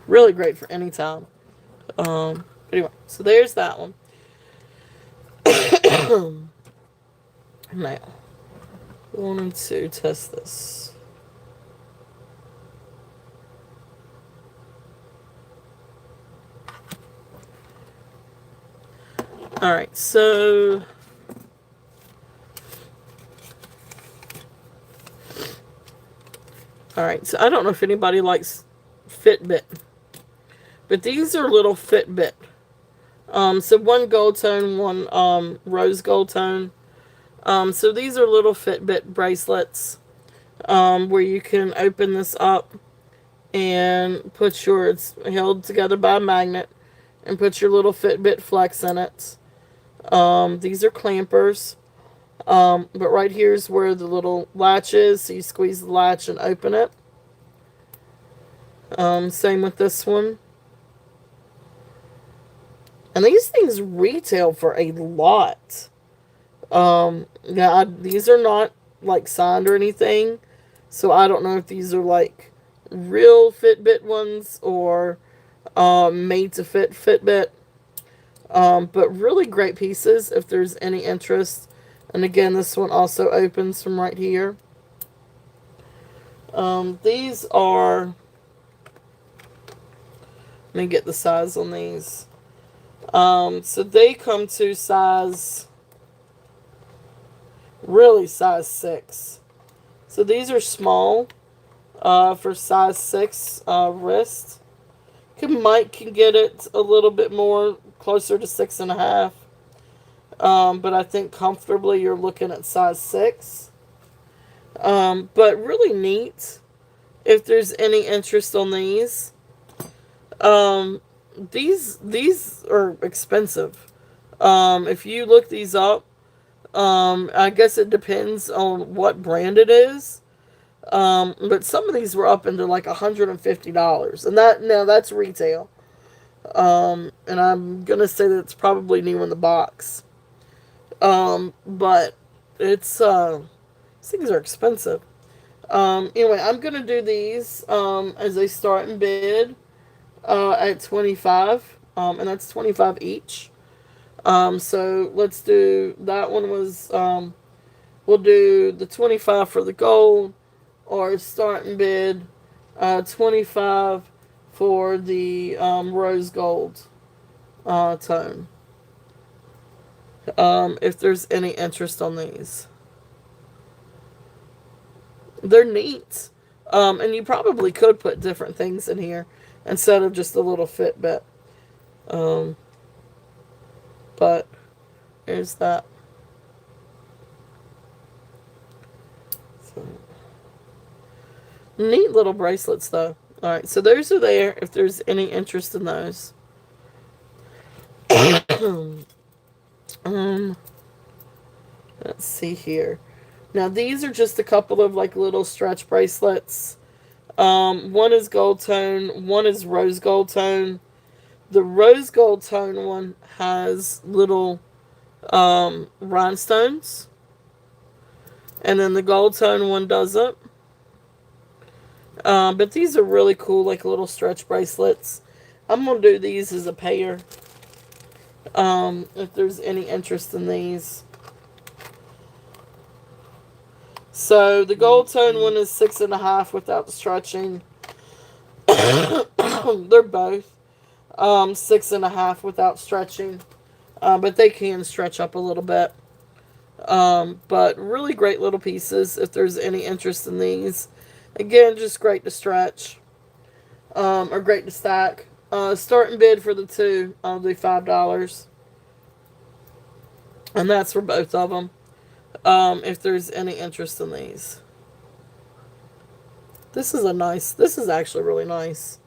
Really great for any time. Anyway, so there's that one. Now, wanted to test this. Alright, so alright, so I don't know if anybody likes Fitbit, but these are little Fitbit. So one gold tone, one rose gold tone. So these are little Fitbit bracelets, where you can open this up and put your, it's held together by a magnet, and put your little Fitbit flex in it. These are clampers. But right here is where the little latch is. So you squeeze the latch and open it. Same with this one. And these things retail for a lot. Yeah, these are not like signed or anything. So I don't know if these are like real Fitbit ones or made to fit Fitbit. But really great pieces if there's any interest. And again, this one also opens from right here. These are, let me get the size on these. So they come to size, really size 6. So these are small, for size 6, wrist. Mike can get it a little bit more, closer to 6.5. But I think comfortably you're looking at size 6. But really neat if there's any interest on these. These are expensive. If you look these up, I guess it depends on what brand it is. But some of these were up into like $150, and that's retail. And I'm gonna say that it's probably new in the box. But it's these things are expensive. Anyway, I'm gonna do these as a starting bid at 25, and that's 25 each. So let's do that one was we'll do the 25 for the gold, or starting bid 25 for the rose gold tone. If there's any interest on these. They're neat. And you probably could put different things in here instead of just a little Fitbit. But there's that. So, neat little bracelets though. Alright, so those are there if there's any interest in those. Let's see here. Now these are just a couple of like little stretch bracelets. One is gold tone, one is rose gold tone. The rose gold tone one has little rhinestones, and then the gold tone one doesn't. But these are really cool, like little stretch bracelets. I'm gonna do these as a pair. If there's any interest in these. So the gold tone one is 6.5 without stretching. They're both 6.5 without stretching, but they can stretch up a little bit. But really great little pieces if there's any interest in these. Again, just great to stretch, or great to stack. Starting bid for the two, I'll do $5. And that's for both of them. If there's any interest in these. This is actually really nice.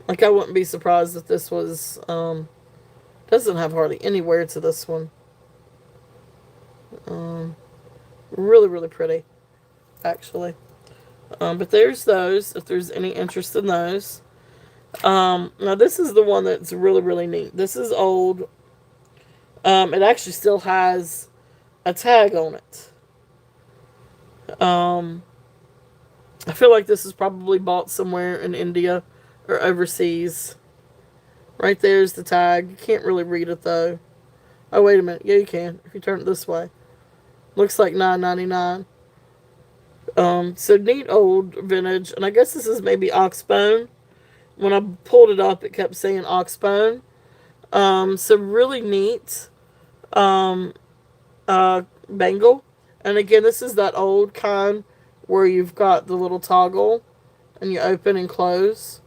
Like, I wouldn't be surprised if this was, doesn't have hardly any wear to this one. Um, really, really pretty, actually. But there's those, if there's any interest in those. Now this is the one that's really, really neat. This is old. It actually still has a tag on it. I feel like this is probably bought somewhere in India or overseas. Right there's the tag. You can't really read it though. Oh, wait a minute. Yeah, you can if you turn it this way. Looks like $9.99. So neat old vintage, and I guess this is maybe oxbone. When I pulled it up, it kept saying oxbone. So really neat bangle. And again, this is that old kind where you've got the little toggle and you open and close.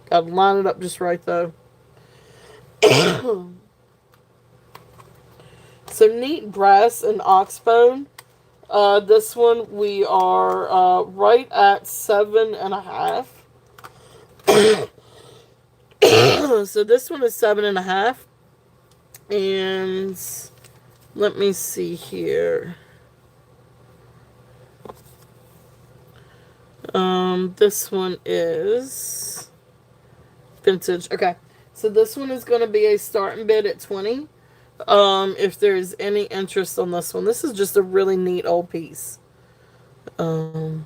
Gotta line it up just right though. So neat brass and oxbone. This one we are right at 7.5. So this one is 7.5. And let me see here. This one is vintage. Okay. So this one is going to be a starting bid at 20. If there's any interest on this one. This is just a really neat old piece. An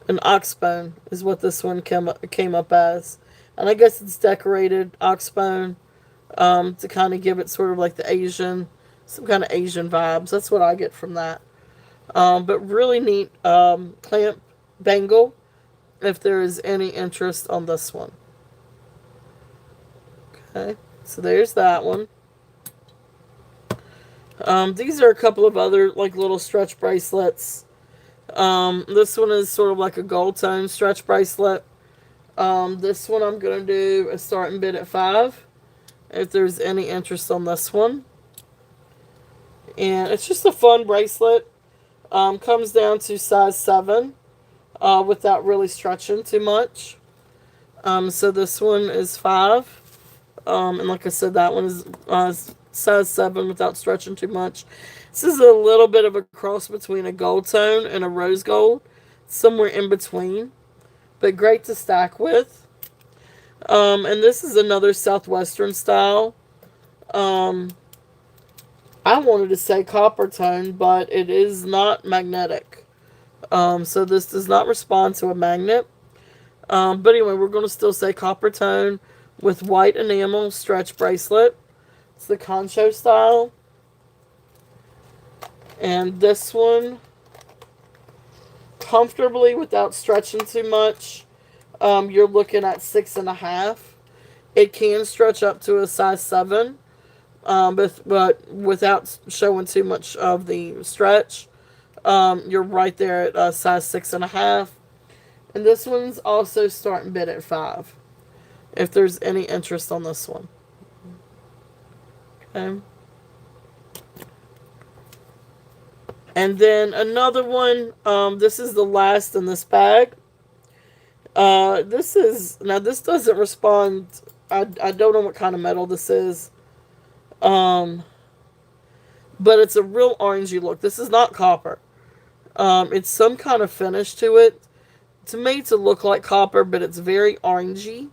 oxbone is what this one came up as. And I guess it's decorated oxbone to kind of give it sort of like the Asian, some kind of Asian vibes. That's what I get from that. But really neat clamp bangle if there is any interest on this one. Okay, so there's that one. These are a couple of other like little stretch bracelets. This one is sort of like a gold tone stretch bracelet. This one I'm going to do a starting bid at 5. If there's any interest on this one. And it's just a fun bracelet. Comes down to size 7. Without really stretching too much. So this one is 5. And like I said, that one is size 7 without stretching too much. This is a little bit of a cross between a gold tone and a rose gold. Somewhere in between. But great to stack with. And this is another Southwestern style. I wanted to say copper tone, but it is not magnetic. So this does not respond to a magnet. But anyway, we're going to still say copper tone with white enamel stretch bracelet. It's the concho style. And this one, comfortably without stretching too much, you're looking at 6.5. It can stretch up to a size 7, but without showing too much of the stretch. You're right there at size 6.5. And this one's also starting bid at 5. If there's any interest on this one. Okay. And then another one. This is the last in this bag. This doesn't respond. I don't know what kind of metal this is. But it's a real orangey look. This is not copper. It's some kind of finish to it. It's made to look like copper, but it's very orangey.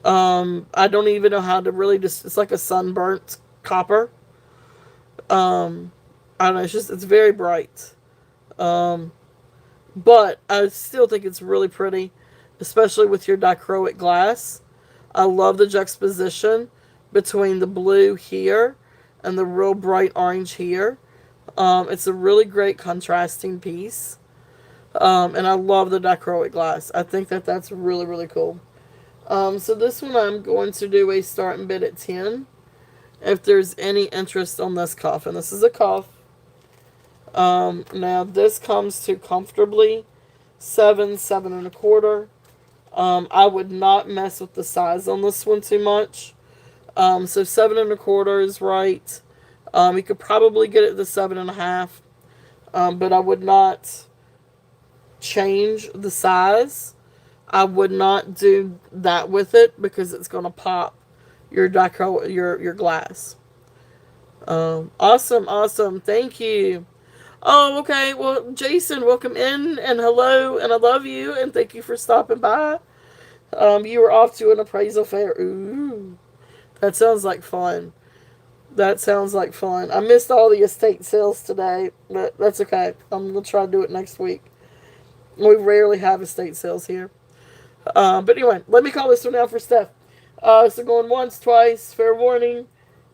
I don't even know how to really it's like a sunburnt copper. I don't know, it's very bright. But I still think it's really pretty, especially with your dichroic glass. I love the juxtaposition between the blue here and the real bright orange here. It's a really great contrasting piece. And I love the dichroic glass. I think that's really, really cool. So this one I'm going to do a starting bid at 10. If there's any interest on this cuff. And this is a cuff. Now this comes to comfortably 7.25. I would not mess with the size on this one too much. So 7 1/4 is right. You could probably get it to 7 1/2. But I would not change the size. I would not do that with it because it's going to pop your glass. Awesome, awesome. Thank you. Oh, okay. Well, Jason, welcome in and hello, and I love you, and thank you for stopping by. You were off to an appraisal fair. Ooh, that sounds like fun. That sounds like fun. I missed all the estate sales today, but that's okay. I'm gonna try to do it next week. We rarely have estate sales here. But anyway, let me call this one out for Steph. So going once, twice, fair warning,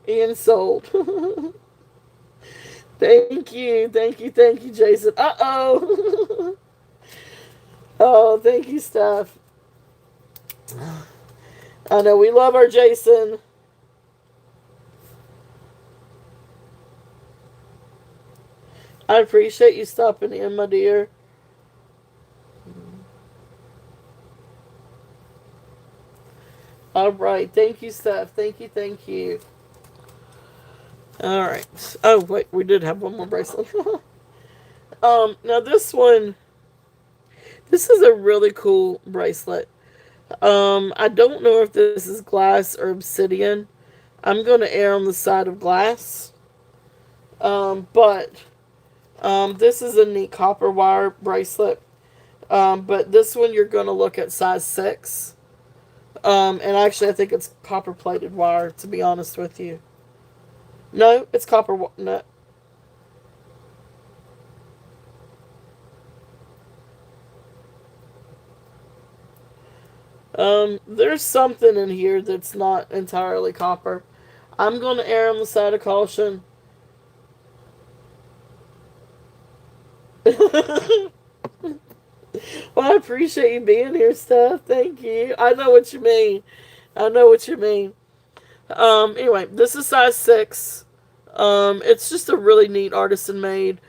and sold. Thank you, Jason. Uh-oh. Oh, thank you, Steph. I know, we love our Jason. I appreciate you stopping in, my dear. All right. Thank you, Steph. Thank you. All right. Oh, wait, we did have one more bracelet. Now this is a really cool bracelet. I don't know if this is glass or obsidian. I'm going to err on the side of glass. But this is a neat copper wire bracelet. But this one you're going to look at size 6. And actually I think it's copper plated wire, to be honest with you. No, it's copper. No. There's something in here that's not entirely copper. I'm going to err on the side of caution. Well, I appreciate you being here, Steph. Thank you. I know what you mean. Anyway, this is size 6. It's just a really neat artisan made.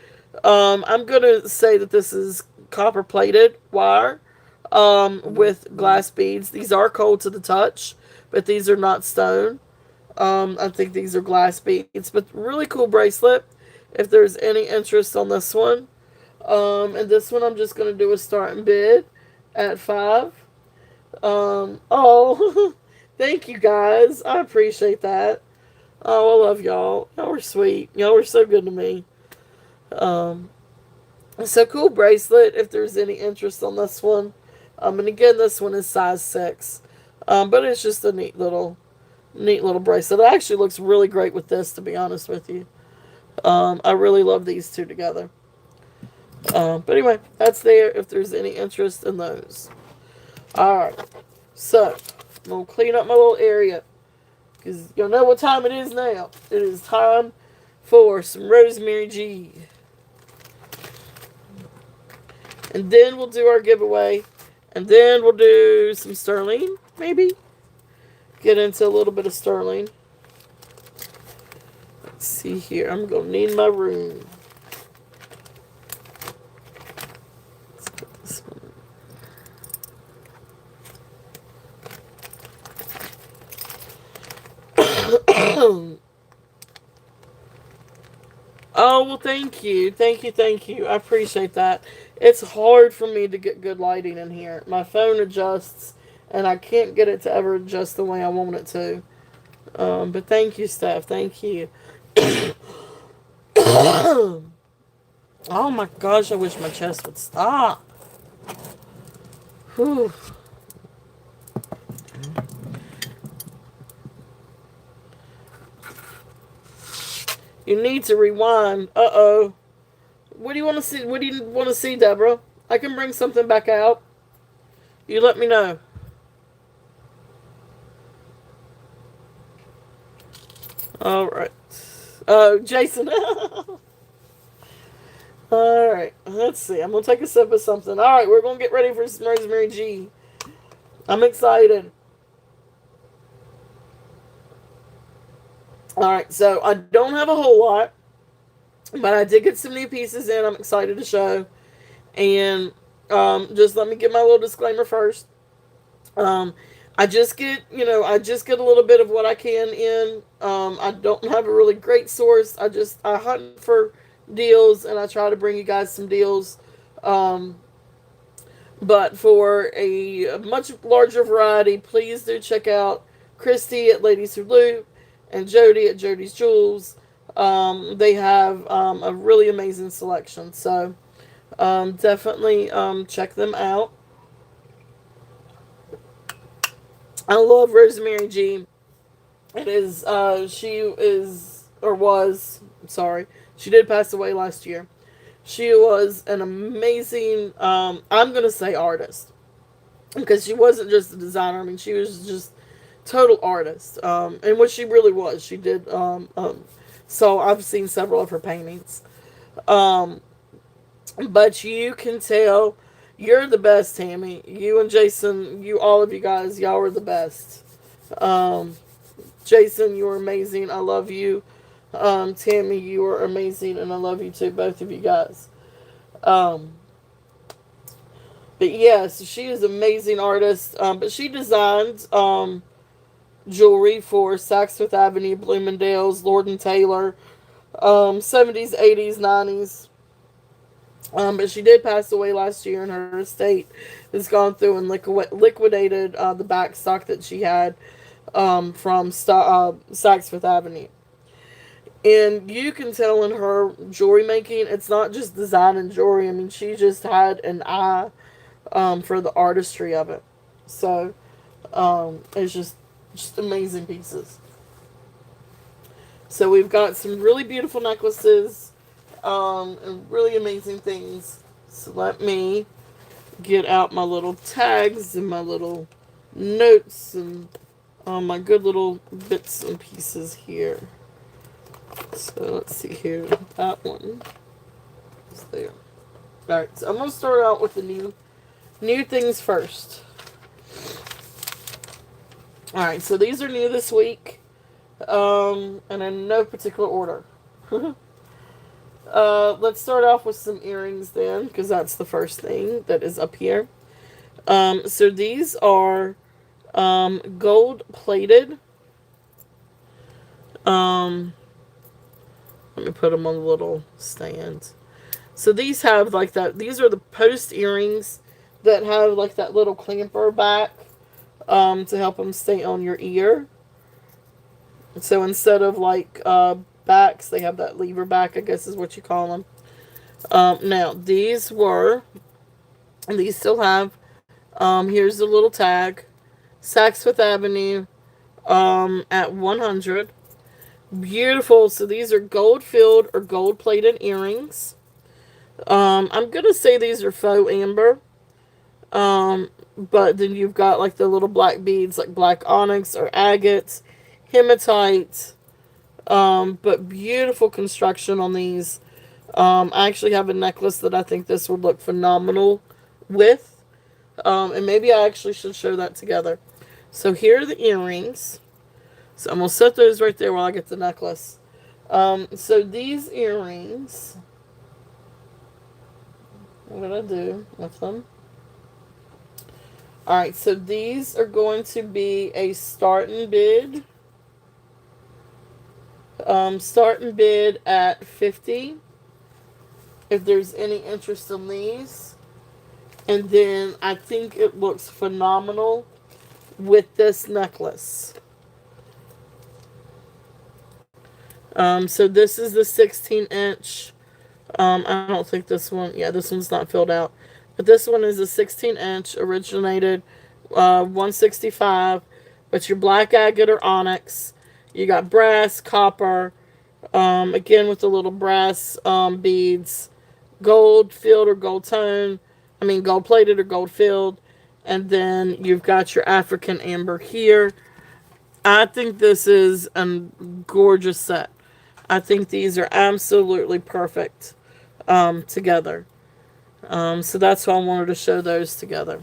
I'm gonna say that this is copper plated wire, with glass beads. These are cold to the touch, but these are not stone. I think these are glass beads, but really cool bracelet. If there's any interest on this one, and this one I'm just gonna do a starting bid at 5. Oh, thank you guys. I appreciate that. Oh, I love y'all. Y'all were sweet. Y'all were so good to me. Um, so cool bracelet. If there's any interest on this one, and again, this one is size 6. But it's just a neat little bracelet. It actually looks really great with this, to be honest with you. I really love these two together. But anyway, that's there if there's any interest in those. Alright, so I'm going to clean up my little area, because you'll know what time it is now. It is time for some Rosemary G. And then we'll do our giveaway. And then we'll do some sterling, maybe. Get into a little bit of sterling. Let's see here. I'm going to need my room. Let's put this one. Oh, well, thank you. Thank you. I appreciate that. It's hard for me to get good lighting in here. My phone adjusts, and I can't get it to ever adjust the way I want it to. But thank you, Steph. Thank you. Oh my gosh, I wish my chest would stop. Whew. You need to rewind. Uh-oh. What do you want to see? What do you want to see, Deborah? I can bring something back out. You let me know. Alright. Oh, Jason. Alright. Let's see. I'm going to take a sip of something. Alright, we're going to get ready for some Rosemary G. I'm excited. Alright, so I don't have a whole lot, but I did get some new pieces in I'm excited to show. And just let me give my little disclaimer first. I I just get, I just get a little bit of what I can in. I don't have a really great source. I hunt for deals and I try to bring you guys some deals. Um, but for a much larger variety, please do check out Christy at Ladies Who Loot and Jody at Jody's Jewels. They have a really amazing selection. So definitely check them out. I love Rosemary G. It is, she is, or was, sorry, she did pass away last year. She was an amazing, I'm going to say artist. Because she wasn't just a designer. I mean, she was just total artist. And what she really was. She did, so I've seen several of her paintings. Um, but you can tell you're the best, Tammy. You and Jason, all of you guys, y'all are the best. Um, Jason, you are amazing. I love you. Tammy, you are amazing, and I love you too, both of you guys. Um, but yes, she is an amazing artist. But she designed jewelry for Saks Fifth Avenue, Bloomingdale's, Lord and Taylor, 70s, 80s, 90s. But she did pass away last year, and her estate has gone through and liquidated the back stock that she had from Saks Fifth Avenue. And you can tell in her jewelry making, it's not just design and jewelry. I mean, she just had an eye for the artistry of it. So it's just amazing pieces. So we've got some really beautiful necklaces and really amazing things. So let me get out my little tags and my little notes and my good little bits and pieces here. So let's see here. That one is there. Alright, so I'm going to start out with the new things first. Alright, so these are new this week. And in no particular order. Let's start off with some earrings then, because that's the first thing that is up here. So these are gold plated. Let me put them on the little stand. So these have like that. These are the post earrings that have like that little clamper back to help them stay on your ear. So instead of like backs, they have that lever back, I guess is what you call them. Now these still have, here's the little tag, Saks Fifth Avenue at 100. Beautiful. So these are gold filled or gold plated earrings. I'm gonna say these are faux amber. But then you've got like the little black beads, like black onyx or agates, hematite. But beautiful construction on these. I actually have a necklace that I think this would look phenomenal with. And maybe I actually should show that together. So here are the earrings. So I'm going to set those right there while I get the necklace. So these earrings, what did I do with them? Alright, so these are going to be a starting bid. Starting bid at 50. If there's any interest in these. And then I think it looks phenomenal with this necklace. So this is the 16 inch. I don't think this one, yeah, this one's not filled out. But this one is a 16 inch, originated 165. But your black agate or onyx. You got brass, copper, again with the little brass beads. Gold filled or gold tone. I mean gold plated or gold filled. And then you've got your African amber here. I think this is a gorgeous set. I think these are absolutely perfect together. So that's why I wanted to show those together.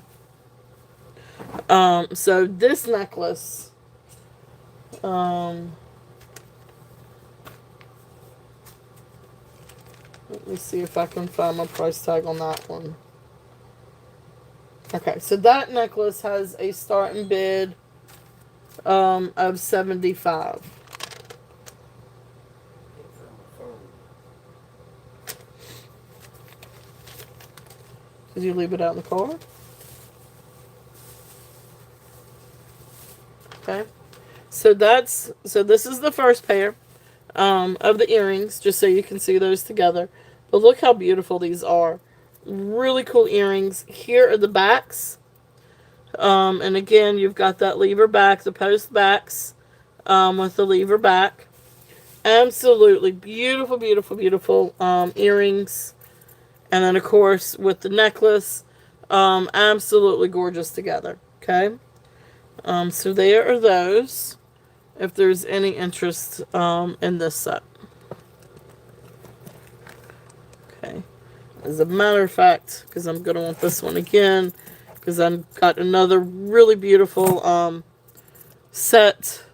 So this necklace, let me see if I can find my price tag on that one. Okay, so that necklace has a starting bid of 75. Did you leave it out in the car? Okay. So this is the first pair of the earrings, just so you can see those together. But look how beautiful these are. Really cool earrings. Here are the backs. And again, you've got that lever back, the post backs with the lever back. Absolutely beautiful, beautiful, beautiful earrings. And then, of course, with the necklace, absolutely gorgeous together. Okay? So there are those, if there's any interest in this set. Okay. As a matter of fact, because I'm going to want this one again, because I've got another really beautiful set,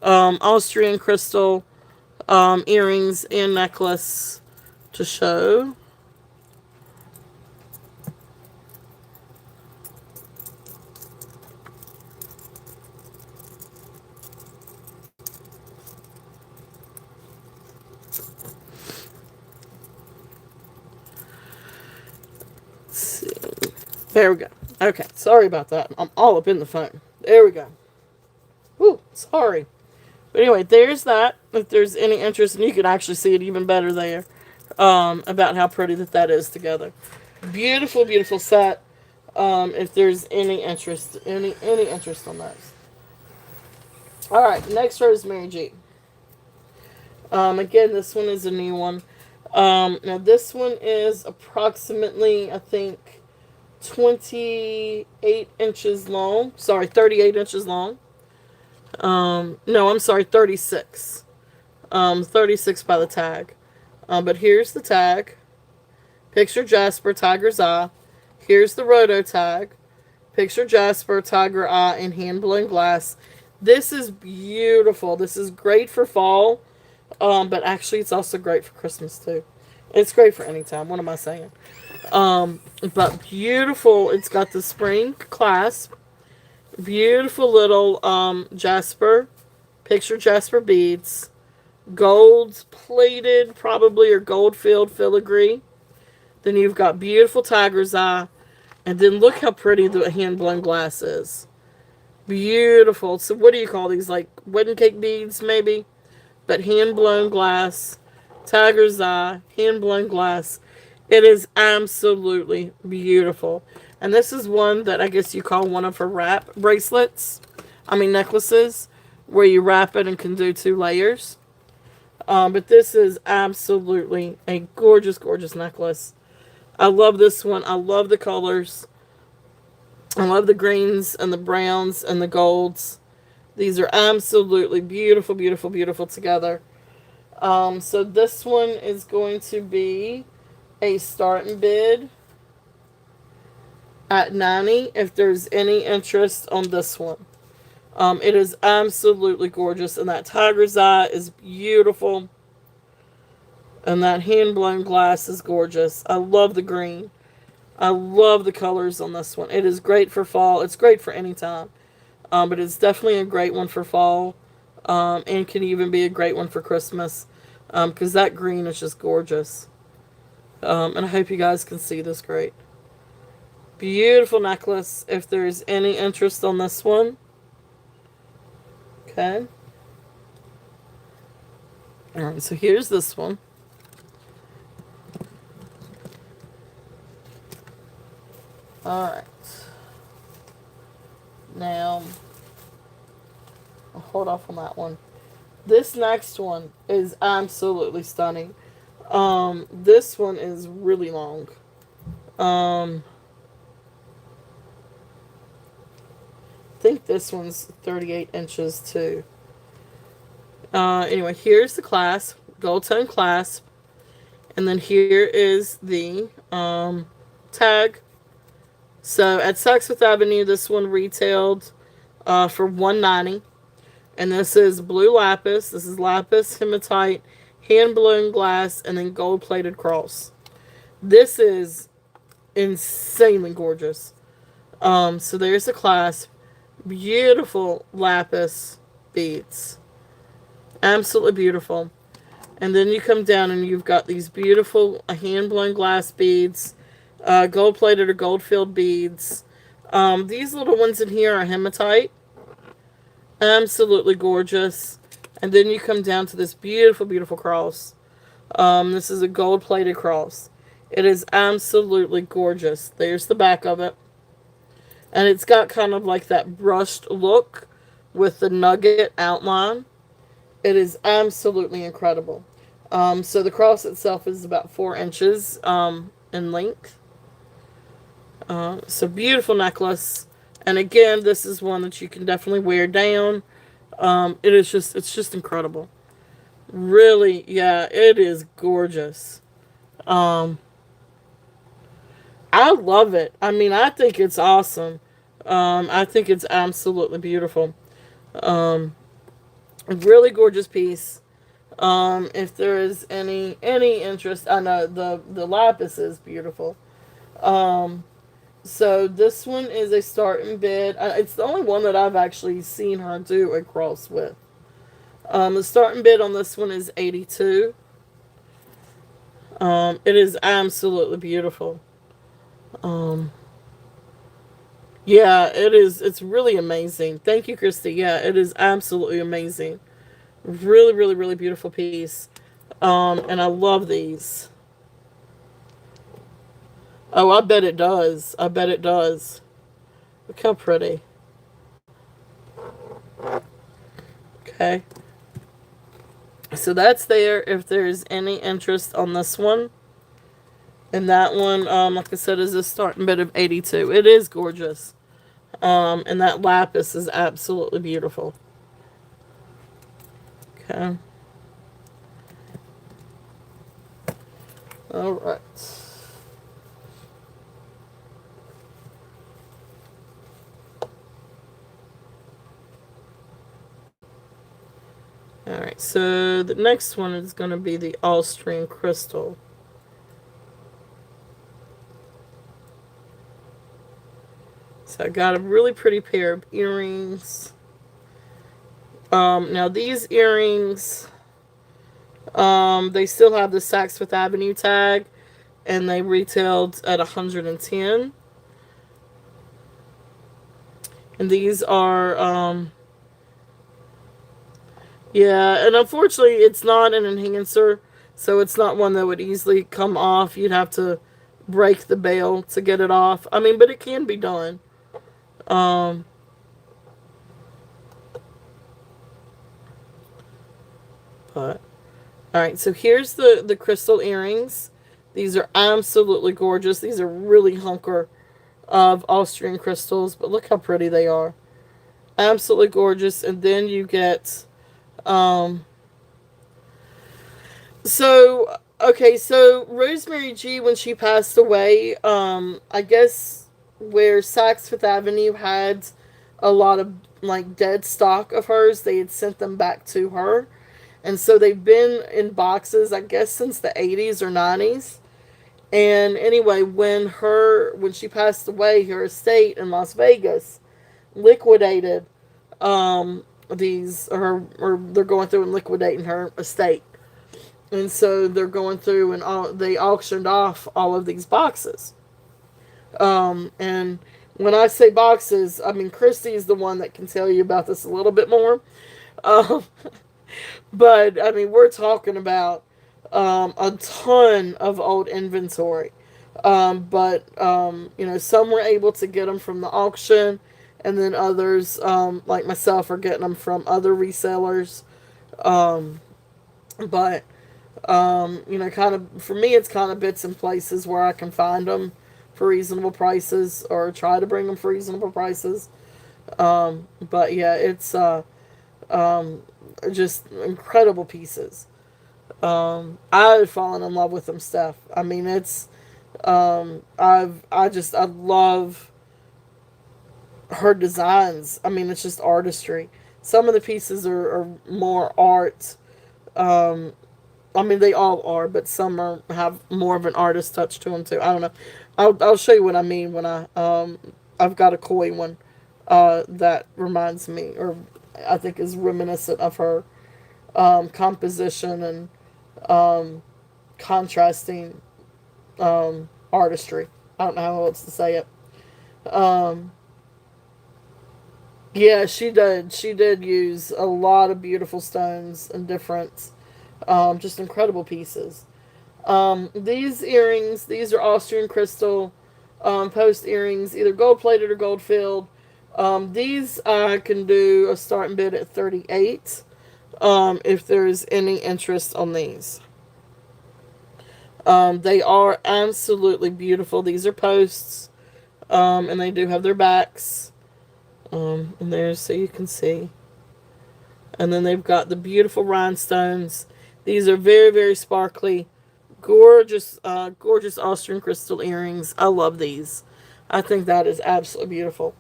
Austrian crystal earrings and necklace to show. Let's see. There we go. Okay, sorry about that. I'm all up in the phone. There we go. Whew, sorry. But anyway, there's that. If there's any interest, and you can actually see it even better there, about how pretty that is together. Beautiful, beautiful set. If there's any interest, any interest on those. All right, next Rosemary G. Again, this one is a new one. Now this one is approximately, I think, 28 inches long. Sorry, 38 inches long. No, I'm sorry, 36. 36 by the tag. But here's the tag. Picture Jasper, Tiger's Eye. Here's the Roto tag. Picture Jasper, Tiger Eye, and hand blown glass. This is beautiful. This is great for fall. But actually it's also great for Christmas too. It's great for any time. What am I saying? But beautiful. It's got the spring clasp. Beautiful little Jasper. Picture Jasper beads. Gold plated, probably, or gold filled filigree. Then you've got beautiful Tiger's Eye. And then look how pretty the hand blown glass is. Beautiful. So what do you call these? Like wedding cake beads, maybe? But hand blown glass. Tiger's Eye. Hand blown glass. It is absolutely beautiful. And this is one that I guess you call one of her wrap bracelets. I mean necklaces. Where you wrap it and can do 2 layers. But this is absolutely a gorgeous, gorgeous necklace. I love this one. I love the colors. I love the greens and the browns and the golds. These are absolutely beautiful, beautiful, beautiful together. So this one is going to be a starting bid at $90 if there's any interest on this one. It is absolutely gorgeous, and that Tiger's Eye is beautiful. And that hand-blown glass is gorgeous. I love the green. I love the colors on this one. It is great for fall. It's great for any time. But it's definitely a great one for fall. And can even be a great one for Christmas. Because that green is just gorgeous. And I hope you guys can see this great. Beautiful necklace. If there's any interest on this one. Okay. Alright, so here's this one. Alright. Now, I'll hold off on that one. This next one is absolutely stunning. This one is really long. I think this one's 38 inches too. Anyway, here's the clasp, gold tone clasp. And then here is the tag. So at Saks Fifth Avenue, this one retailed for $190. And this is blue lapis. This is lapis, hematite, hand-blown glass, and then gold-plated cross. This is insanely gorgeous. So there's the clasp. Beautiful lapis beads. Absolutely beautiful. And then you come down and you've got these beautiful hand-blown glass beads, gold-plated or gold-filled beads. These little ones in here are hematite. Absolutely gorgeous. And then you come down to this beautiful, beautiful cross. This is a gold-plated cross. It is absolutely gorgeous. There's the back of it. And it's got kind of like that brushed look with the nugget outline. It is absolutely incredible. So the cross itself is about 4 inches in length. So beautiful necklace. And again, this is one that you can definitely wear down. It's just incredible. Really, yeah, it is gorgeous. Um, I love it. I mean, I think it's awesome. I think it's absolutely beautiful. Um, really gorgeous piece. If there is any interest, I know the lapis is beautiful. Um, so this one is a starting bid. It's the only one that I've actually seen her do a cross with. The starting bid on this one is 82. It is absolutely beautiful. Um, yeah, it is. It's really amazing. Thank you, Christy. Yeah, it is absolutely amazing. Really, really, really beautiful piece. And I love these. Oh, I bet it does. I bet it does. Look how pretty. Okay. So that's there if there's any interest on this one. And that one, like I said, is a starting bid of 82. It is gorgeous. And that lapis is absolutely beautiful. Okay. All right. All right. So the next one is going to be the Austrian crystal. So I got a really pretty pair of earrings. Now these earrings, they still have the Saks Fifth Avenue tag, and they retailed at 110. And these are, yeah, and unfortunately, it's not an enhancer, so it's not one that would easily come off. You'd have to break the bail to get it off. I mean, but it can be done. Um, but all right, so here's the crystal earrings. These are absolutely gorgeous. These are really hunker of Austrian crystals, but look how pretty they are. Absolutely gorgeous. And then you get um so okay, so Rosemary G, when she passed away, I guess where Saks Fifth Avenue had a lot of like dead stock of hers, they had sent them back to her. And so they've been in boxes, I guess, since the 80s or 90s. And anyway, when she passed away, her estate in Las Vegas liquidated these or they're going through and liquidating her estate. And so they're going through and they auctioned off all of these boxes. And when I say boxes, I mean Christy is the one that can tell you about this a little bit more. Um, but I mean we're talking about a ton of old inventory. But some were able to get them from the auction, and then others, like myself, are getting them from other resellers. Um, but kind of for me, it's kind of bits and places where I can find them for reasonable prices or try to bring them for reasonable prices. But yeah, it's um, just incredible pieces. I've fallen in love with them stuff. I mean, it's I love her designs. I mean, it's just artistry. Some of the pieces are more art. Um, I mean, they all are, but some have more of an artist touch to them too. I don't know. I'll show you what I mean when I've got a koi one that reminds me, or I think is reminiscent of her composition and contrasting artistry. I don't know how else to say it. Um, yeah, she did. She did use a lot of beautiful stones and different, just incredible pieces. These earrings, these are Austrian crystal post earrings, either gold plated or gold filled. These I can do a starting bid at 38. If there's any interest on these. They are absolutely beautiful. These are posts, and they do have their backs. And there's so you can see. And then they've got the beautiful rhinestones. These are very, very sparkly, gorgeous, gorgeous Austrian crystal earrings. I love these. I think that is absolutely beautiful.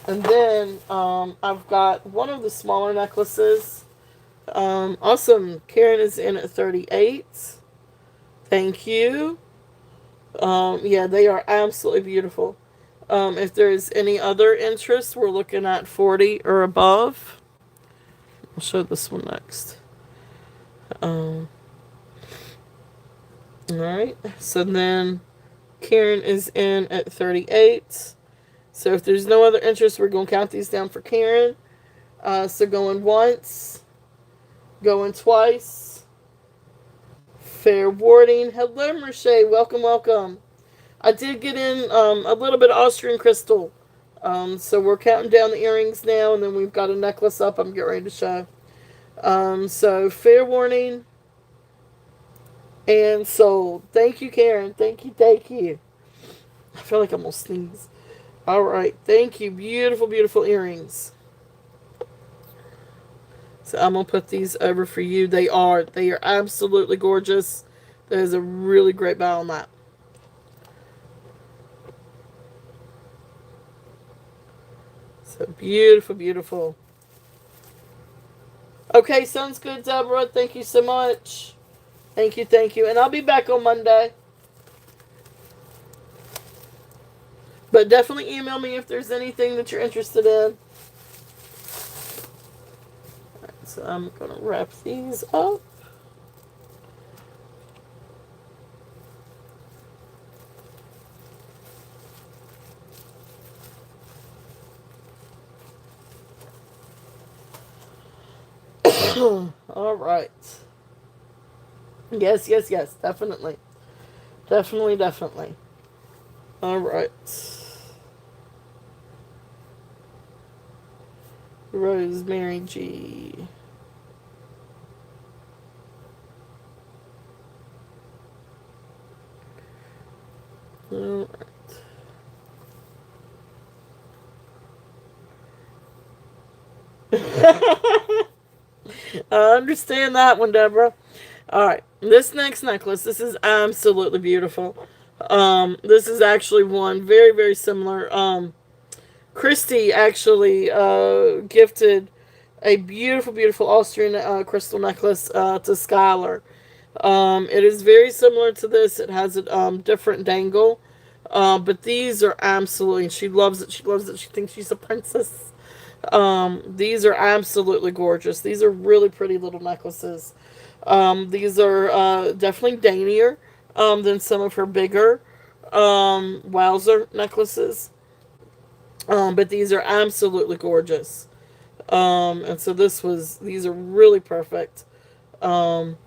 And then I've got one of the smaller necklaces. Awesome. Karen is in at 38. Thank you. Yeah, they are absolutely beautiful. If there's any other interest, we're looking at 40 or above. I'll show this one next. Um, Alright, so then Karen is in at 38. So if there's no other interest, we're going to count these down for Karen. So going once, going twice. Fair warning. Hello, Merche. Welcome, welcome. I did get in a little bit of Austrian crystal. So we're counting down the earrings now, and then we've got a necklace up I'm getting ready to show. So fair warning and sold. Thank you, Karen. Thank you, thank you. I feel like I'm gonna sneeze. All right, thank you. Beautiful, beautiful earrings. So I'm gonna put these over for you. They are absolutely gorgeous. There's a really great buy on that. So beautiful, beautiful. Okay, sounds good, Deborah. Thank you so much. Thank you, thank you. And I'll be back on Monday. But definitely email me if there's anything that you're interested in. Alright, so I'm going to wrap these up. All right. Yes, yes, yes. Definitely. Definitely, definitely. All right. Rosemary G. All right. I understand that one, Deborah. Alright, this next necklace, this is absolutely beautiful. This is actually one very, very similar. Christy actually gifted a beautiful, beautiful Austrian crystal necklace to Skylar. It is very similar to this. It has a different dangle. But these are absolutely, she loves it. She loves it. She thinks she's a princess. These are absolutely gorgeous. These are really pretty little necklaces. These are definitely daintier than some of her bigger Wowzer necklaces. But these are absolutely gorgeous. And so these are really perfect. Skylar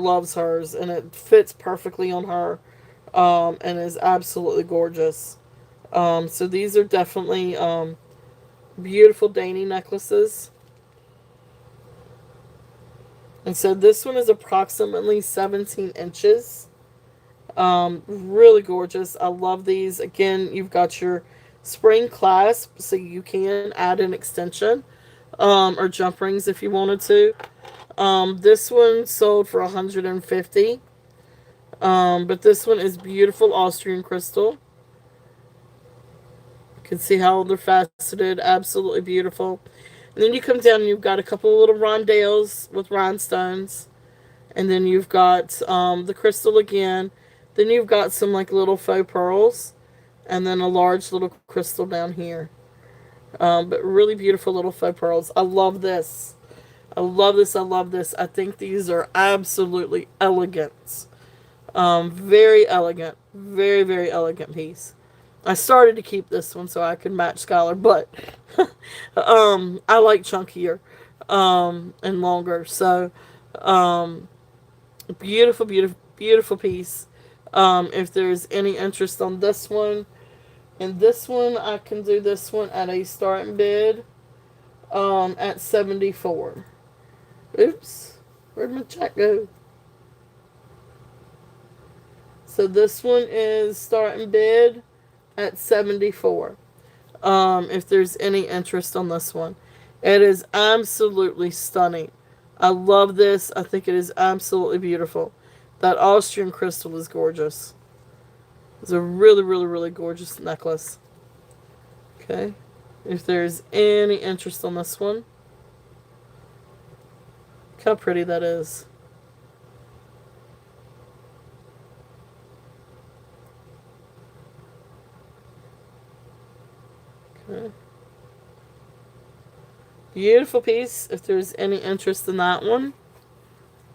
loves hers, and it fits perfectly on her, and is absolutely gorgeous. So these are definitely beautiful dainty necklaces. And so this one is approximately 17 inches. Really gorgeous. I love these. Again, you've got your spring clasp, so you can add an extension or jump rings if you wanted to. This one sold for $150. But this one is beautiful Austrian crystal. You can see how they're faceted. Absolutely beautiful. And then you come down and you've got a couple of little rondelles with rhinestones. And then you've got the crystal again. Then you've got some like little faux pearls. And then a large little crystal down here. But really beautiful little faux pearls. I love this. I love this. I love this. I think these are absolutely elegant. Very elegant. Very, very elegant piece. I started to keep this one so I could match Skylar, but I like chunkier and longer. So beautiful, beautiful, beautiful piece. If there's any interest on this one, and this one, I can do this one at a starting bid at 74. Oops, where'd my check go? So this one is starting bid at 74. If there's any interest on this one, it is absolutely stunning. I love this. I think it is absolutely beautiful. That Austrian crystal is gorgeous. It's a really, really, really gorgeous necklace. Okay. If there's any interest on this one, look how pretty that is. Okay. Beautiful piece. If there's any interest in that one.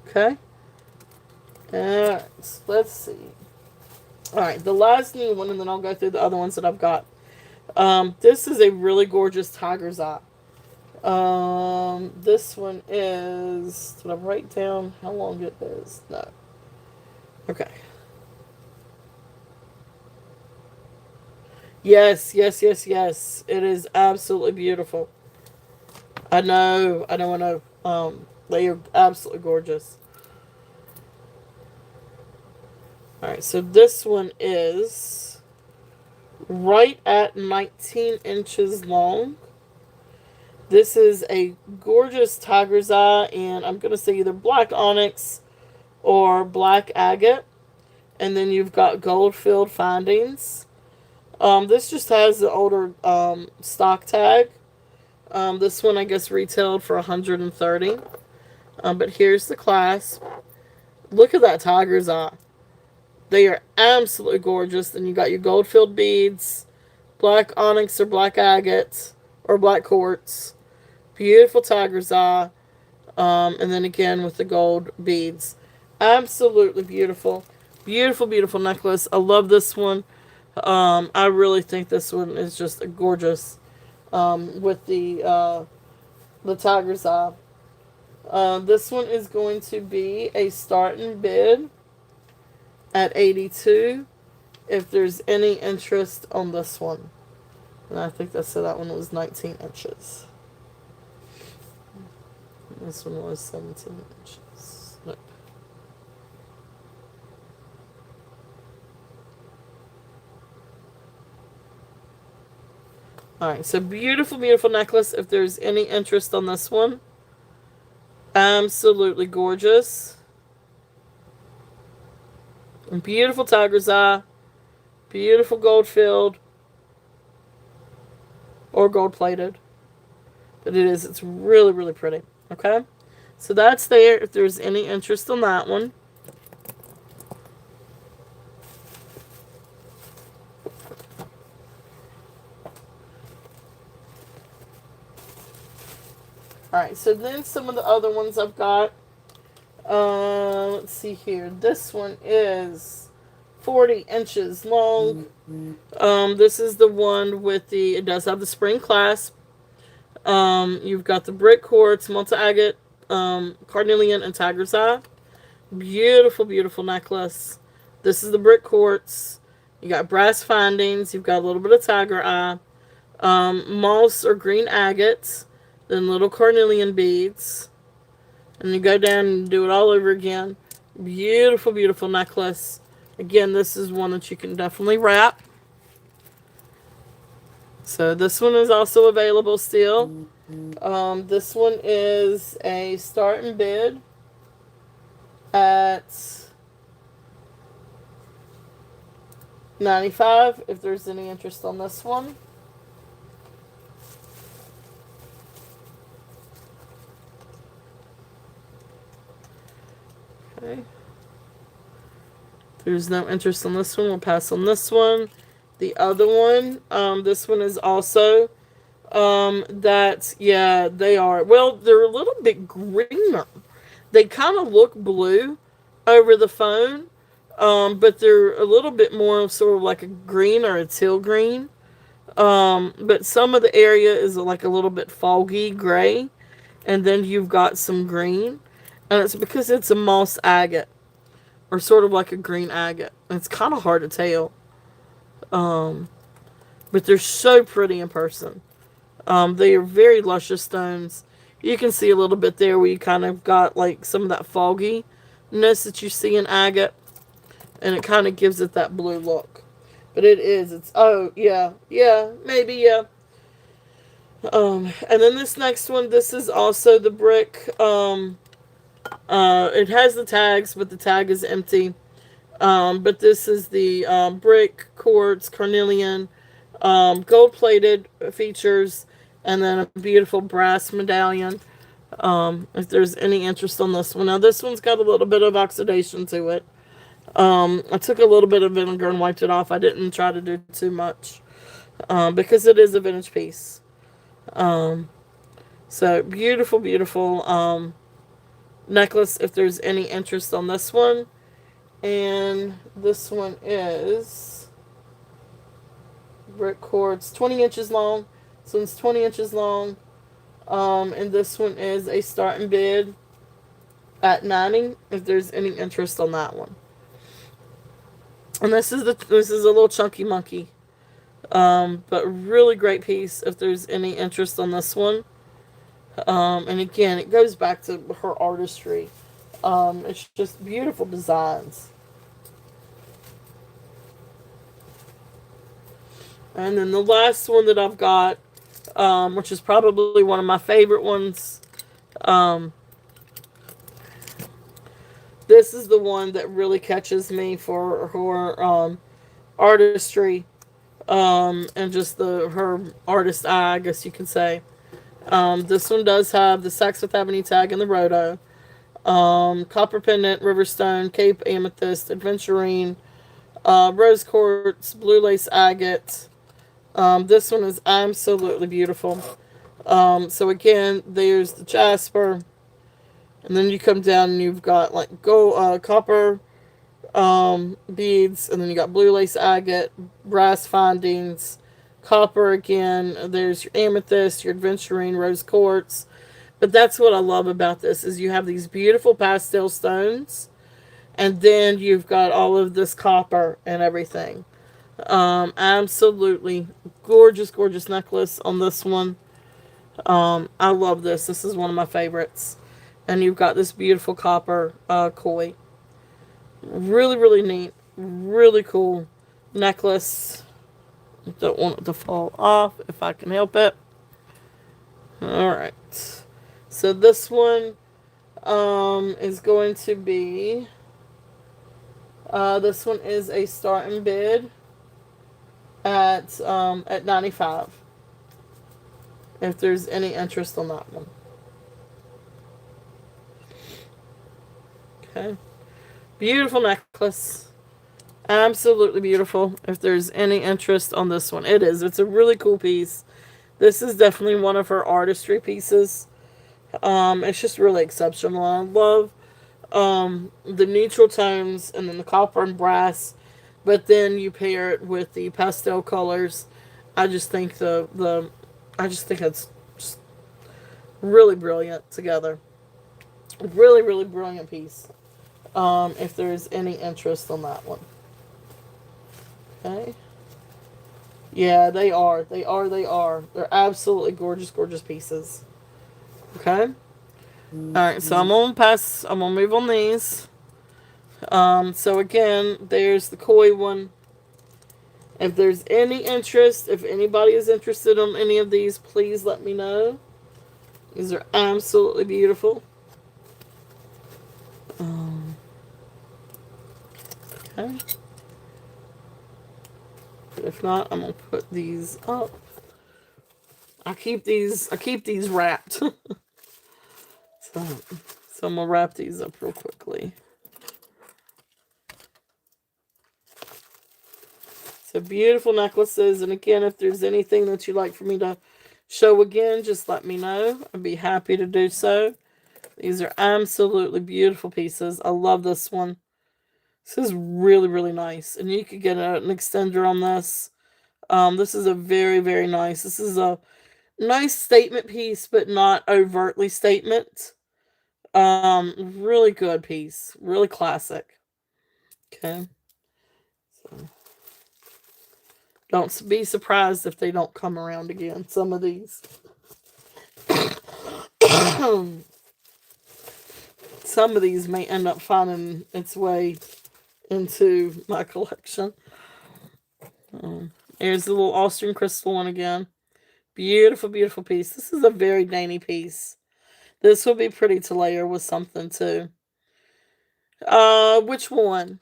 Okay. Alright, let's see. Alright, the last new one, and then I'll go through the other ones that I've got. This is a really gorgeous tiger's eye. This one is... Did I write down how long it is? No. Okay. Yes, yes, yes, yes. It is absolutely beautiful. I know. They are absolutely gorgeous. Alright, so this one is right at 19 inches long. This is a gorgeous tiger's eye, and I'm going to say either black onyx or black agate. And then you've got gold filled findings. This just has the older stock tag. This one, I guess, retailed for $130. But here's the clasp. Look at that tiger's eye. They are absolutely gorgeous. Then you got your gold-filled beads, black onyx or black agate or black quartz. Beautiful tiger's eye. And then again with the gold beads. Absolutely beautiful. Beautiful, beautiful necklace. I love this one. I really think this one is just gorgeous. With the tiger's eye. This one is going to be a starting bid at 82 if there's any interest on this one. And I think that said that one was 19 inches. This one was 17 inches. Nope. Alright, so beautiful, beautiful necklace. If there's any interest on this one. Absolutely gorgeous. And beautiful tiger's eye. Beautiful gold filled. Or gold plated. But it's really, really pretty. Okay? So that's there if there's any interest on that one. Alright, so then some of the other ones I've got. Let's see here. This one is 40 inches long. This is the one with it does have the spring clasp. You've got the brick quartz, multi-agate, carnelian, and tiger's eye. Beautiful, beautiful necklace. This is the brick quartz. You got brass findings. You've got a little bit of tiger eye. Moss or green agates. Then little carnelian beads. And you go down and do it all over again. Beautiful, beautiful necklace. Again, this is one that you can definitely wrap. So this one is also available still. This one is a starting bid at $95 if there's any interest on this one. Okay. If there's no interest on this one, we'll pass on this one. The other one, this one is also Yeah, they are. Well, they're a little bit greener. They kind of look blue over the phone, but they're a little bit more sort of like a green or a teal green. But some of the area is like a little bit foggy gray, and then you've got some green, and it's because it's a moss agate or sort of like a green agate. It's kind of hard to tell, um, but they're so pretty in person. They are very luscious stones. You can see a little bit there where you kind of got like some of that fogginess that you see in agate, and it kind of gives it that blue look. But oh yeah, maybe yeah. And then this next one, this is also the brick. It has the tags, but the tag is empty. But this is the brick, quartz, carnelian, gold plated features, and then a beautiful brass medallion. If there's any interest on this one. Now, this one's got a little bit of oxidation to it. I took a little bit of vinegar and wiped it off. I didn't try to do too much because it is a vintage piece. Um, so, beautiful, beautiful necklace if there's any interest on this one. And this one is brick quartz, 20 inches long. This one's 20 inches long. And this one is a starting bid at 90 if there's any interest on that one. And this is a little chunky monkey. But really great piece if there's any interest on this one. And again, it goes back to her artistry. It's just beautiful designs. And then the last one that I've got, which is probably one of my favorite ones, this is the one that really catches me for her artistry, and just her artist eye, I guess you can say. This one does have the Saks Fifth Avenue tag and the Rhodo. Copper pendant, riverstone, cape amethyst, adventurine, rose quartz, blue lace agate. This one is absolutely beautiful. So again, there's the jasper, and then you come down and you've got like gold, copper beads, and then you got blue lace agate, brass findings, copper again. There's your amethyst, your adventurine, rose quartz. But that's what I love about this is you have these beautiful pastel stones, and then you've got all of this copper and everything. Absolutely gorgeous, gorgeous necklace on this one. I love this. This is one of my favorites. And you've got this beautiful copper koi. Really, really neat. Really cool necklace. Don't want it to fall off if I can help it. Alright. So this one is going to be... this one is a starting bid at 95 if there's any interest on that one. Okay, beautiful necklace, absolutely beautiful. If there's any interest on this one, it's a really cool piece. This is definitely one of her artistry pieces. It's just really exceptional. I love the neutral tones and then the copper and brass. But then you pair it with the pastel colors. I just think it's just really brilliant together. Really, really brilliant piece. If there's any interest on that one. Okay. Yeah, they are. They're absolutely gorgeous, gorgeous pieces. Okay. Alright, so I'm gonna move on these. So again, there's the koi one. If there's any interest, if anybody is interested in any of these, please let me know. These are absolutely beautiful. Okay. But if not, I'm gonna put these up. I keep these wrapped. so I'm gonna wrap these up real quickly. So beautiful necklaces, and again, if there's anything that you'd like for me to show again, just let me know. I'd be happy to do so. These are absolutely beautiful pieces. I love this one. This is really, really nice. And you could get an extender on this. This is a very, very nice. This is a nice statement piece, but not overtly statement. Really good piece. Really classic. Okay. So don't be surprised if they don't come around again. Some of these. Some of these may end up finding its way into my collection. Here's the little Austrian crystal one again. Beautiful, beautiful piece. This is a very dainty piece. This would be pretty to layer with something too. Which one?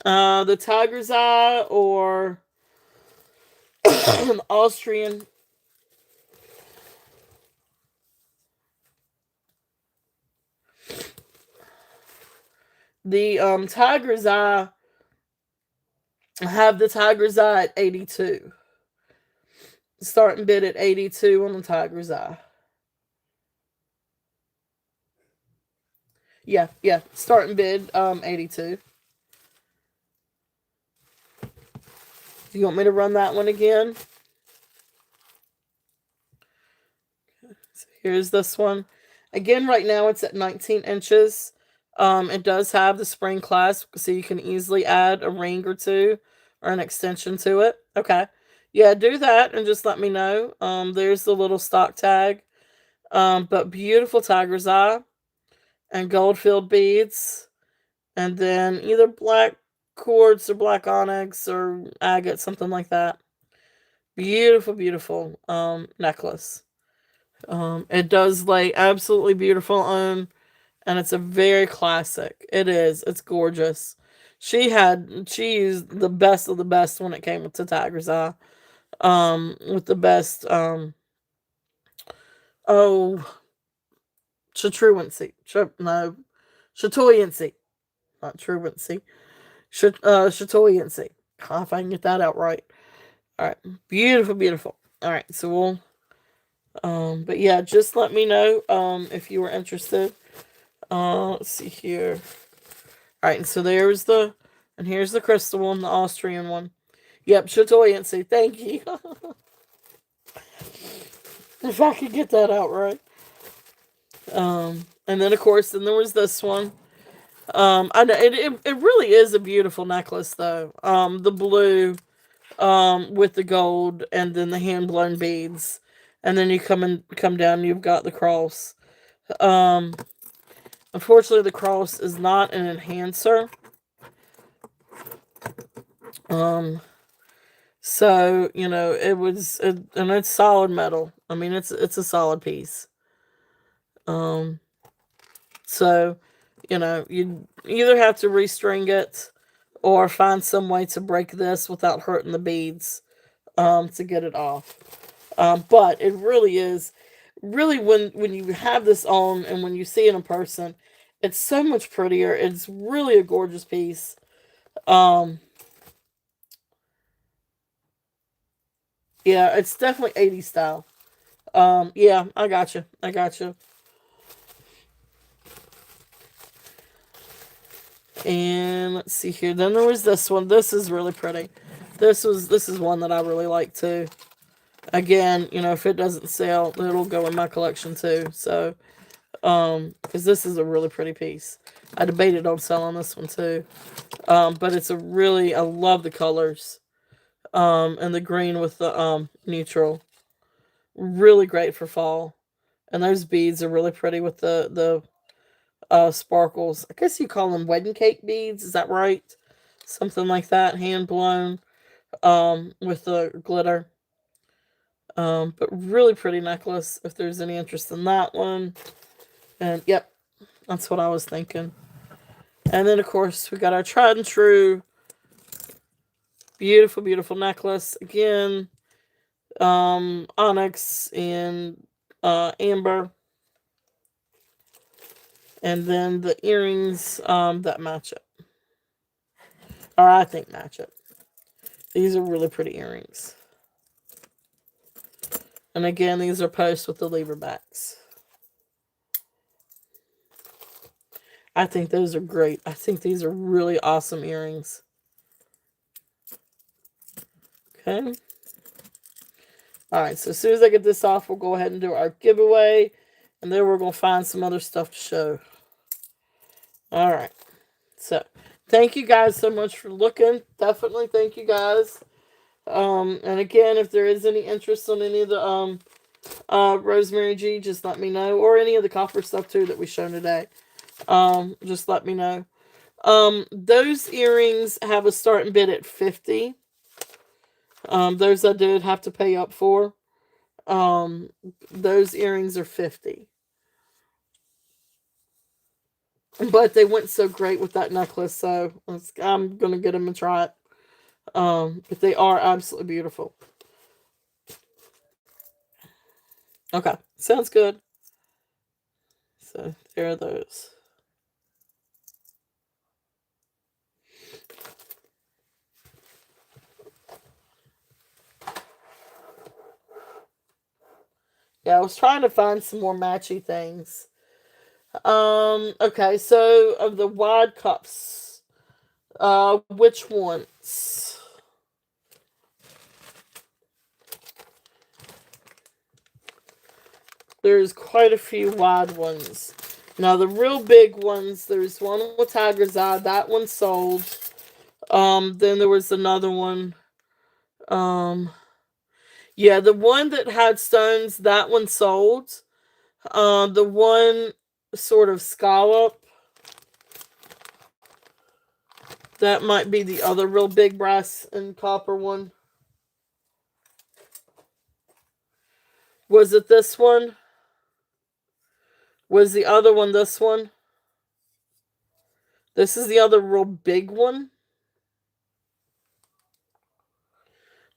The tiger's eye or an Austrian? The tiger's eye. I have the tiger's eye at 82. Starting bid at 82 on the tiger's eye. Yeah. Starting bid 82. Do you want me to run that one again? So here's this one. Again, right now it's at 19 inches. It does have the spring clasp, so you can easily add a ring or two or an extension to it. Okay. Yeah, do that and just let me know. There's the little stock tag. But beautiful tiger's eye and gold filled beads. And then either black quartz or black onyx or agate, something like that. Beautiful, beautiful necklace. It does lay absolutely beautiful on, and it's a very classic. It is. It's gorgeous. She used the best of the best when it came to Tiger's Eye. With the best oh chatruancy. No. Chatoyancy. Not truancy. Chatoyancy. If I can get that out right. Alright. Beautiful, beautiful. Alright, so we'll but yeah, just let me know if you were interested. Let's see here. Alright, and so and here's the crystal one, the Austrian one. Yep, Chatoyancy. Thank you. If I could get that out right. And then of course, then there was this one. I know it really is a beautiful necklace though. The blue, with the gold, and then the hand blown beads, and then you come down, and you've got the cross. Unfortunately, the cross is not an enhancer. So and it's solid metal. I mean, it's a solid piece. So, you either have to restring it or find some way to break this without hurting the beads, to get it off. But it really is, really when you have this on and when you see it in person, it's so much prettier. It's really a gorgeous piece. Yeah, it's definitely 80s style. Yeah, I got you. And let's see here. Then there was this one. This is really pretty. This is one that I really like too. Again, if it doesn't sell, it'll go in my collection too. So, because this is a really pretty piece. I debated on selling this one too. But I love the colors. And the green with the neutral. Really great for fall. And those beads are really pretty with the sparkles. I guess you call them wedding cake beads. Is that right? Something like that. Hand blown with the glitter. But really pretty necklace if there's any interest in that one. And yep, that's what I was thinking. And then of course we got our tried and true beautiful, beautiful necklace. Again, onyx and amber. And then the earrings that match it. Or I think match it. These are really pretty earrings. And again, these are posts with the lever backs. I think those are great. I think these are really awesome earrings. Okay. Alright, so as soon as I get this off, we'll go ahead and do our giveaway. And then we're going to find some other stuff to show. Alright. So, thank you guys so much for looking. Definitely thank you guys. And again, if there is any interest on any of the Rosemary G, just let me know. Or any of the copper stuff too that we shown today. Just let me know. Those earrings have a starting bid at $50. Those I did have to pay up for. Those earrings are $50. But they went so great with that necklace, so I'm gonna get them and try it. But they are absolutely beautiful. Okay, sounds good. So there are those. Yeah, I was trying to find some more matchy things. Okay, so of the wide cups, which ones? There's quite a few wide ones. Now, the real big ones, there's one with Tiger's Eye. That one sold. Then there was another one. Yeah, the one that had stones, that one sold. The one sort of scallop, that might be the other real big brass and copper one. Was it this one? Was the other one this one? This is the other real big one.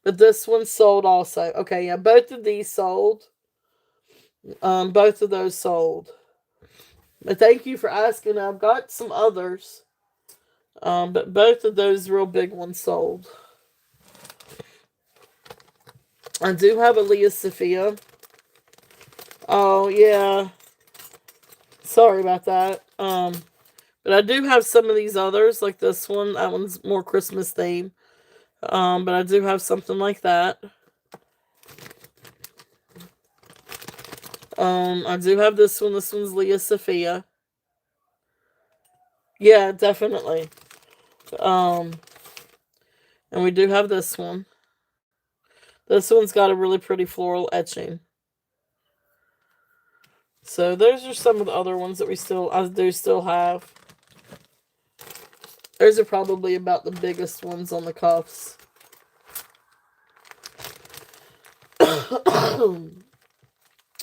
But this one sold also. Okay, yeah, both of these sold. Both of those sold. But thank you for asking. I've got some others. But both of those real big ones sold. I do have a Leah Sophia. Oh, yeah. Sorry about that. But I do have some of these others, like this one. That one's more Christmas theme. But I do have something like that. I do have this one. This one's Leah Sophia. Yeah, definitely. And we do have this one. This one's got a really pretty floral etching. So those are some of the other ones that I do still have. Those are probably about the biggest ones on the cuffs.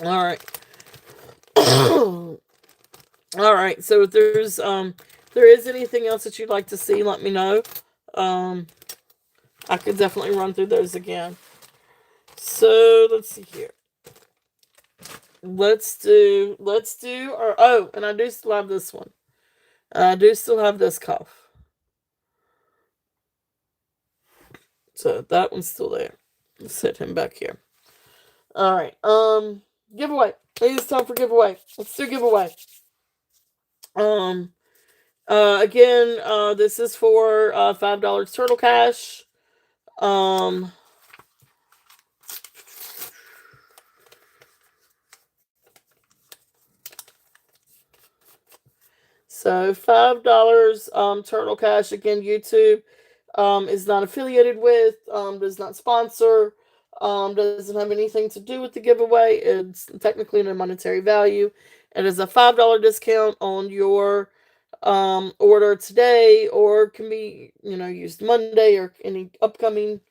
Alright. Alright, so if there is anything else that you'd like to see, let me know. I could definitely run through those again. So let's see here. Let's do and I do still have this one. I do still have this cuff. So that one's still there. Let's set him back here. Alright. Giveaway. It's time for giveaway. Let's do giveaway. Again, this is for $5 Turtle Cash. So $5 Turtle Cash. Again, YouTube is not affiliated with, does not sponsor, doesn't have anything to do with the giveaway. It's technically no monetary value. It is a $5 discount on your order today, or can be used Monday or any upcoming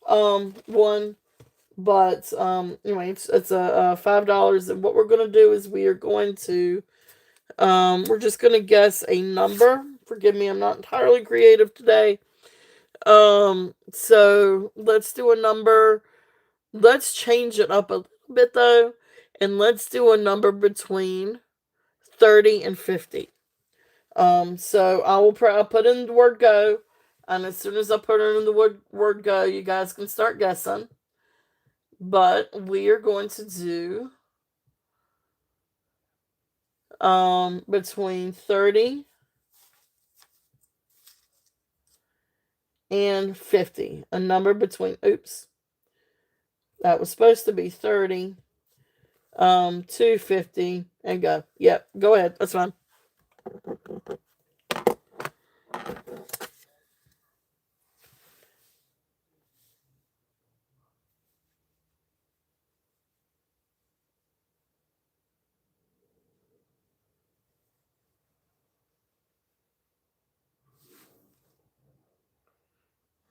one. But anyway, it's a $5, and what we're gonna do is we are going to we're just gonna guess a number. Forgive me, I'm not entirely creative today. So let's do a number. Let's change it up a little bit though, and let's do a number between 30 and 50. So I'll put in the word go, and as soon as I put in the word go, you guys can start guessing. but we are going to do between 30 and 50. A number between, oops, that was supposed to be 30 to 50 and go. Yep, go ahead. That's fine.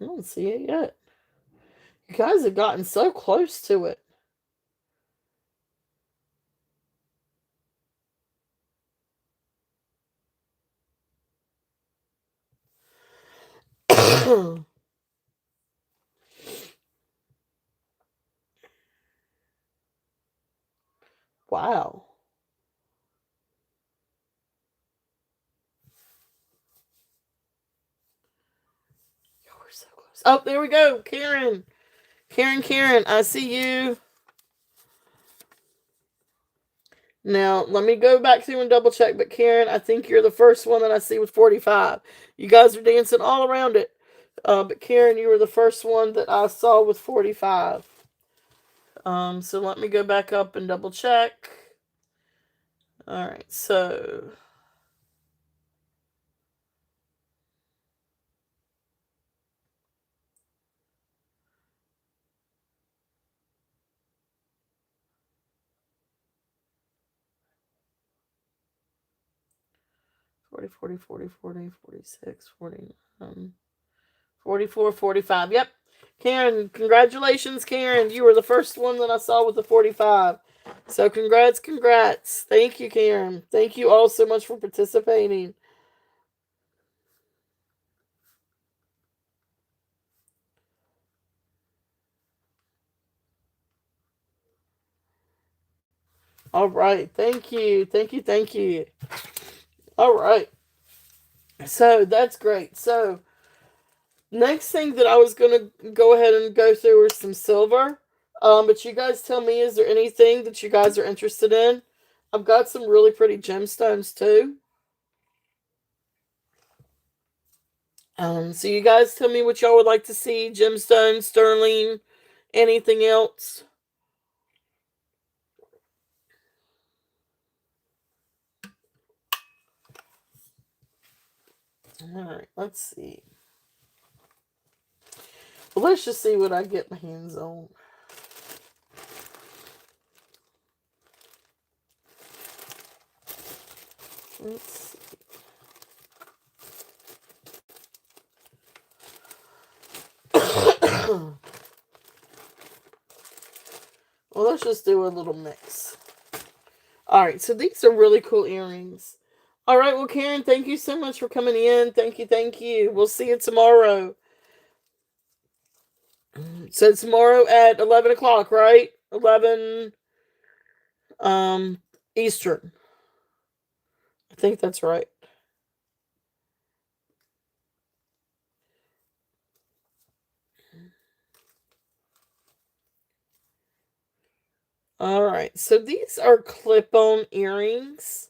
I don't see it yet. You guys have gotten so close to it. Wow. You were so close. Oh, there we go. Karen. Karen, I see you. Now, let me go back through and double check. But Karen, I think you're the first one that I see with 45. You guys are dancing all around it. But Karen, you were the first one that I saw with 45. So let me go back up and double check. All right, so 40, 40, 40, 40, 46, 40, 44, 45. Yep. Karen, congratulations, Karen. You were the first one that I saw with the 45. So congrats. Thank you, Karen. Thank you all so much for participating. All right. Thank you. Thank you. All right. So that's great. So next thing that I was going to go ahead and go through is some silver. But you guys tell me, is there anything that you guys are interested in? I've got some really pretty gemstones too. So you guys tell me what y'all would like to see. Gemstones, sterling, anything else? Alright, let's see. Well, let's just see what I get my hands on. Let's see. Well, let's just do a little mix. Alright, so these are really cool earrings. Alright, well, Karen, thank you so much for coming in. Thank you. We'll see you tomorrow. So tomorrow at 11 o'clock, right? 11 Eastern. I think that's right. All right. So these are clip-on earrings.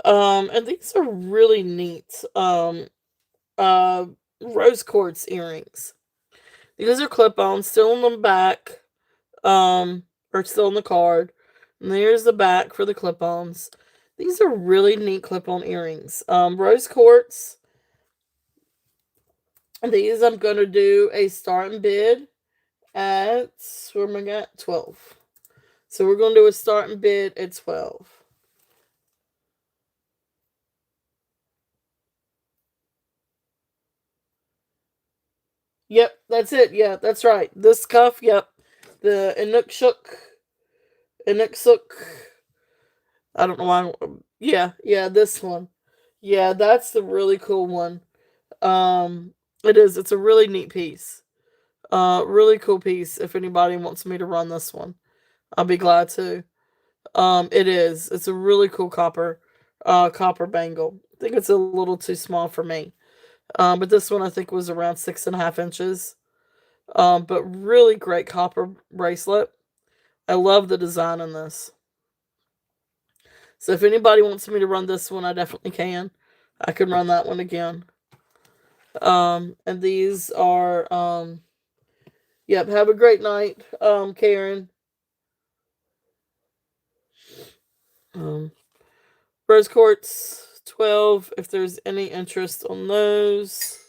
And these are really neat. Uh rose quartz earrings. These are clip-on, still in the back. Or still in the card. And there's the back for the clip-ons. These are really neat clip-on earrings. Rose quartz. These I'm gonna do a starting bid at, where am I at? 12. So we're gonna do a starting bid at 12. Yep, that's it. Yeah, that's right. This cuff, yep. The Inuk I don't know why. Yeah, this one. Yeah, that's the really cool one. It is. It's a really neat piece. Really cool piece. If anybody wants me to run this one, I'll be glad to. It is. It's a really cool copper bangle. I think it's a little too small for me. But this one I think was around 6.5 inches. But really great copper bracelet. I love the design on this. So if anybody wants me to run this one, I definitely can. I can run that one again. And these are, yep, have a great night, Karen. Um, Rose Quartz 12, if there's any interest on those.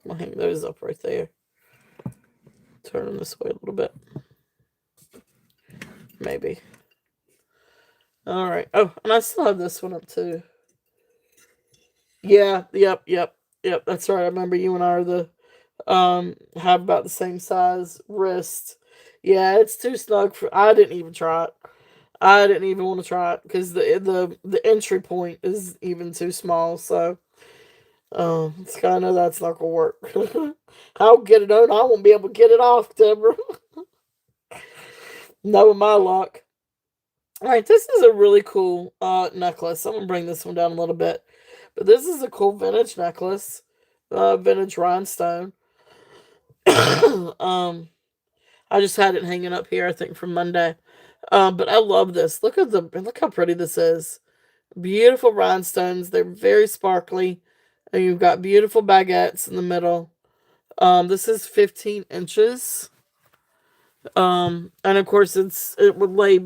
I'm going to hang those up right there. Turn them this way a little bit. Maybe. Alright. Oh, and I still have this one up too. Yeah, yep. That's right. I remember you and I are the have about the same size wrist. Yeah, it's too snug for. I didn't even try it. I didn't even want to try it because the entry point is even too small. So, it's kind of that's not gonna work. I'll get it on. I won't be able to get it off, Deborah. No, my luck. All right, this is a really cool necklace. I'm gonna bring this one down a little bit, but this is a cool vintage necklace, vintage rhinestone. um, I just had it hanging up here, I think, from Monday. But I love this. Look how pretty this is. Beautiful rhinestones. They're very sparkly, and you've got beautiful baguettes in the middle. This is 15 inches. And of course it would lay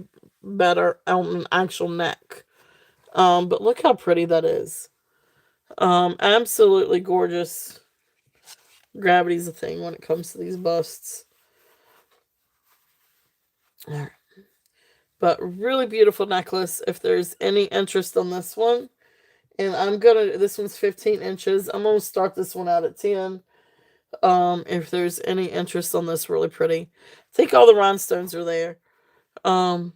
better on an actual neck. But look how pretty that is. Absolutely gorgeous. Gravity's a thing when it comes to these busts. Alright. But really beautiful necklace. If there's any interest on this one, and this one's 15 inches. I'm gonna start this one out at 10. If there's any interest on this, really pretty. I think all the rhinestones are there. Oh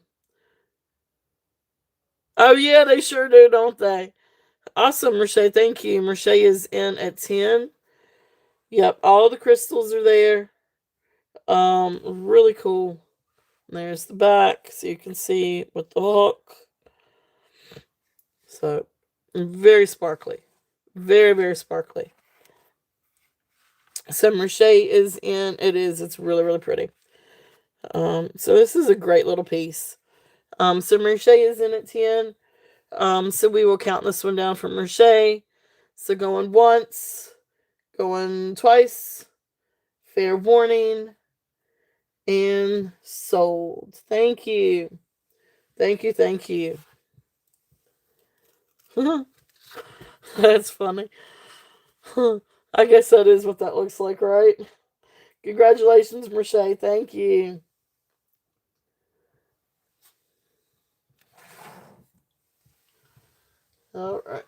yeah, they sure do, don't they? Awesome, Merche. Thank you. Merche is in at 10. Yep, all the crystals are there. Really cool. There's the back, so you can see with the hook. So, very sparkly. Very, very sparkly. So, Merche is in. It's really, really pretty. So this is a great little piece. So Merche is in at 10. So we will count this one down from Merche. So going once, going twice, fair warning, and sold. Thank you. Thank you. That's funny. I guess that is what that looks like, right? Congratulations, Merche. Thank you. All right.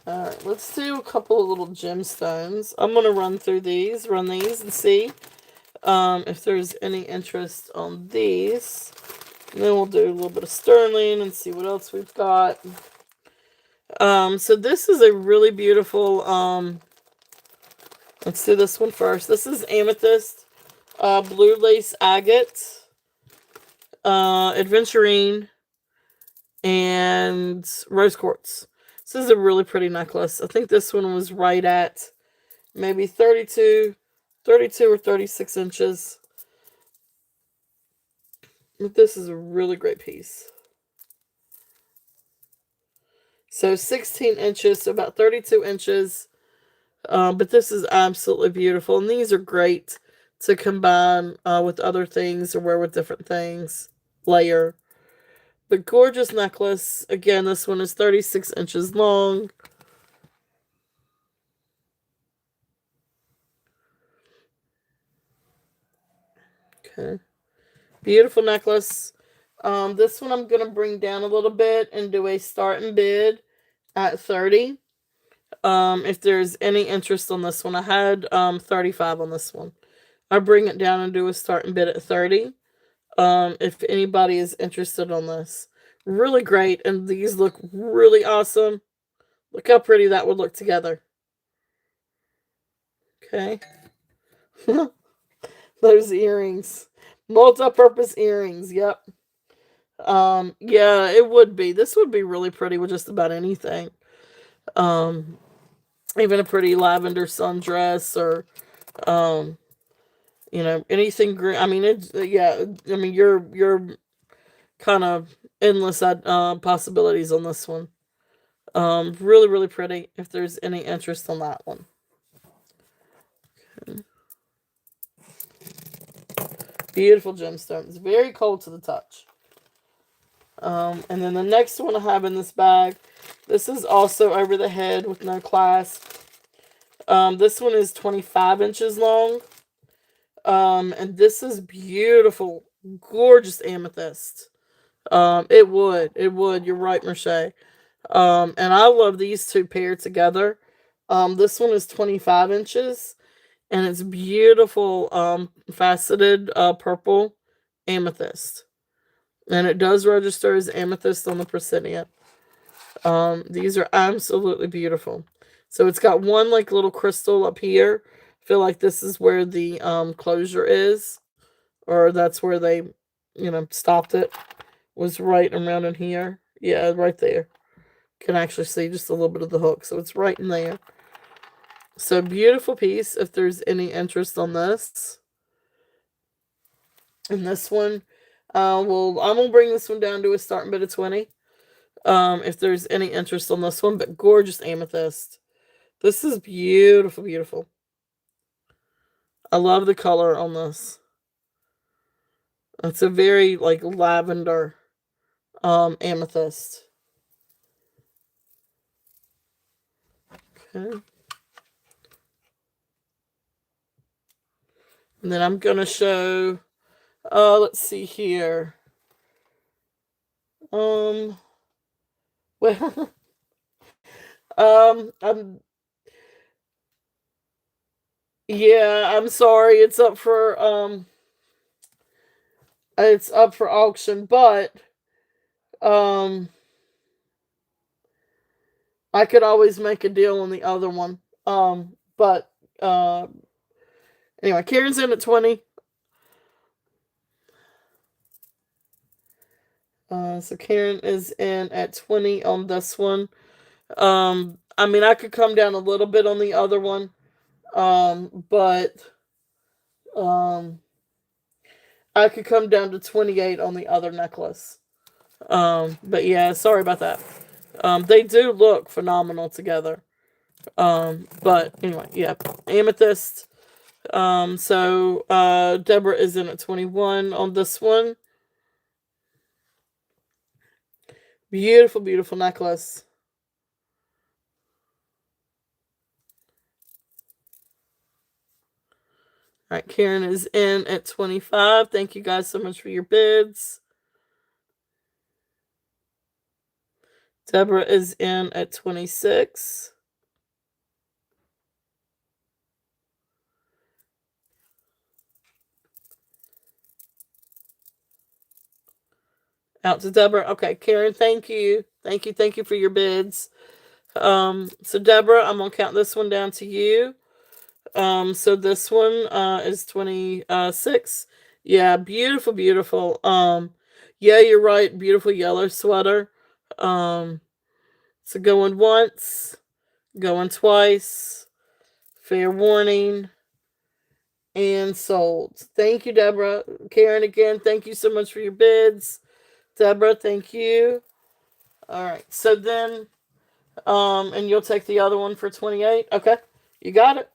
Alright, let's do a couple of little gemstones. I'm going to run these, and see if there's any interest on these. And then we'll do a little bit of sterling and see what else we've got. So this is a really beautiful, let's do this one first. This is amethyst, blue lace agate, adventurine, and rose quartz. This is a really pretty necklace. I think this one was right at maybe 32 or 36 inches. But this is a really great piece. So 16 inches, so about 32 inches. But this is absolutely beautiful. And these are great to combine with other things or wear with different things. Layer. But gorgeous necklace. Again, this one is 36 inches long. Okay. Beautiful necklace. This one I'm going to bring down a little bit and do a start and bid at 30. If there's any interest on this one. I had 35 on this one. I bring it down and do a start and bid at 30. If anybody is interested on this. Really great, and these look really awesome. Look how pretty that would look together. Okay. Those earrings. Multi-purpose earrings, yep. Yeah, it would be. This would be really pretty with just about anything. Um, Even a pretty lavender sundress or um, anything green. I mean, it's yeah. I mean, you're kind of endless possibilities on this one. Really, really pretty. If there's any interest on that one, beautiful gemstones. Very cold to the touch. And then the next one I have in this bag, this is also over the head with no clasp. This one is 25 inches long. And this is beautiful, gorgeous amethyst. It would. You're right, Merche. And I love these two paired together. This one is 25 inches, and it's beautiful, faceted, purple amethyst. And it does register as amethyst on the Presidium. These are absolutely beautiful. So it's got one like little crystal up here. I feel like this is where the closure is, or that's where they, stopped it. Was right around in here. Yeah, right there. Can actually see just a little bit of the hook, so it's right in there. So beautiful piece. If there's any interest on this, and this one, well, I'm gonna bring this one down to a starting bid of 20. If there's any interest on this one, but gorgeous amethyst. This is beautiful, beautiful. I love the color on this. It's a very like lavender amethyst. Okay. And then I'm gonna show let's see here. Um well I'm yeah, I'm sorry. It's up for auction, but um I could always make a deal on the other one. But anyway, Karen's in at 20. So Karen is in at 20 on this one. I mean, I could come down a little bit on the other one. But um I could come down to 28 on the other necklace. But yeah, sorry about that. They do look phenomenal together. But anyway, yeah, amethyst. So Deborah is in at 21 on this one. Beautiful, beautiful necklace. All right, Karen is in at 25. Thank you guys so much for your bids. Deborah is in at 26. Out to Deborah. Okay, Karen, thank you. Thank you for your bids. So Deborah, I'm gonna count this one down to you. So this one is 26. Yeah, beautiful, beautiful. Yeah, you're right. Beautiful yellow sweater. Um, so going once, going twice, fair warning, and sold. Thank you, Deborah. Karen again, thank you so much for your bids. Deborah, thank you. All right. So then and you'll take the other one for 28. Okay. You got it.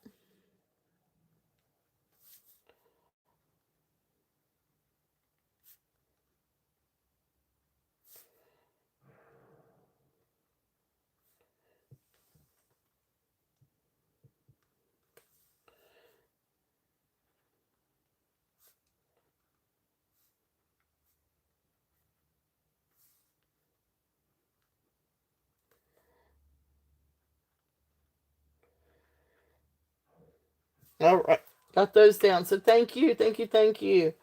All right. Got those down. So thank you, thank you, thank you.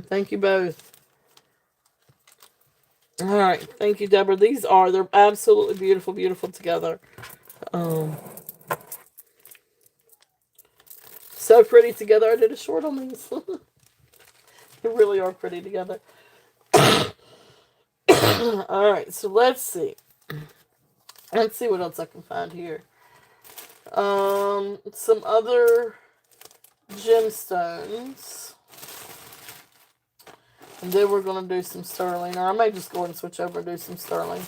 Thank you both. All right. Thank you, Deborah. They're absolutely beautiful, beautiful together. Um, so pretty together. I did a short on these. They really are pretty together. Alright, so let's see. Let's see what else I can find here. Some other gemstones. And then we're going to do some sterling. Or I may just go ahead and switch over and do some sterling.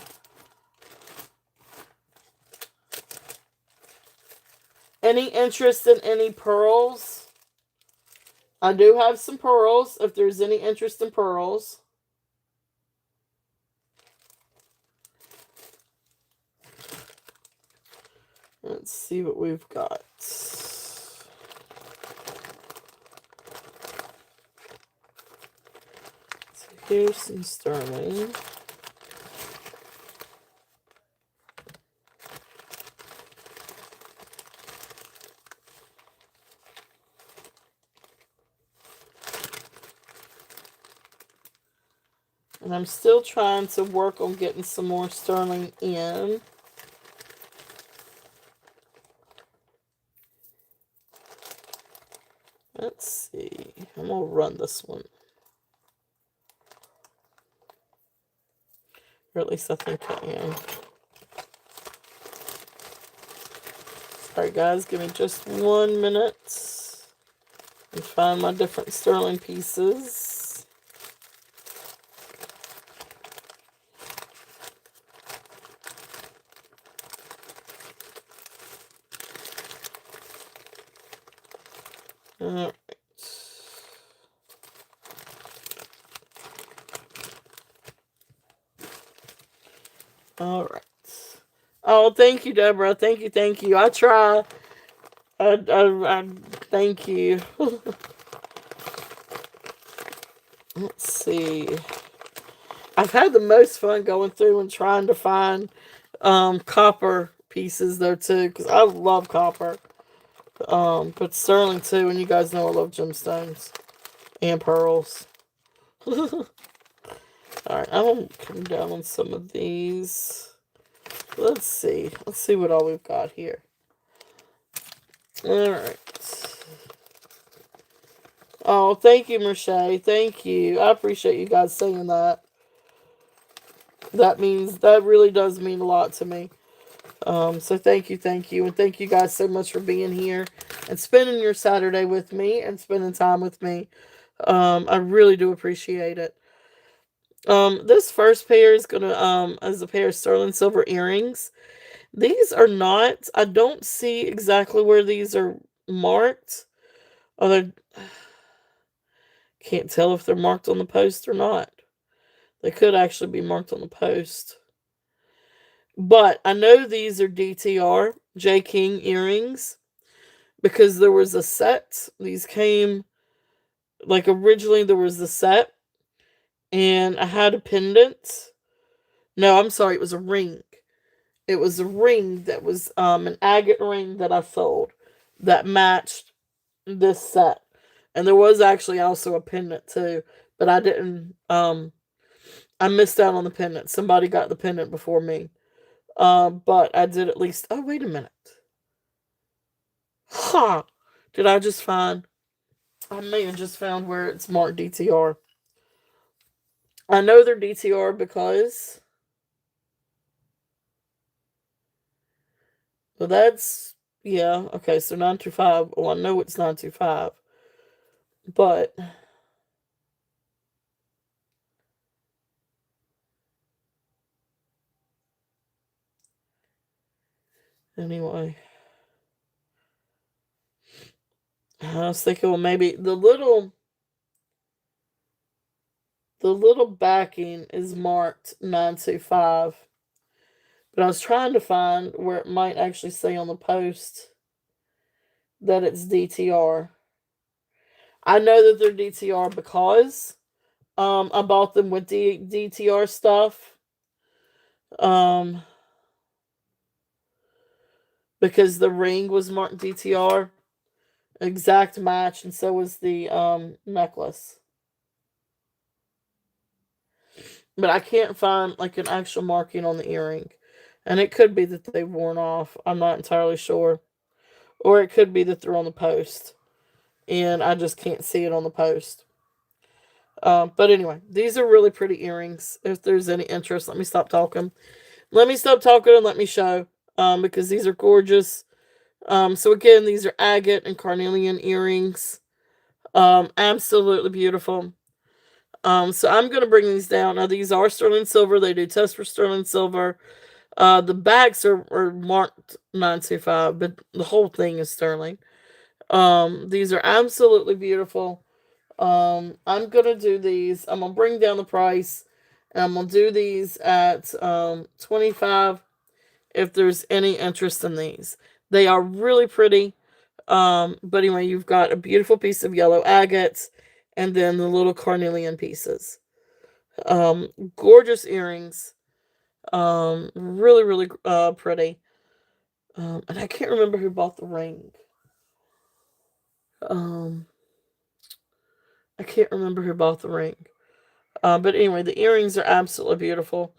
Any interest in any pearls? I do have some pearls, if there's any interest in pearls. Let's see what we've got. So here's some sterling. And I'm still trying to work on getting some more sterling in. Let's see. I'm going to run this one. Or at least I think I am. Sorry guys, give me just 1 minute. And find my different sterling pieces. Alright. Alright. Oh, thank you, Deborah. Thank you. I try. I thank you. Let's see. I've had the most fun going through and trying to find copper pieces though too, because I love copper. But sterling too, and you guys know I love gemstones and pearls. Alright, I'm gonna come down on some of these. Let's see what all we've got here. Alright. Oh, thank you, Merche. Thank you. I appreciate you guys saying that. That really does mean a lot to me. So thank you. And thank you guys so much for being here and spending your Saturday with me and spending time with me. I really do appreciate it. This first pair is is a pair of sterling silver earrings. These are not, I don't see exactly where these are marked. Although, can't tell if they're marked on the post or not. They could actually be marked on the post. But I know these are DTR J. King earrings because there was a set. These came, like originally there was the set and I had a pendant. No, I'm sorry, it was a ring. It was a ring that was an agate ring that I sold that matched this set. And there was actually also a pendant too, but I didn't, I missed out on the pendant. Somebody got the pendant before me. But I did at least, oh, wait a minute. Huh. Did I just find, I may have just found where it's marked DTR. I know they're DTR because, well, that's, yeah, okay, so 925. Well, I know it's 925. But, anyway. I was thinking, well, maybe the little backing is marked 925. But I was trying to find where it might actually say on the post that it's DTR. I know that they're DTR because I bought them with DTR stuff. Because the ring was marked DTR. Exact match, and so was the necklace. But I can't find like an actual marking on the earring. And it could be that they've worn off. I'm not entirely sure. Or it could be that they're on the post. and I just can't see it on the post. But anyway, these are really pretty earrings. If there's any interest, let me stop talking. Let me stop talking and let me show. Because these are gorgeous. So again, these are agate and carnelian earrings. Absolutely beautiful. So I'm going to bring these down. Now, these are sterling silver. They do test for sterling silver. The bags are marked 925, but the whole thing is sterling. These are absolutely beautiful. I'm going to do these. I'm going to bring down the price. And I'm going to do these at 25 if there's any interest in these. They are really pretty. But anyway, you've got a beautiful piece of yellow agates and then the little carnelian pieces. Gorgeous earrings. Really, really pretty. And I can't remember who bought the ring. Um, I can't remember who bought the ring. But anyway, the earrings are absolutely beautiful.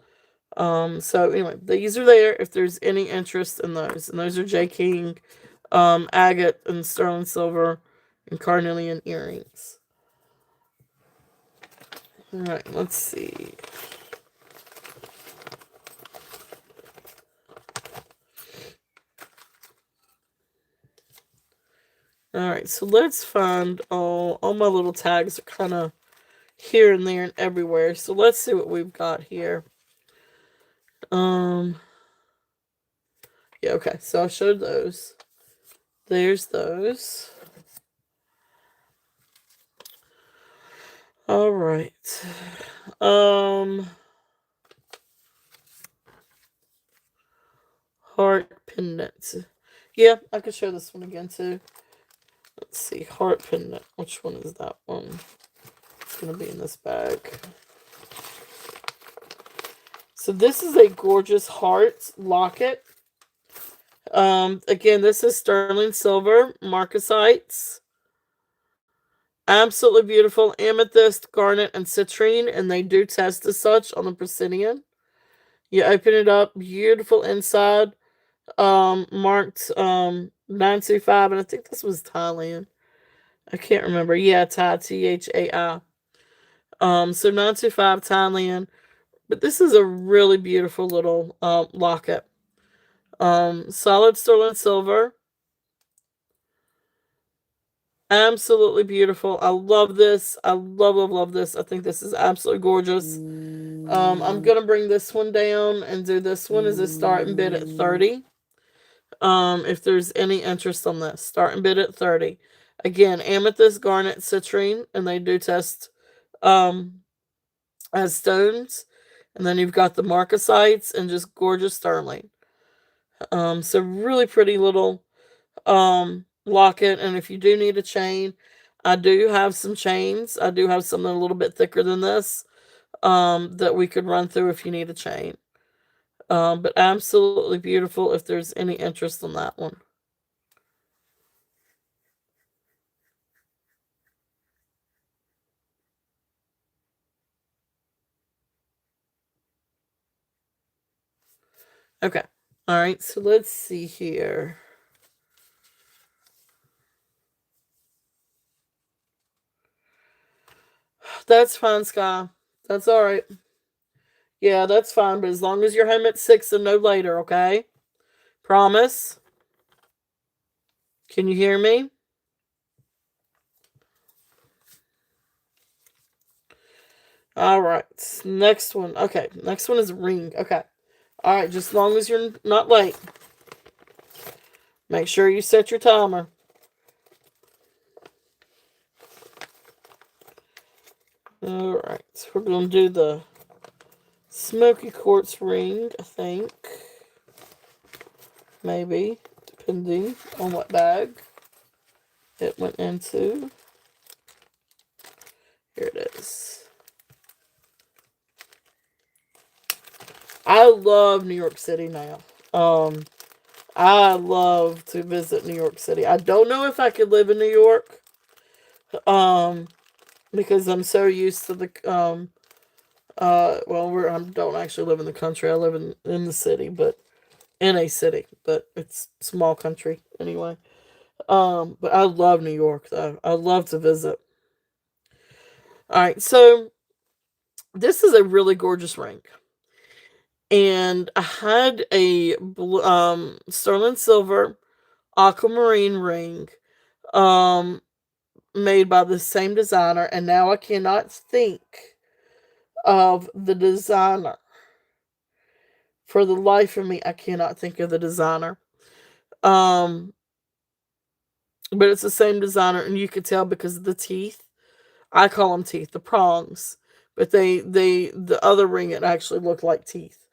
So anyway, these are there if there's any interest in those. And those are J. King, agate and sterling silver and carnelian earrings. Alright, let's see. Alright, so let's find all my little tags are kind of here and there and everywhere. So let's see what we've got here. Yeah, okay, so I showed those. There's those. Alright. Heart pendant. Yeah, I could show this one again too. Let's see, heart pendant. Which one is that one? It's gonna be in this bag. So this is a gorgeous heart locket. Again, this is sterling silver, marcasites. Absolutely beautiful. Amethyst, garnet, and citrine, and they do test as such on the Presidian. You open it up, beautiful inside. Marked 925, and I think this was Thailand. I can't remember. Yeah, Thai, Thai. So 925 Thailand. But this is a really beautiful little locket. Solid sterling silver. Absolutely beautiful. I love this. I love this. I think this is absolutely gorgeous. I'm gonna bring this one down and do this one as a starting bid at 30. If there's any interest on this, starting bid at 30. Again, amethyst, garnet, citrine, and they do test as stones. And then you've got the marcasites and just gorgeous sterling. So really pretty little locket. And if you do need a chain, I do have some chains. I do have something a little bit thicker than this that we could run through if you need a chain. But absolutely beautiful if there's any interest in that one. Okay. All right. So let's see here. That's fine, Sky. That's all right. Yeah, that's fine. But as long as you're home at 6 and no later, okay? Promise? Can you hear me? All right. Next one. Okay. Next one is ring. Okay. All right. Just as long as you're not late. Make sure you set your timer. All right. We're going to do the smoky quartz ring, I think. Maybe. Depending on what bag it went into. Here it is. I love New York City now. I love to visit New York City. I don't know if I could live in New York. Because I'm so used to the I don't actually live in the country. I live in the city, but in a city, but it's small country anyway. But I love New York though. I love to visit. All right, so this is a really gorgeous ring, and I had a sterling silver aquamarine ring, um, made by the same designer, and now I cannot think of the designer. For the life of me, I cannot think of the designer. Um, but it's the same designer, and you could tell because of the teeth. I call them teeth, the prongs. But the other ring, it actually looked like teeth.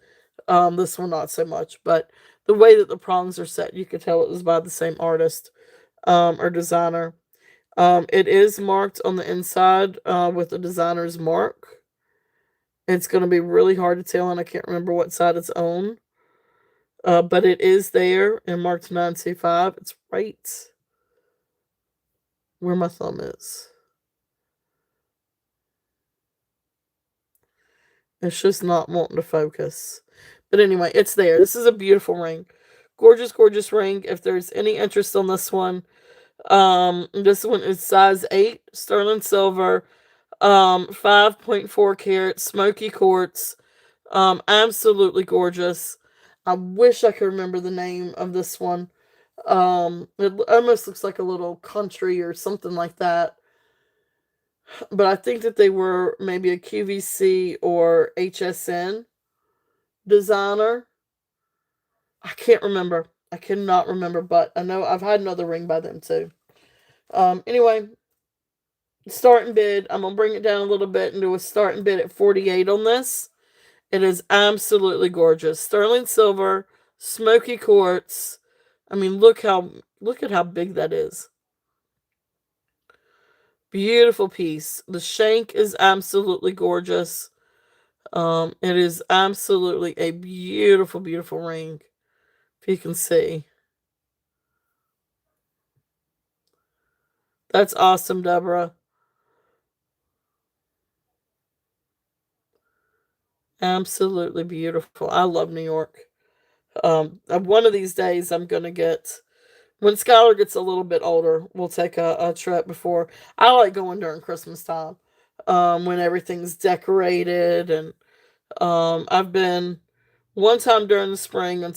This one not so much, but the way that the prongs are set, you could tell it was by the same artist, or designer. It is marked on the inside, with the designer's mark. It's going to be really hard to tell, and I can't remember what side it's on. But it is there and marked 925. It's right where my thumb is. It's just not wanting to focus. But anyway, it's there. This is a beautiful ring. Gorgeous, gorgeous ring. If there's any interest on this one is size 8, sterling silver, 5.4 carat, smoky quartz. Absolutely gorgeous. I wish I could remember the name of this one. It almost looks like a little country or something like that. But I think that they were maybe a QVC or HSN designer. I can't remember. I cannot remember, but I know I've had another ring by them too. Anyway, starting bid. I'm gonna bring it down a little bit and do a starting bid at 48 on this. It is absolutely gorgeous. Sterling silver, smoky quartz. I mean, look at how big that is. Beautiful piece. The shank is absolutely gorgeous. It is absolutely a beautiful, beautiful ring. If you can see. That's awesome, Deborah. Absolutely beautiful. I love New York. One of these days I'm gonna get when Skylar gets a little bit older, we'll take a trip before. I like going during Christmas time, when everything's decorated, and I've been one time during the spring and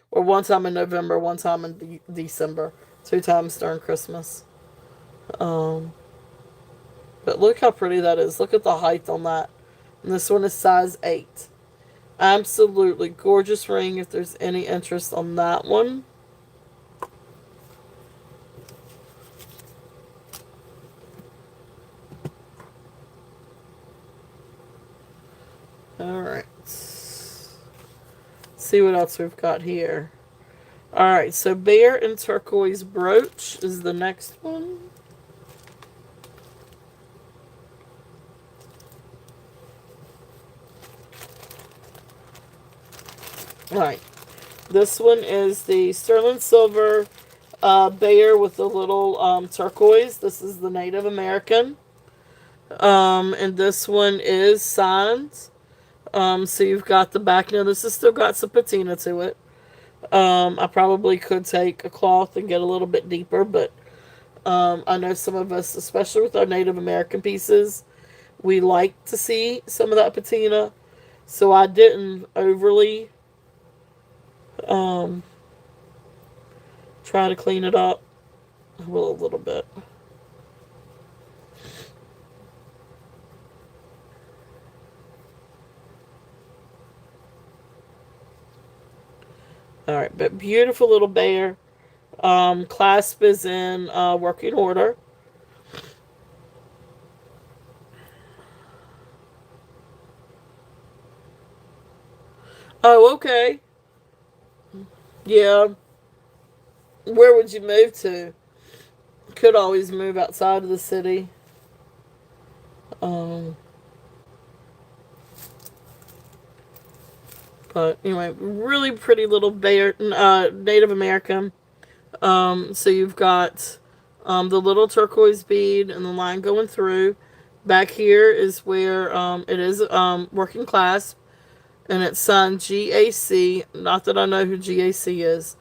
one time in November, one time in December, 2 times during Christmas. Um, but look how pretty that is. Look at the height on that. And this one is size 8. Absolutely gorgeous ring if there's any interest on that one. Alright. See what else we've got here. Alright, so bear and turquoise brooch is the next one. Alright. This one is the sterling silver bear with the little turquoise. This is the Native American. And this one is signed. So you've got the back. Now this has still got some patina to it. I probably could take a cloth and get a little bit deeper, but I know some of us, especially with our Native American pieces, we like to see some of that patina. So I didn't overly um, try to clean it up. I will a little bit. Alright, but beautiful little bear. Clasp is in working order. Oh, okay. Yeah. Where would you move to? Could always move outside of the city. Um, but anyway, really pretty little bear, Native American. So you've got the little turquoise bead and the line going through. Back here is where it is working clasp, and it's signed GAC. Not that I know who GAC is.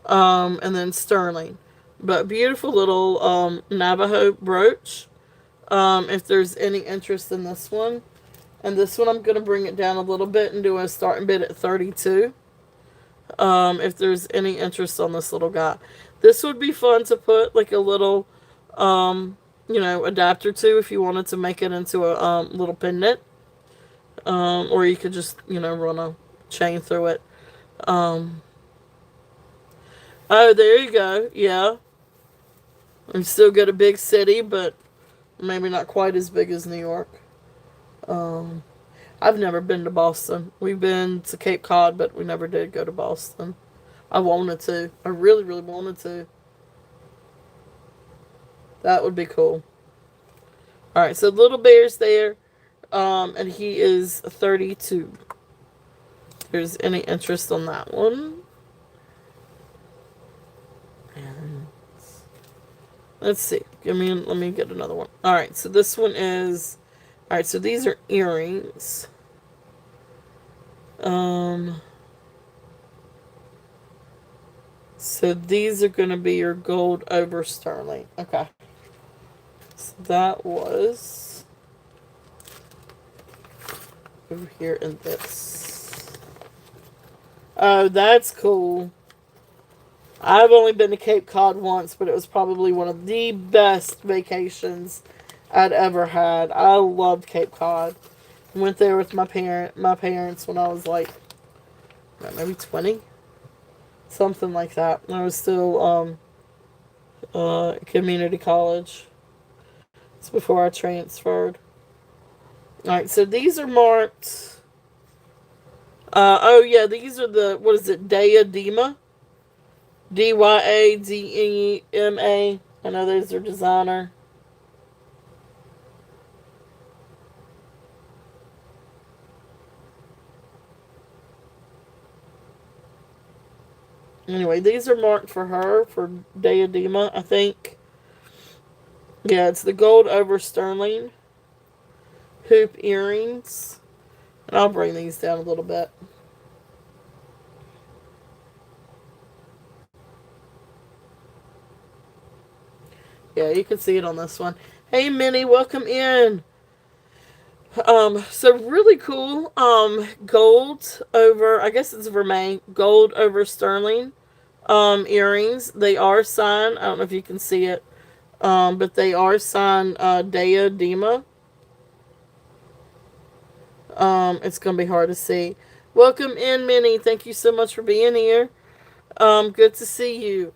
And then sterling. But beautiful little Navajo brooch. If there's any interest in this one. And this one I'm going to bring it down a little bit and do a starting bid at 32. If there's any interest on this little guy. This would be fun to put like a little, adapter to if you wanted to make it into a little pendant. Or you could just, run a chain through it. Oh, there you go. Yeah. We still get a big city, but maybe not quite as big as New York. Um, I've never been to Boston. We've been to Cape Cod, but we never did go to Boston. I wanted to. I really, really wanted to. That would be cool. All right, so Little Bear's there, and he is 32. If there's any interest on that one. And let's see. Let me get another one. All right, so this one is. All right, so these are earrings. So these are going to be your gold over sterling. Okay. So that was over here in this. Oh, that's cool. I've only been to Cape Cod once, but it was probably one of the best vacations I'd ever had. I loved Cape Cod. Went there with my parents when I was like maybe 20, something like that. I was still community college. It's before I transferred. All right, so these are marked. Oh yeah, these are the what is it? Diadema. Dyadema. I know those are designer. Anyway, these are marked for her for Diadema, I think. Yeah, it's the gold over sterling hoop earrings. And I'll bring these down a little bit. Yeah, you can see it on this one. Hey, Minnie, welcome in. So really cool. Gold over, I guess it's vermeil, gold over sterling. Earrings. They are signed. I don't know if you can see it. But they are signed Diadema. It's gonna be hard to see. Welcome in, Minnie. Thank you so much for being here. Good to see you.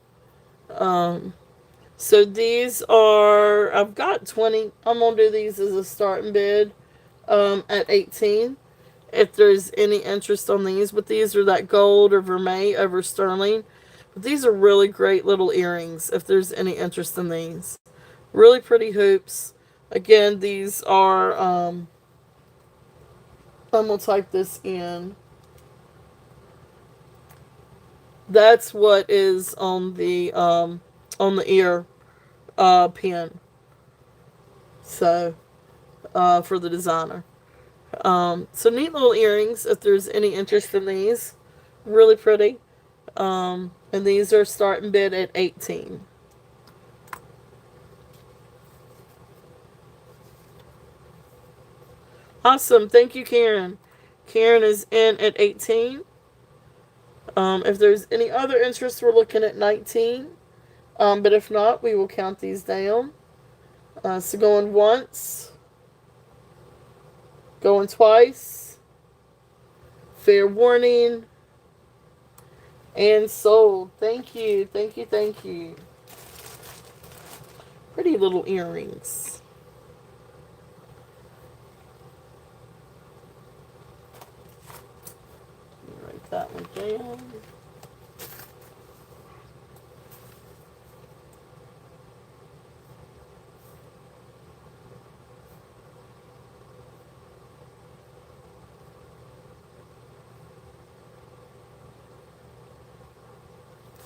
So these are, I've got 20. I'm gonna do these as a starting bid. At 18. If there's any interest on these, but these are that gold or vermeil over sterling. But these are really great little earrings. If there's any interest in these, really pretty hoops. Again, these are. I'm gonna type this in. That's what is on the ear pin. So for the designer. So neat little earrings. If there's any interest in these, really pretty. And these are starting bid at 18. Awesome. Thank you, Karen. Karen is in at 18. If there's any other interest, we're looking at 19. But if not, we will count these down. So going once, going twice, fair warning, and sold. Thank you, thank you, thank you. Pretty little earrings. Write that one down.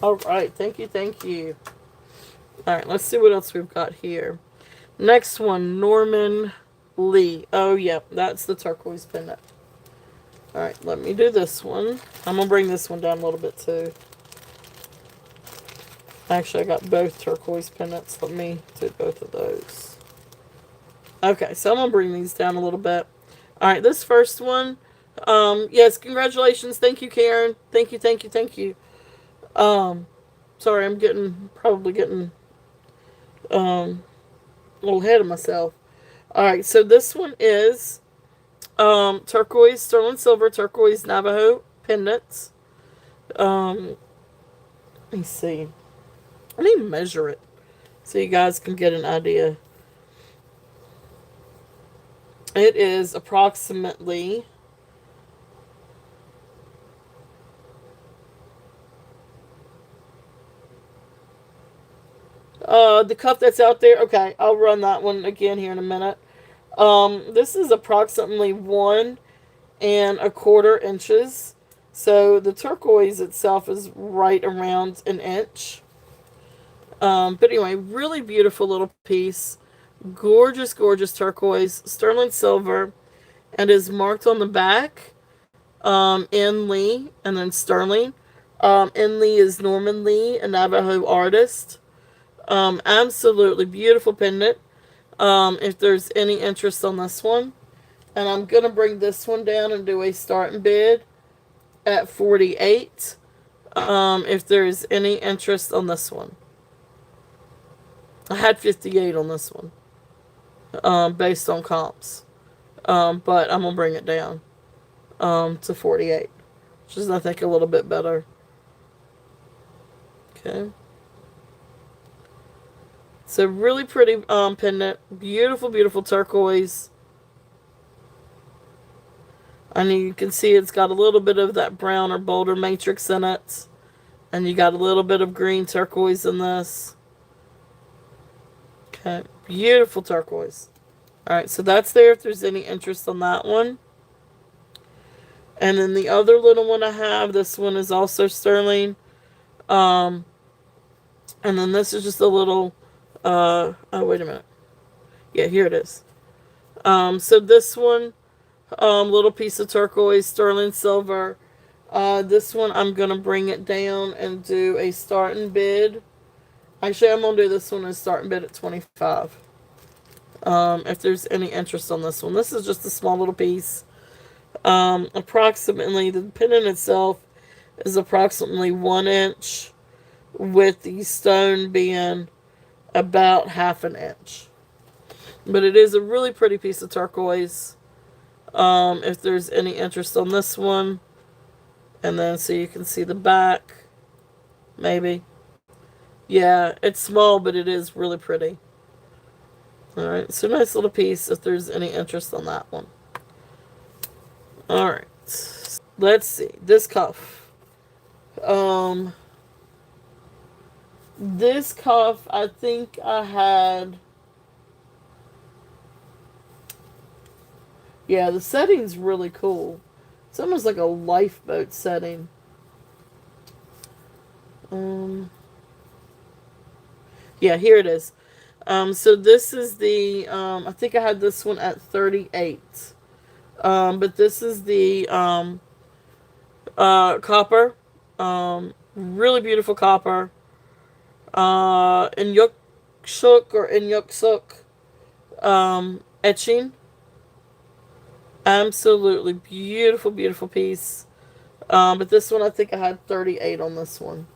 All right, thank you, thank you. All right, let's see what else we've got here. Next one, Norman Lee. Oh, yeah, that's the turquoise pendant. All right, let me do this one. I'm going to bring this one down a little bit, too. Actually, I got both turquoise pendants. Let me do both of those. Okay, so I'm going to bring these down a little bit. All right, this first one. Yes, congratulations. Thank you, Karen. Thank you, thank you, thank you. Um, sorry, probably getting a little ahead of myself. All right, so this one is turquoise, sterling silver, turquoise Navajo pendants. Um, let me see. Let me measure it so you guys can get an idea. It is approximately the cuff that's out there. Okay, I'll run that one again here in a minute. This is approximately 1.25 inches. So the turquoise itself is right around an inch. But anyway, really beautiful little piece. Gorgeous, gorgeous turquoise, sterling silver, and is marked on the back. N. Lee, and then sterling. N. Lee is Norman Lee, a Navajo artist. Absolutely beautiful pendant. If there's any interest on this one. And I'm going to bring this one down and do a starting bid at 48. If there's any interest on this one. I had 58 on this one. Based on comps. But I'm going to bring it down to 48. Which is, I think, a little bit better. Okay. It's a really pretty pendant. Beautiful, beautiful turquoise. And you can see it's got a little bit of that brown or bolder matrix in it. And you got a little bit of green turquoise in this. Okay. Beautiful turquoise. Alright, so that's there if there's any interest on that one. And then the other little one I have, this one is also sterling. And then this is just a little, oh, wait a minute. Yeah, here it is. So this one, little piece of turquoise, sterling silver. This one, I'm going to bring it down and do a starting bid. Actually, I'm going to do this one as starting bid at 25. If there's any interest on this one. This is just a small little piece. Approximately, the pendant itself is approximately 1 inch, with the stone being about half an inch. But it is a really pretty piece of turquoise. If there's any interest on this one. And then so you can see the back. Maybe. Yeah, it's small, but it is really pretty. Alright, so nice little piece if there's any interest on that one. Alright. Let's see. This cuff. This cuff, I think I had... Yeah, the setting's really cool. It's almost like a lifeboat setting. Yeah, here it is. So this is the, I think I had this one at 38. But this is the, copper. Really beautiful copper. Inyuksuk or Inyuksuk, etching. Absolutely beautiful, beautiful piece. But this one, I think I had 38 on this one.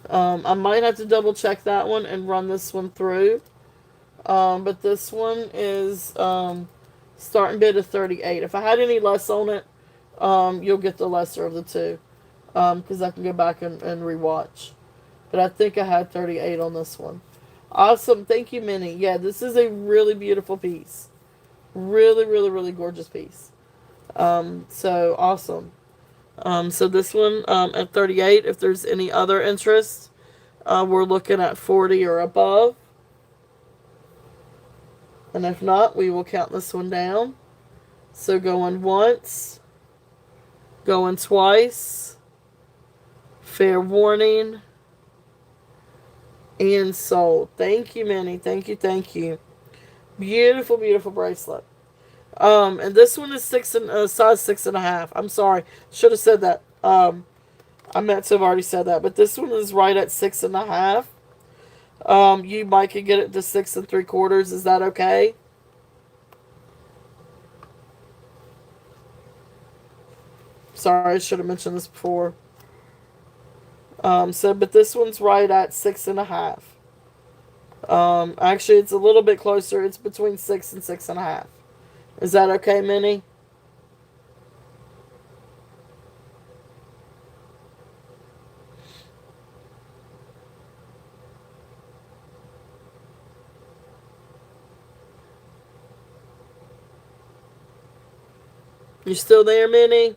I might have to double check that one and run this one through. But this one is starting bid of 38. If I had any less on it, you'll get the lesser of the two. Because I can go back and rewatch. But I think I had 38 on this one. Awesome. Thank you, Minnie. Yeah, this is a really beautiful piece. Really, really, really gorgeous piece. So awesome. So this one at 38, if there's any other interest, we're looking at 40 or above. And if not, we will count this one down. So going once, going twice, fair warning, and sold. Thank you, Minnie. Thank you, thank you. Beautiful, beautiful bracelet. And this one is size 6.5. I'm sorry, should have said that. I meant to have already said that, but this one is right at 6.5. You might could get it to 6 3/4. Is that okay? Sorry, I should have mentioned this before. But this one's right at 6.5. Actually, it's a little bit closer. It's between 6 and 6.5. Is that okay, Minnie? You still there, Minnie?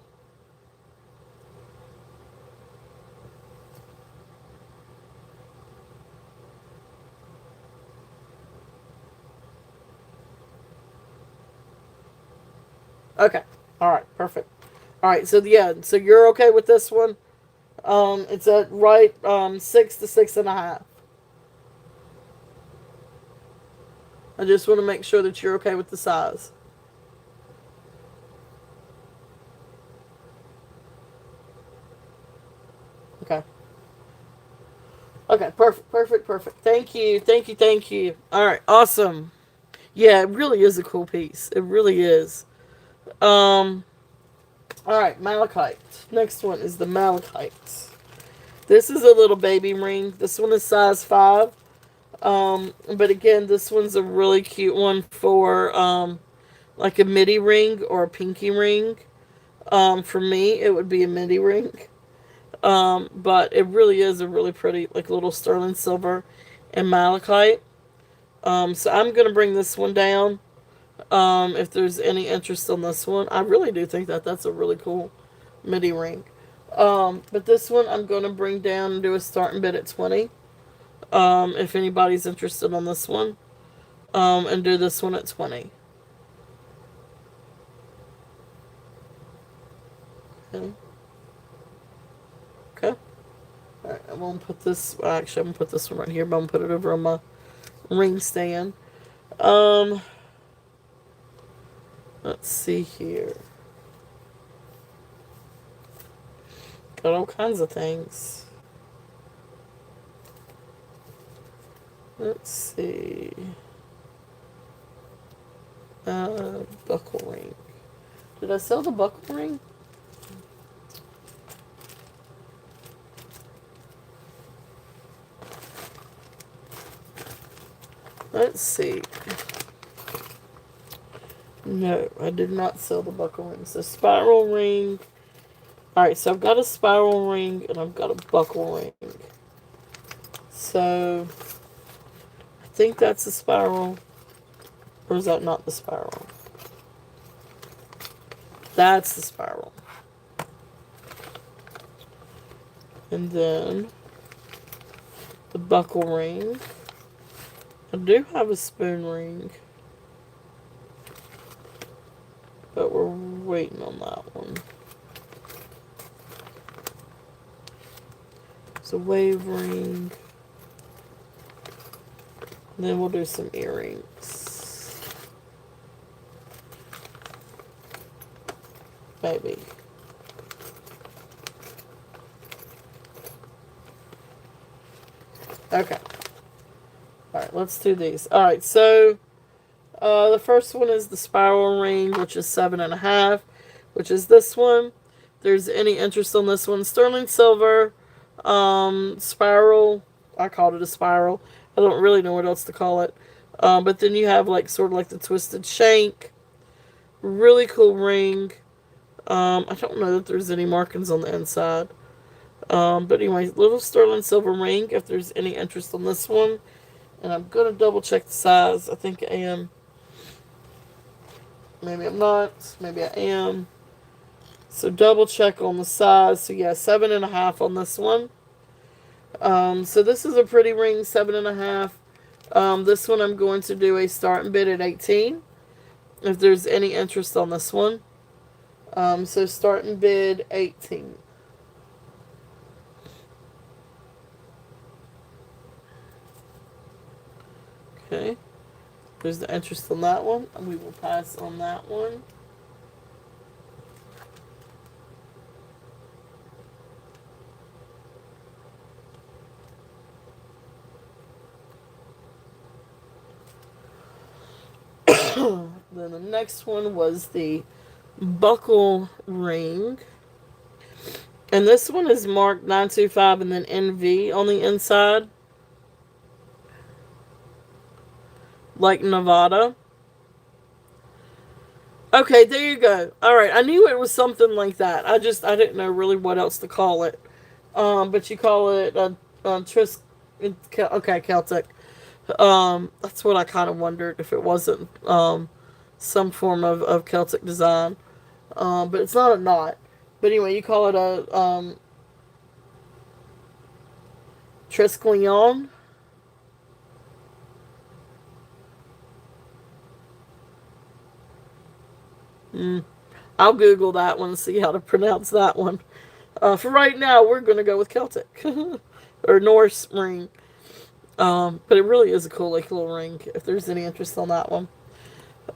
Okay. All right. Perfect. All right. So yeah. So you're okay with this one? It's at right 6 to 6.5. I just want to make sure that you're okay with the size. Okay. Okay. Perfect. Perfect. Perfect. Thank you. Thank you. Thank you. All right. Awesome. Yeah, it really is a cool piece. It really is. Um. All right. Malachite. Next one is the malachite. This is a little baby ring. This one is size 5. But again, this one's a really cute one for like a midi ring or a pinky ring. For me, it would be a midi ring. But it really is a really pretty, like little sterling silver and malachite. So I'm gonna bring this one down. If there's any interest on this one, I really do think that that's a really cool midi ring. But this one I'm gonna bring down and do a starting bid at 20. If anybody's interested on this one, and do this one at 20. Okay. Okay. Alright, I'm gonna put this, actually, I'm gonna put this one right here, but I'm gonna put it over on my ring stand. Um, let's see here. Got all kinds of things. Let's see. Buckle ring. Did I sell the buckle ring? Let's see. No, I did not sell the buckle ring. So spiral ring. Alright, so I've got a spiral ring and I've got a buckle ring. So I think that's a spiral. Or is that not the spiral? That's the spiral. And then the buckle ring. I do have a spoon ring. But we're waiting on that one. It's a wave ring. And then we'll do some earrings. Maybe. Okay. Alright, let's do these. Alright, so the first one is the spiral ring, which is 7.5, which is this one. If there's any interest on this one, sterling silver, spiral. I called it a spiral. I don't really know what else to call it. But then you have like sort of like the twisted shank. Really cool ring. I don't know that there's any markings on the inside. But anyway, little sterling silver ring. If there's any interest on this one. And I'm going to double check the size. I think I am. Maybe I'm not. Maybe I am. So double check on the size. So yeah, 7.5 on this one. So this is a pretty ring, 7.5. This one I'm going to do a starting bid at 18. If there's any interest on this one. So starting bid 18. Okay. There's the interest on that one. And we will pass on that one. Then the next one was the buckle ring. And this one is marked 925 and then NV on the inside, like Nevada. Okay, there you go. All right, I knew it was something like that. I didn't know really what else to call it. But you call it Tris. Okay, Celtic. That's what I kind of wondered if it wasn't some form of Celtic design. But it's not a knot. But anyway, you call it a Trisclion. Mm. I'll Google that one and see how to pronounce that one. For right now, we're going to go with Celtic or Norse ring. But it really is a cool like little ring if there's any interest on that one.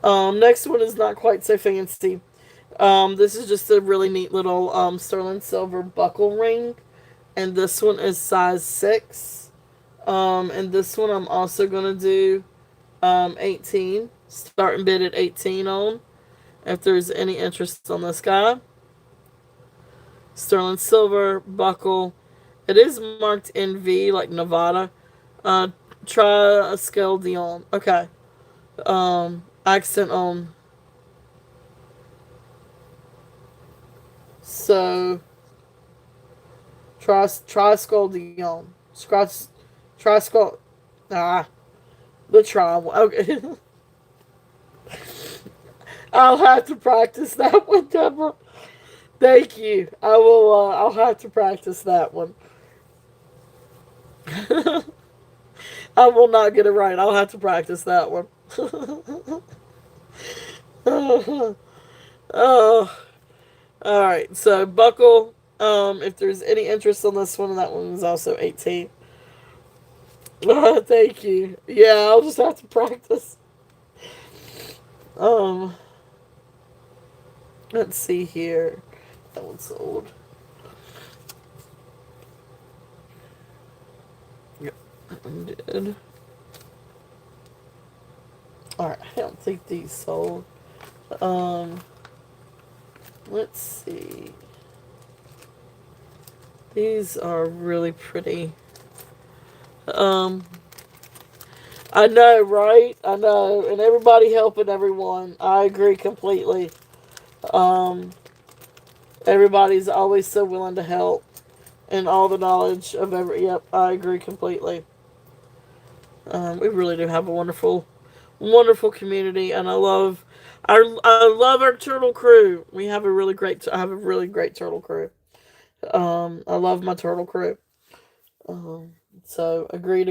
Next one is not quite so fancy. This is just a really neat little sterling silver buckle ring. And this one is size 6. And this one I'm also going to do 18. Starting bid at 18 on. If there's any interest on this guy. Sterling silver buckle. It is marked NV like Nevada. Try a scale Dion. Okay. Accent on. So try skull Dion. Scratch try skull. The try one. Okay. I'll have to practice that one, Deborah. Thank you. I will. I'll have to practice that one. I will not get it right. I'll have to practice that one. Oh, oh. All right. So buckle. If there's any interest on this one, and that one is also 18. Thank you. Yeah, I'll just have to practice. Um, let's see here. That one's sold. Yep, that one did. Alright, I don't think these sold. Um, let's see. These are really pretty. I know, right? I know. And everybody helping everyone. I agree completely. Um, Everybody's always so willing to help. And all the knowledge of every... Yep, I agree completely. We really do have a wonderful, wonderful community. And I love our turtle crew. We have a really great... I have a really great turtle crew. I love my turtle crew. So, agreed.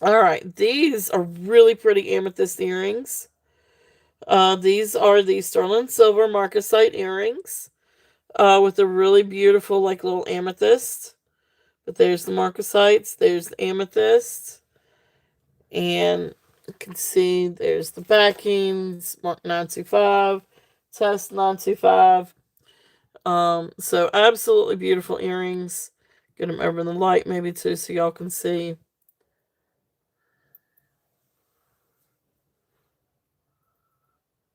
Alright, these are really pretty amethyst earrings. These are the sterling silver marcasite earrings. With a really beautiful, like, little amethyst. But there's the marcasites, there's the amethyst. And you can see there's the backings, mark 925, test 925. So absolutely beautiful earrings. Get them over in the light maybe too so y'all can see.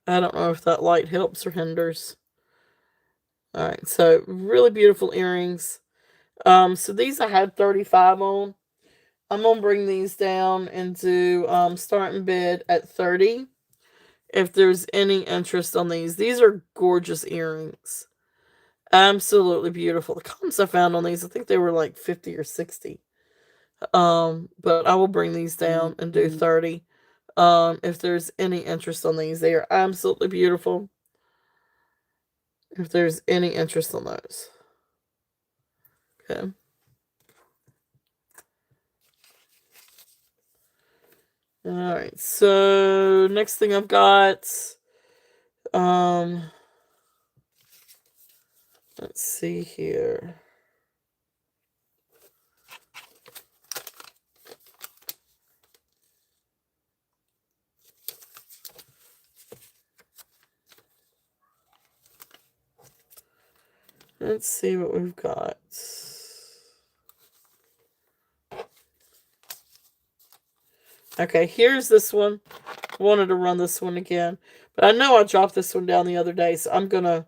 I don't know if that light helps or hinders. Alright, so really beautiful earrings. So these I had 35 on. I'm going to bring these down and do starting bid at 30. If there's any interest on these. These are gorgeous earrings. Absolutely beautiful. The comments I found on these, I think they were like 50 or 60. But I will bring these down and do 30. If there's any interest on these. They are absolutely beautiful. If there's any interest on those. Okay. Alright, so next thing I've got, let's see here. Let's see what we've got. Okay, here's this one. Wanted to run this one again. But I know I dropped this one down the other day, so I'm going to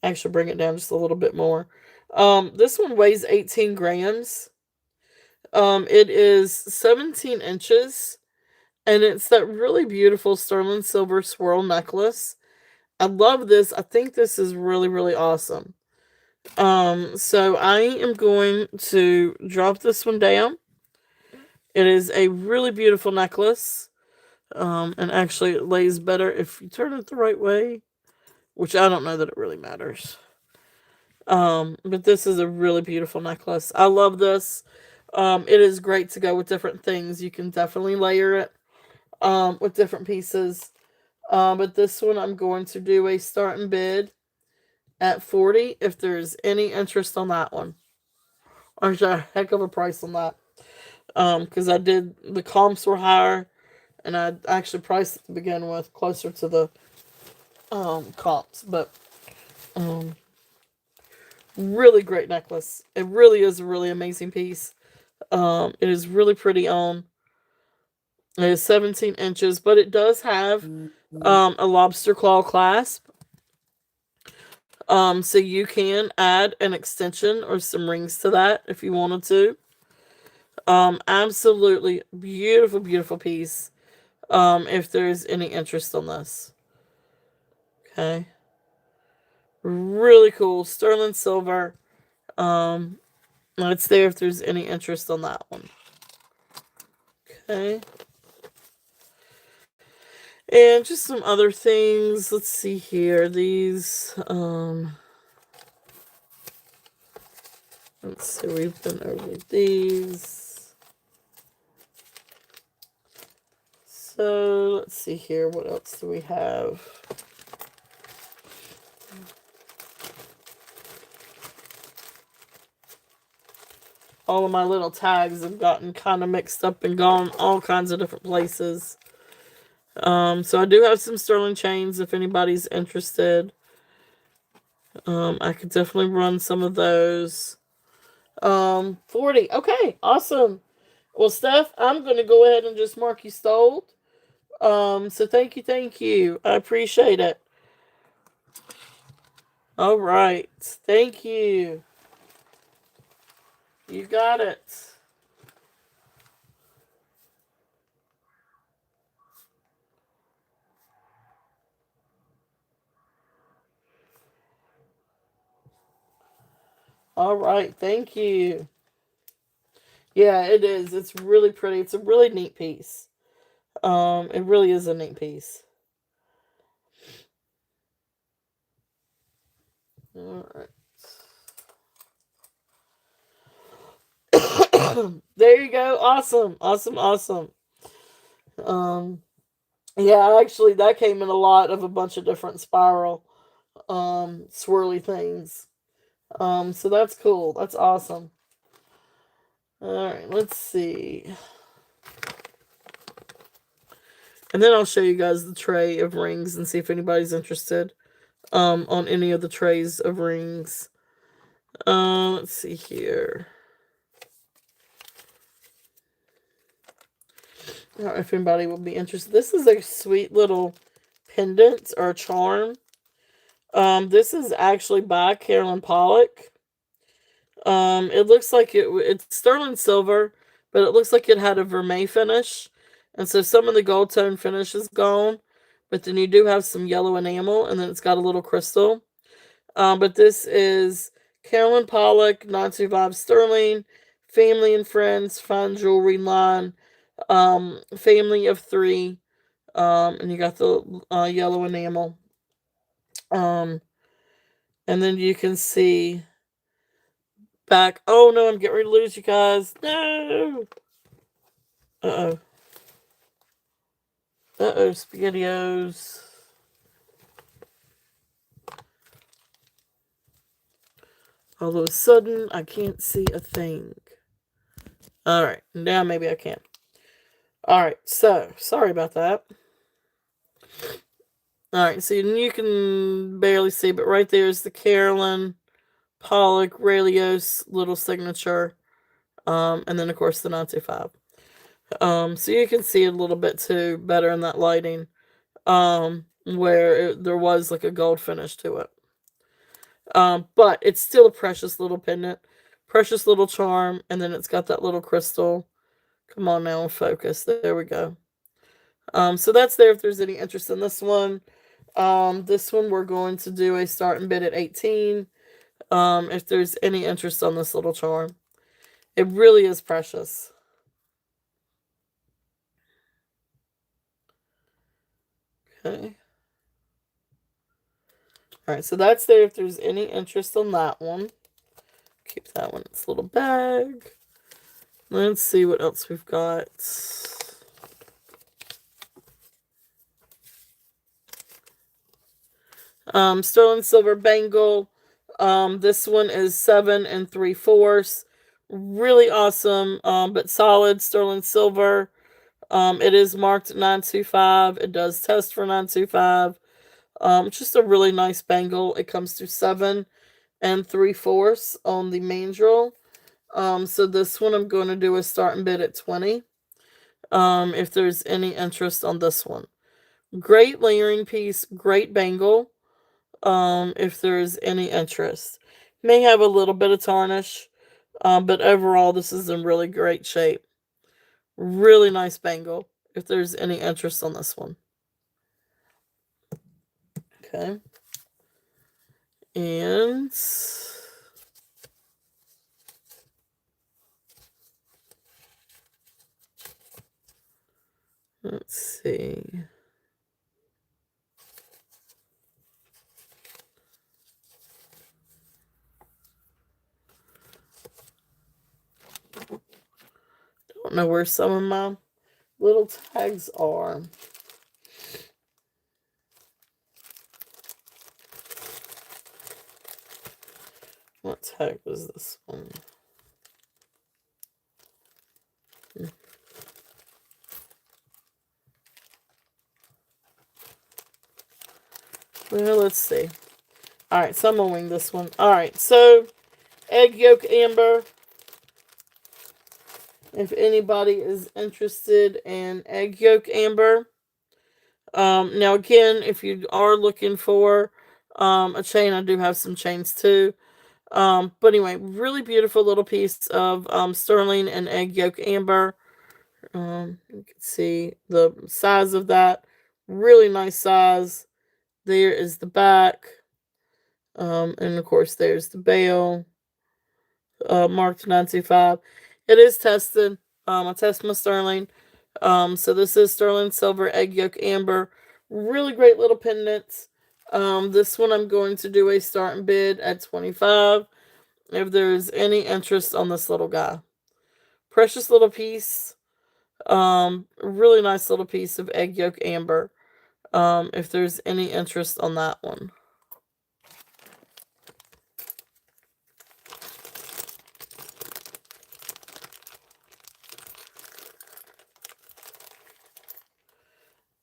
actually bring it down just a little bit more. This one weighs 18 grams. It is 17 inches. And it's that really beautiful sterling silver swirl necklace. I love this. I think this is really, really awesome. So I am going to drop this one down. It is a really beautiful necklace. And actually it lays better if you turn it the right way, which I don't know that it really matters. But this is a really beautiful necklace. I love this. It is great to go with different things. You can definitely layer it, with different pieces. But this one I'm going to do a starting bid at 40 if there's any interest on that one. There's a heck of a price on that. Because I did, the comps were higher, and I actually priced it to begin with closer to the comps. But really great necklace. It really is a really amazing piece. It is really pretty on. It is 17 inches, but it does have a lobster claw clasp. So you can add an extension or some rings to that if you wanted to. Absolutely beautiful, beautiful piece. If there's any interest on this. Okay. Really cool. Sterling silver. It's there if there's any interest on that one. Okay. And just some other things. Let's see here. These, let's see, we've been over these. So, let's see here. What else do we have? All of my little tags have gotten kind of mixed up and gone all kinds of different places. So I do have some sterling chains if anybody's interested. I could definitely run some of those. 40. Okay, awesome. Well, Steph, I'm going to go ahead and just mark you sold. So thank you, thank you. I appreciate it. All right. Thank you. You got it. All right. Thank you. Yeah, it is. It's really pretty. It's a really neat piece. It really is a neat piece. All right. There you go. Awesome. Awesome. Awesome. Um, yeah, actually that came in a lot of a bunch of different spiral swirly things. So that's cool. That's awesome. Alright, let's see. And then I'll show you guys the tray of rings and see if anybody's interested on any of the trays of rings. Let's see here. I don't know if anybody will be interested. This is a sweet little pendant or charm. This is actually by Carolyn Pollock. It looks like it's sterling silver, but it looks like it had a vermeil finish. And so some of the gold tone finish is gone, but then you do have some yellow enamel, and then it's got a little crystal. But this is Carolyn Pollock, 925 sterling, family and friends, fine jewelry line, family of 3, and you got the yellow enamel. And then you can see back. Oh no, I'm getting ready to lose you guys. No. Uh-oh. Uh-oh, SpaghettiOs. All of a sudden, I can't see a thing. Alright, now maybe I can. Alright, so, sorry about that. Alright, so you can barely see, but right there is the Carolyn Pollock Rayleigh little signature. And then, of course, the 925. So you can see it a little bit too better in that lighting. Where there was like a gold finish to it. But it's still a precious little pendant, precious little charm, and then it's got that little crystal. Come on now, focus. There we go. So that's there if there's any interest in this one. This one we're going to do a start and bid at 18. If there's any interest on this little charm. It really is precious. Okay. Alright, so that's there if there's any interest on that one. Keep that one in its little bag. Let's see what else we've got. Sterling silver bangle. This one is 7 3/4. Really awesome, but solid sterling silver. It is marked 925. It does test for 925. Just a really nice bangle. It comes to 7 3/4 on the main drill. So this one I'm going to do a start and bid at 20. If there's any interest on this one. Great layering piece, great bangle. If there's any interest. May have a little bit of tarnish, but overall this is in really great shape. Really nice bangle, if there's any interest on this one. Okay. And let's see. Don't know where some of my little tags are. What tag was this one? Well, let's see. Alright, so I'm going to wing this one. Alright, so egg yolk amber. If anybody is interested in egg yolk amber. Now again, if you are looking for a chain, I do have some chains too. But anyway, really beautiful little piece of sterling and egg yolk amber. You can see the size of that. Really nice size. There is the back. And of course, there's the bail. Marked 925. It is tested. I test my sterling. So this is sterling silver egg yolk amber. Really great little pendants. This one I'm going to do a start and bid at 25. If there's any interest on this little guy. Precious little piece. Really nice little piece of egg yolk amber. If there's any interest on that one.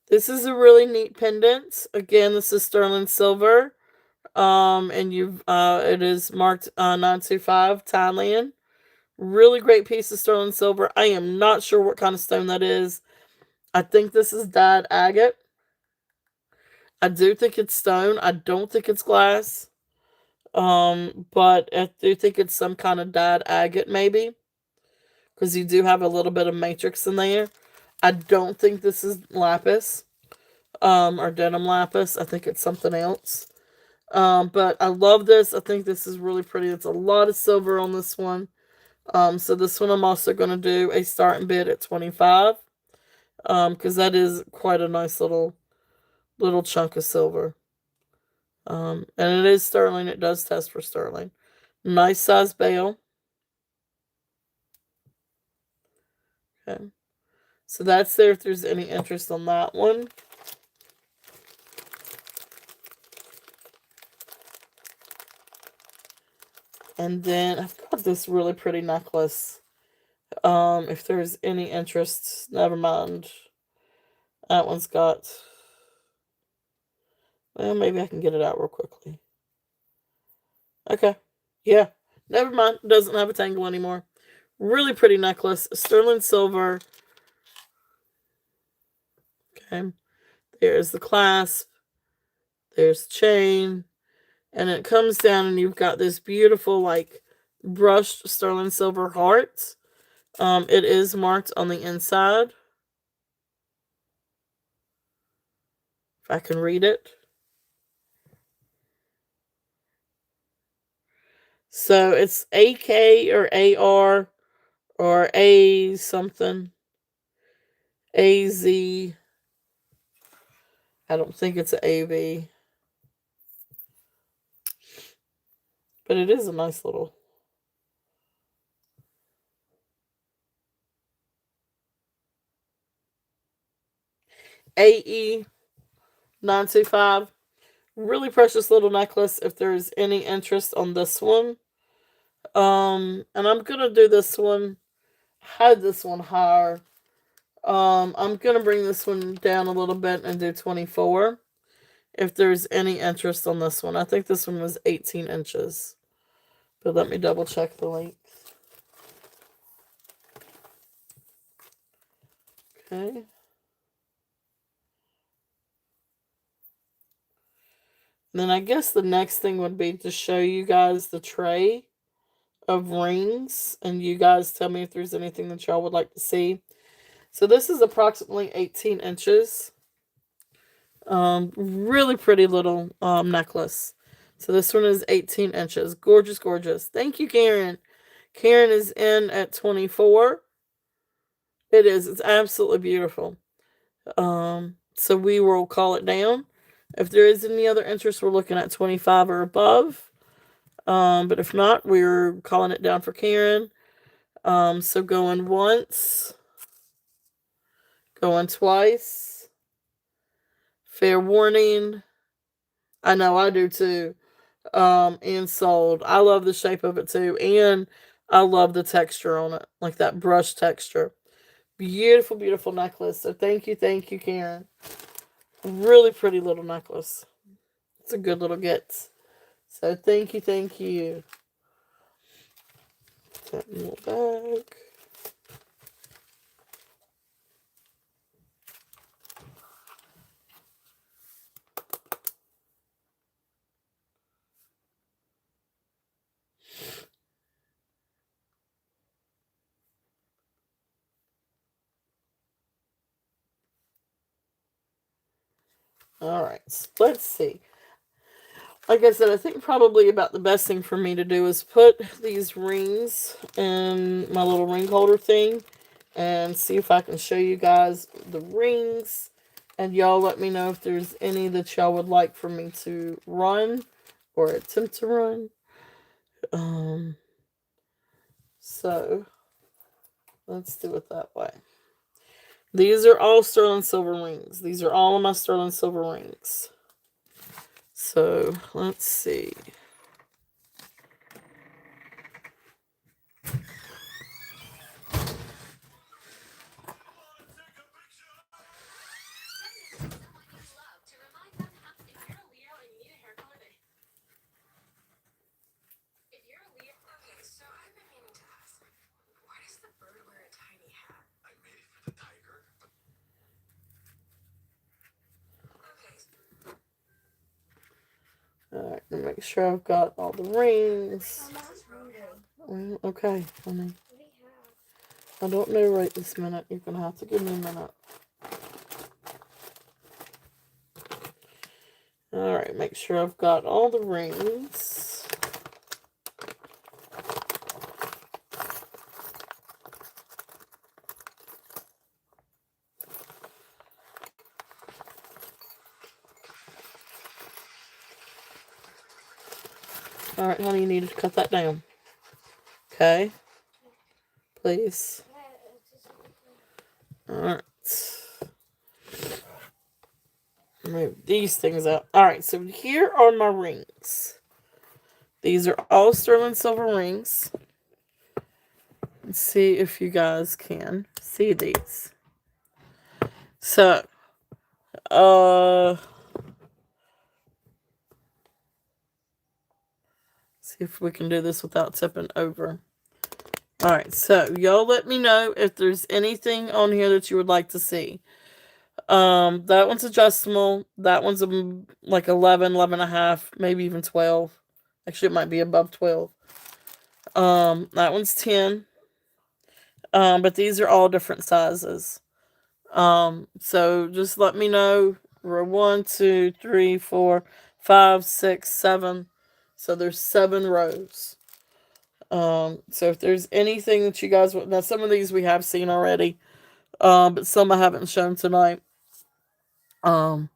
This is a really neat pendant. Again, this is sterling silver. And it is marked 925 Thailand. Really great piece of sterling silver. I am not sure what kind of stone that is. I think this is dyed agate. I do think it's stone. I don't think it's glass. But I do think it's some kind of dyed agate maybe. Because you do have a little bit of matrix in there. I don't think this is lapis. Or denim lapis. I think it's something else. But I love this. I think this is really pretty. It's a lot of silver on this one. So this one I'm also going to do a start and bid at 25. Because that is quite a nice little chunk of silver. And it is sterling. It does test for sterling. Nice size bail. Okay. So that's there if there's any interest on that one. And then I've got this really pretty necklace. If there's any interest, never mind. That one's got... Well, maybe I can get it out real quickly. Okay. Yeah. Never mind. Doesn't have a tangle anymore. Really pretty necklace. Sterling silver. Okay. There's the clasp. There's chain. And it comes down and you've got this beautiful, like, brushed sterling silver heart. It is marked on the inside. If I can read it. So it's AK or AR or A something. AZ. I don't think it's an AV. But it is a nice little. AE 925. Really precious little necklace if there's any interest on this one. And I'm gonna do this one. Had this one higher. I'm gonna bring this one down a little bit and do 24. If there's any interest on this one. I think this one was 18 inches. But let me double check the length. Okay. Then I guess the next thing would be to show you guys the tray of rings. And you guys tell me if there's anything that y'all would like to see. So this is approximately 18 inches. Really pretty little necklace. So this one is 18 inches. Gorgeous, gorgeous. Thank you, Karen. Karen is in at 24. It is. It's absolutely beautiful. So we will call it down. If there is any other interest, we're looking at 25 or above. But if not, we're calling it down for Karen. So going once. Going twice. Fair warning. I know I do too. And sold. I love the shape of it too. And I love the texture on it. Like that brush texture. Beautiful, beautiful necklace. So thank you, Karen. Really pretty little necklace. It's a good little get. So thank you, Put that back. Alright, so let's see. Like I said, I think probably about the best thing for me to do is put these rings in my little ring holder thing and see if I can show you guys the rings. And y'all let me know if there's any that y'all would like for me to run or attempt to run. So let's do it that way. These are all sterling silver rings. These are all of my sterling silver rings. So let's see. Alright, make sure I've got all the rings. Okay, honey. I don't know right this minute. You're going to have to give me a minute. Alright, make sure I've got all the rings. Alright, honey, you need to cut that down. Okay? Please. Alright. Move these things out. Alright, so here are my rings. These are all sterling silver rings. Let's see if you guys can see these. So, see if we can do this without tipping over. Alright, so y'all let me know if there's anything on here that you would like to see. That one's adjustable. That one's like 11, 11 and a half, maybe even 12. Actually, it might be above 12. That one's 10. But these are all different sizes. So just let me know. We're 1, 2, 3, 4, 5, 6, 7. So there's 7 rows. So if there's anything that you guys want, now some of these we have seen already, but some I haven't shown tonight. Some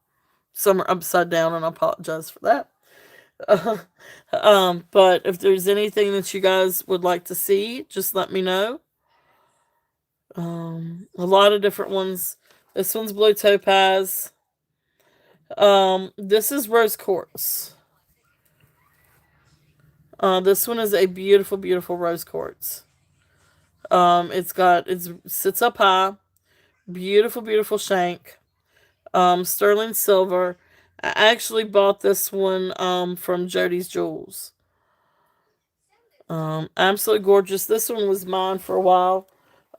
are upside down, and I apologize for that. But if there's anything that you guys would like to see, just let me know. A lot of different ones. This one's blue topaz. This is rose quartz. This one is a beautiful, beautiful rose quartz. It sits up high, beautiful, beautiful shank. Sterling silver. I actually bought this one from Jody's Jewels. Absolutely gorgeous. This one was mine for a while,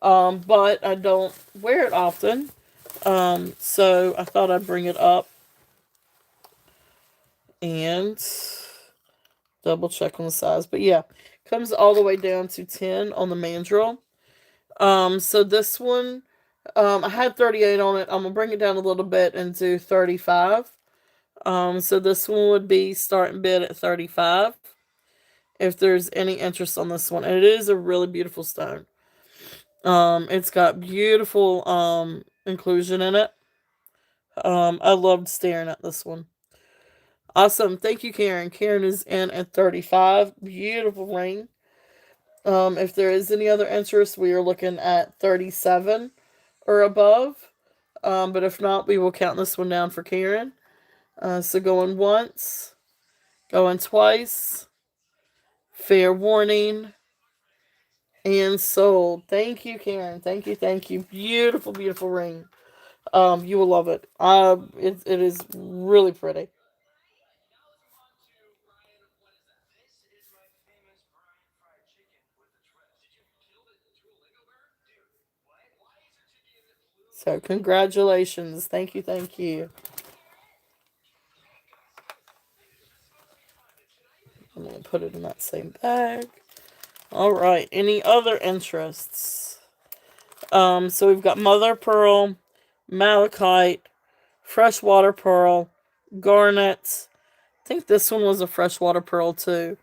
but I don't wear it often. So I thought I'd bring it up and double check on the size. But yeah, comes all the way down to 10 on the mandrel. So this one, I had 38 on it. I'm gonna bring it down a little bit and do 35. So this one would be starting bid at 35. If there's any interest on this one, and it is a really beautiful stone. It's got beautiful inclusion in it. I loved staring at this one. Awesome. Thank you, Karen. Karen is in at 35. Beautiful ring. If there is any other interest, we are looking at 37 or above. But if not, we will count this one down for Karen. So going once, going twice, fair warning, and sold. Thank you, Karen. Thank you, thank you. Beautiful, beautiful ring. You will love it. It is really pretty. So congratulations. Thank you, thank you. I'm gonna put it in that same bag. All right. Any other interests? So we've got mother pearl, malachite, freshwater pearl, garnet. I think this one was a freshwater pearl too.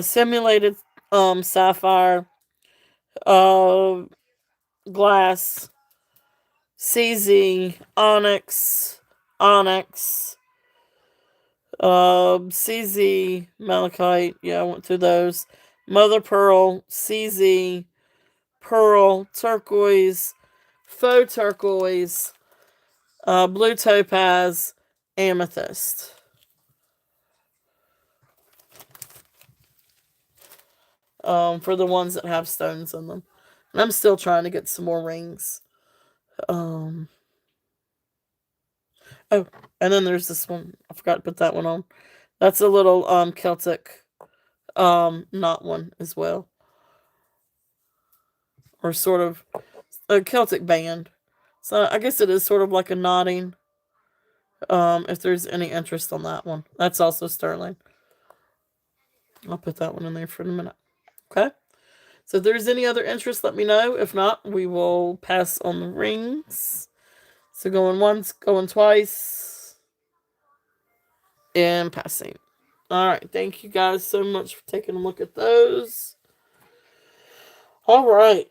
Simulated sapphire, uh, glass, CZ, onyx, CZ, malachite. Yeah, I went through those. Mother pearl, CZ, pearl, turquoise, faux turquoise, blue topaz, amethyst. For the ones that have stones in them. And I'm still trying to get some more rings. Oh, and then there's this one. I forgot to put that one on. That's a little Celtic knot one as well. Or sort of a Celtic band. So I guess it is sort of like a knotting. If there's any interest on that one. That's also sterling. I'll put that one in there for a minute. Okay? So if there's any other interest, let me know. If not, we will pass on the rings. So going once, going twice, and passing. All right. Thank you guys so much for taking a look at those. All right.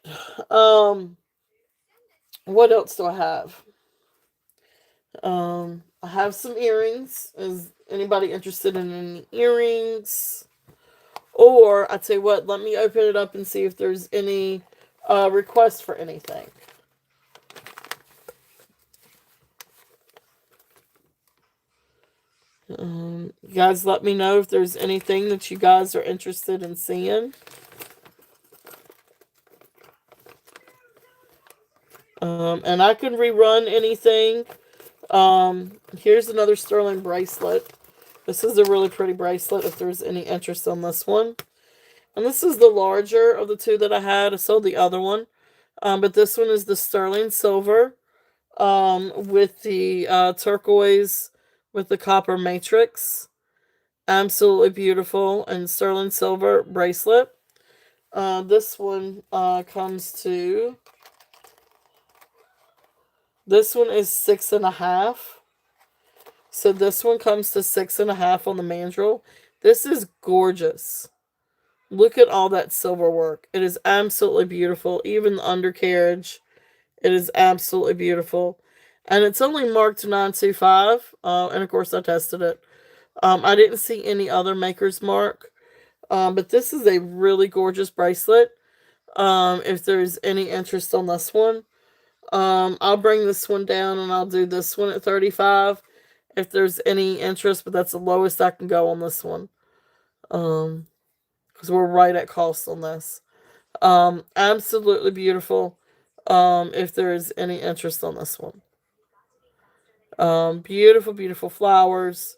What else do I have? I have some earrings. Is anybody interested in any earrings? Or I tell you what, let me open it up and see if there's any requests for anything. You guys let me know if there's anything that you guys are interested in seeing. And I can rerun anything. Here's another sterling bracelet. This is a really pretty bracelet if there's any interest on this one. And this is the larger of the two that I had. I sold the other one. But this one is the sterling silver. with the turquoise with the copper matrix. Absolutely beautiful. And sterling silver bracelet. This one comes to. This one is 6.5. So this one comes to 6.5 on the mandrel. This is gorgeous. Look at all that silver work. It is absolutely beautiful. Even the undercarriage, it is absolutely beautiful. And it's only marked 925. And of course, I tested it. I didn't see any other maker's mark. But this is a really gorgeous bracelet. If there's any interest on this one, I'll bring this one down and I'll do this one at 35 if there's any interest, but that's the lowest I can go on this one. Because we're right at cost on this. Absolutely beautiful. If there is any interest on this one. Beautiful, beautiful flowers.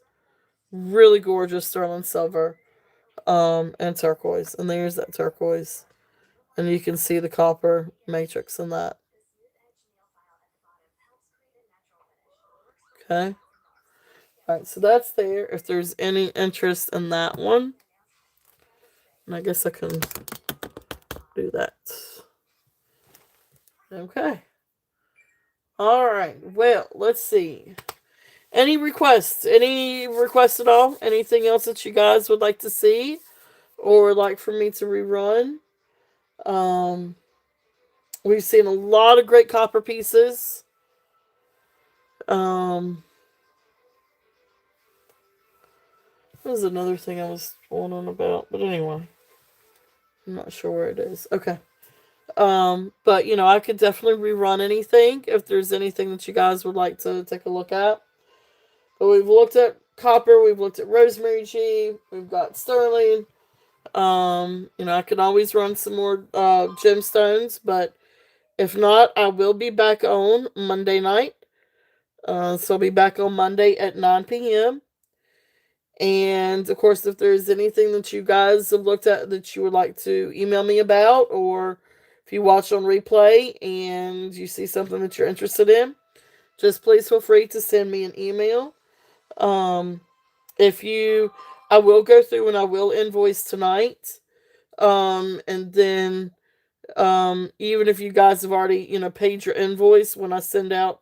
Really gorgeous sterling silver. And turquoise. And there's that turquoise. And you can see the copper matrix in that. Okay. Alright, so that's there. If there's any interest in that one. And I guess I can do that. Okay. Alright. Well, let's see. Any requests? Any requests at all? Anything else that you guys would like to see? Or like for me to rerun? Um, we've seen a lot of great copper pieces. What was another thing I was wondering about? But anyway, I'm not sure where it is. Okay. But I could definitely rerun anything if there's anything that you guys would like to take a look at. But we've looked at copper, we've looked at Rosemary G, we've got sterling. I can always run some more gemstones, but if not, I will be back on Monday night. So I'll be back on Monday at 9 p.m. And of course, if there's anything that you guys have looked at that you would like to email me about, or if you watch on replay and you see something that you're interested in, just please feel free to send me an email. Um, I will go through and I will invoice tonight. And then, even if you guys have already, paid your invoice when I send out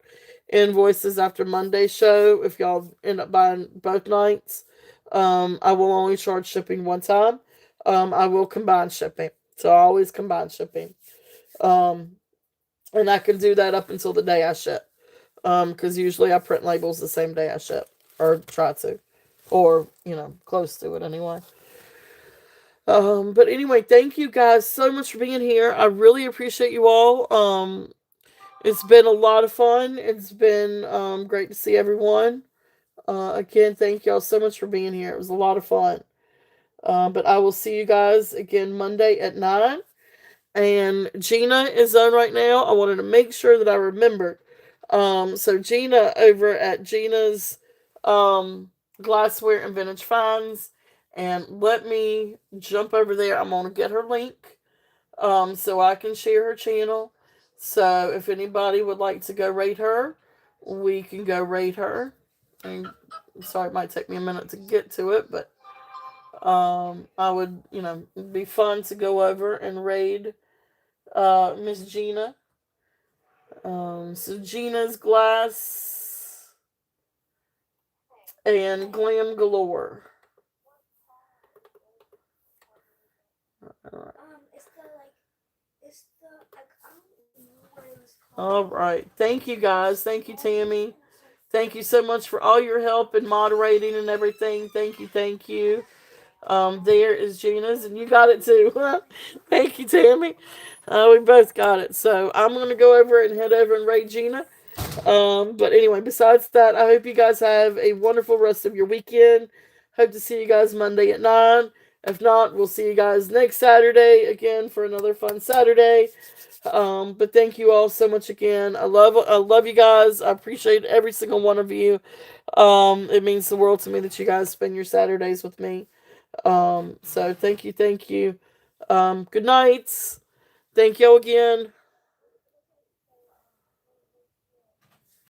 invoices after Monday's show, if y'all end up buying both nights, I will only charge shipping one time. I will combine shipping. So I always combine shipping. And I can do that up until the day I ship. Because usually I print labels the same day I ship. Or try to. Or, close to it anyway. But anyway, thank you guys so much for being here. I really appreciate you all. It's been a lot of fun. It's been great to see everyone. Again, thank y'all so much for being here. It was a lot of fun. But I will see you guys again Monday at 9. And Gina is on right now. I wanted to make sure that I remembered. So Gina over at Gina's Glassware and Vintage Finds. And let me jump over there. I'm going to get her link so I can share her channel. So if anybody would like to go rate her, we can go rate her. And sorry, it might take me a minute to get to it, but I would, it'd be fun to go over and raid Miss Gina. So Gina's Glass and Glam Galore. All right. Thank you guys. Thank you, Tammy. Thank you so much for all your help and moderating and everything. Thank you. Thank you. There is Gina's, and you got it too. Thank you, Tammy. We both got it. So I'm going to go over and head over and rate Gina. But anyway, besides that, I hope you guys have a wonderful rest of your weekend. Hope to see you guys Monday at 9. If not, we'll see you guys next Saturday again for another fun Saturday. But thank you all so much again. I love you guys. I appreciate every single one of you. It means the world to me that you guys spend your Saturdays with me. So thank you. Good nights. Thank you again.